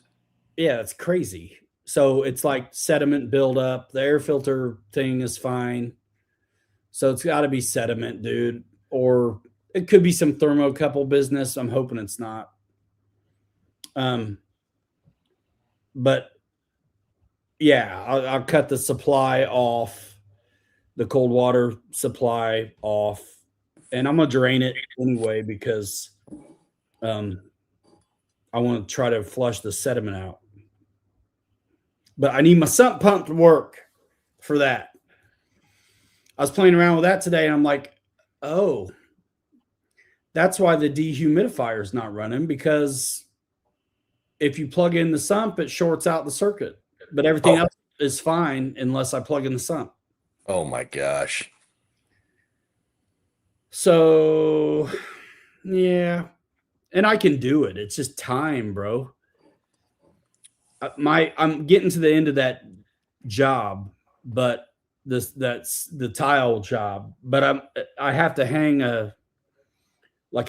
Yeah, it's crazy. So it's like sediment buildup. The air filter thing is fine. So it's got to be sediment, dude. Or it could be some thermocouple business. I'm hoping it's not. But yeah, I'll cut the supply off, the cold water supply off, and I'm gonna drain it anyway because I want to try to flush the sediment out. But I need my sump pump to work for that. I was playing around with that today, and I'm like, oh, that's why the dehumidifier is not running, because if you plug in the sump, it shorts out the circuit. But everything else is fine unless I plug in the sump. Oh my gosh. So, yeah. And I can do it. It's just time, bro. I'm getting to the end of that job, but that's the tile job. But I have to hang a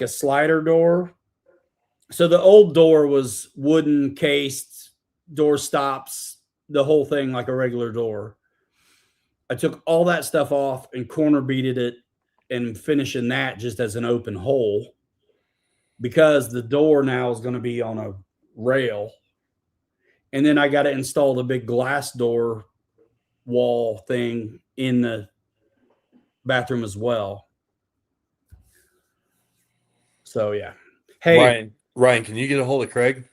slider door. So the old door was wooden cased, door stops, the whole thing like a regular door. I took all that stuff off and corner beaded it and finishing that just as an open hole, because the door now is going to be on a rail. And then I got to install the big glass door wall thing in the bathroom as well. So yeah. Hey, Ryan, can you get a hold of Craig?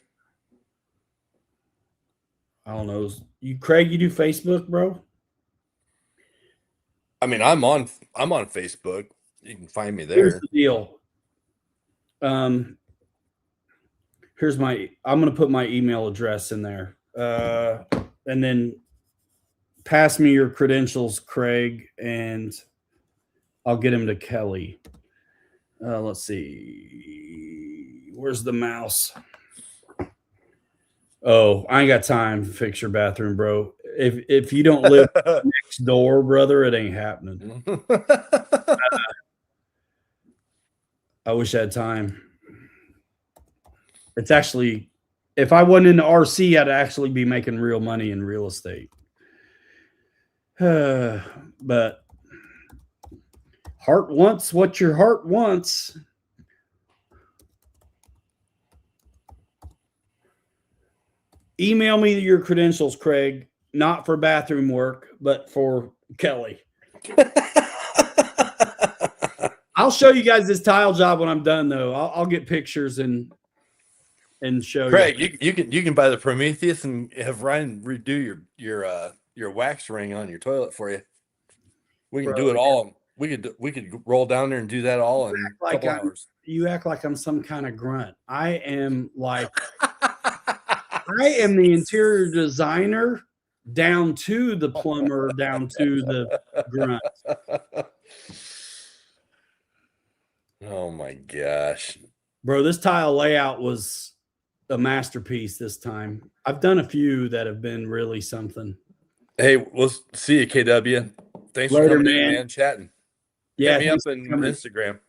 I don't know. You, Craig, you do Facebook, bro? I mean, I'm on Facebook. You can find me Here's there. the deal. Here's I'm going to put my email address in there. And then pass me your credentials, Craig, and I'll get him to Kelly. Let's see. Where's the mouse? Oh, I ain't got time to fix your bathroom, bro. If you don't live next door, brother, it ain't happening. I wish I had time. It's actually, if I wasn't in the RC, I'd actually be making real money in real estate. But heart wants what your heart wants. Email me your credentials, Craig, not for bathroom work, but for Kelly. I'll show you guys this tile job when I'm done, though. I'll get pictures and show Craig, you. you can buy the Prometheus and have Ryan redo your wax ring on your toilet for you. We can Bro, do it all. We could roll down there and do that all in a couple hours. You act like I'm some kind of grunt. I am the interior designer down to the plumber, down to the grunt. Oh my gosh. Bro, this tile layout was a masterpiece this time. I've done a few that have been really something. Hey, we'll see you, KW. Thanks Later, for coming in, man. man. Chatting. Yeah, Hit me up in Instagram.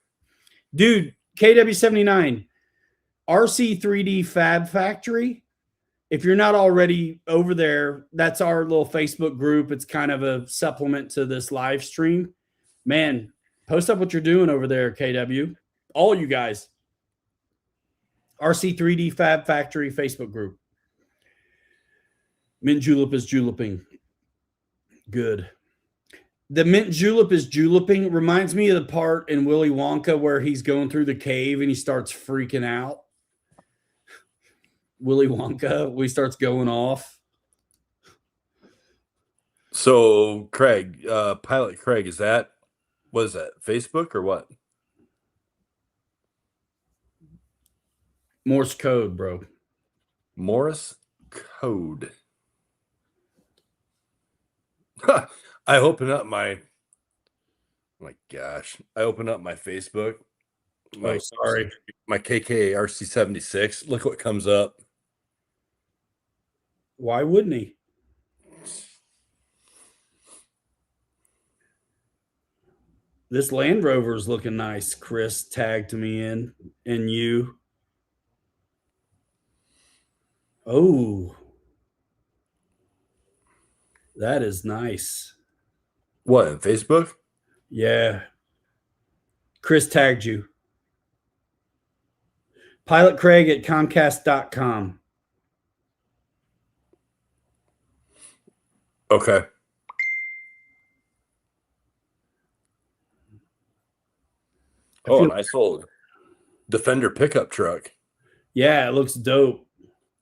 Dude, KW79, RC3D Fab Factory. If you're not already over there, that's our little Facebook group. It's kind of a supplement to this live stream. Man, post up what you're doing over there, KW. All you guys. RC3D Fab Factory Facebook group. Mint julep is juleping. Good. The mint julep is juleping reminds me of the part in Willy Wonka where he's going through the cave and he starts freaking out. Willy Wonka, he starts going off. So, Craig, Pilot Craig, what is that, Facebook or what? Morse code, bro. Morse code. I open up my gosh. I open up my Facebook. My KKRC76. Look what comes up. Why wouldn't he? This Land Rover is looking nice. Chris tagged me in, and you. Oh, that is nice. What, in Facebook? Yeah. Chris tagged you. Pilot Craig at Comcast.com. Okay. Oh, nice old Defender pickup truck. Yeah, it looks dope.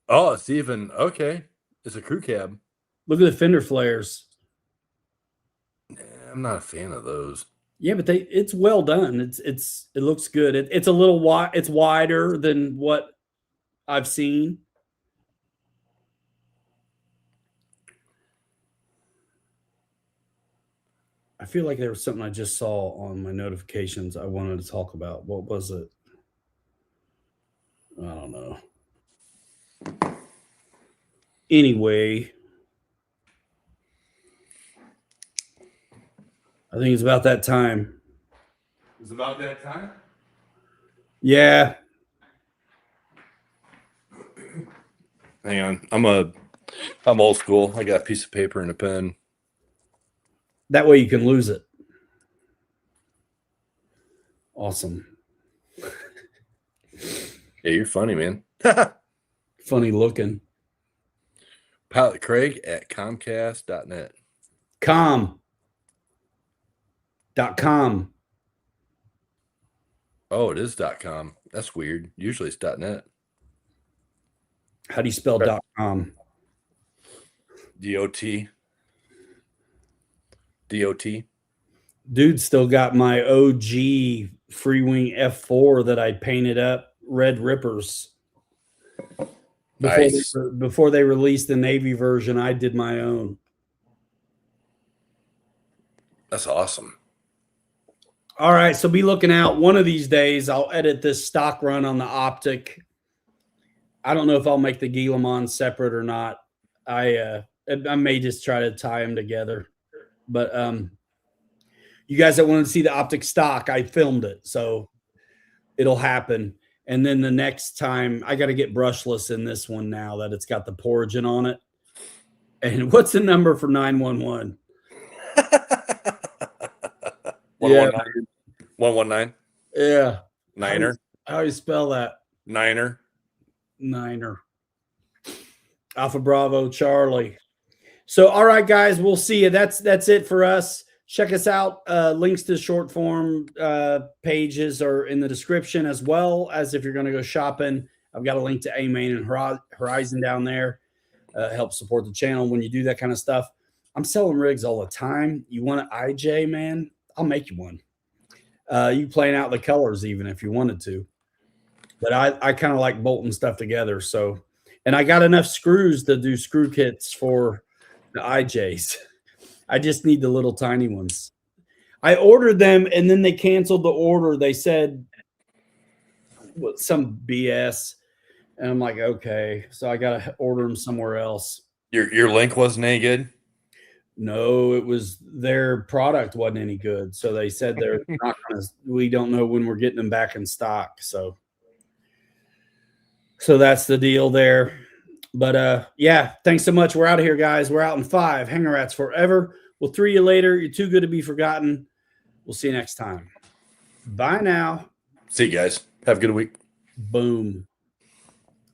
Oh, it's even okay. It's a crew cab. Look at the fender flares. I'm not a fan of those. Yeah, but it's well done. It looks good. It's a little wide. It's wider than what I've seen. I feel like there was something I just saw on my notifications I wanted to talk about. What was it? I don't know. Anyway, I think it's about that time. It's about that time? Yeah. Hang on. I'm old school. I got a piece of paper and a pen. That way you can lose it. Awesome. Yeah, you're funny, man. Funny looking. Pilot Craig at Comcast.net. Com.com. Oh, it is .com. That's weird. Usually it's .net. How do you spell .com? DOT. DOT. Dude still got my OG Freewing F4 that I painted up red rippers. Nice. Before they released the Navy version, I did my own. That's awesome. All right, so be looking out. One of these days, I'll edit this stock run on the Optic. I don't know if I'll make the Guillemot separate or not. I may just try to tie them together. But you guys that want to see the Optic stock, I filmed it, so it'll happen. And then the next time, I got to get brushless in this one now that it's got the Porgin on it. And what's the number for 911? 119. 119. Yeah. Niner. How do you spell that? Niner. Alpha Bravo Charlie. So, all right, guys, we'll see you. That's it for us. Check us out. Links to short form pages are in the description, as well as if you're going to go shopping. I've got a link to A-Main and Horizon down there. Help support the channel when you do that kind of stuff. I'm selling rigs all the time. You want an IJ, man? I'll make you one. You plan out the colors even if you wanted to. But I kind of like bolting stuff together. So, and I got enough screws to do screw kits for the IJs. I just need the little tiny ones. I ordered them and then they canceled the order. They said some BS. And I'm like, okay. So I got to order them somewhere else. Your link wasn't any good? No, it was their product wasn't any good. So they said they're not going to, we don't know when we're getting them back in stock. So that's the deal there. But yeah, thanks so much. We're out of here, guys. We're out in 5. Hanger Rats forever. We'll 3 you later. You're too good to be forgotten. We'll see you next time. Bye now. See you guys. Have a good week. Boom.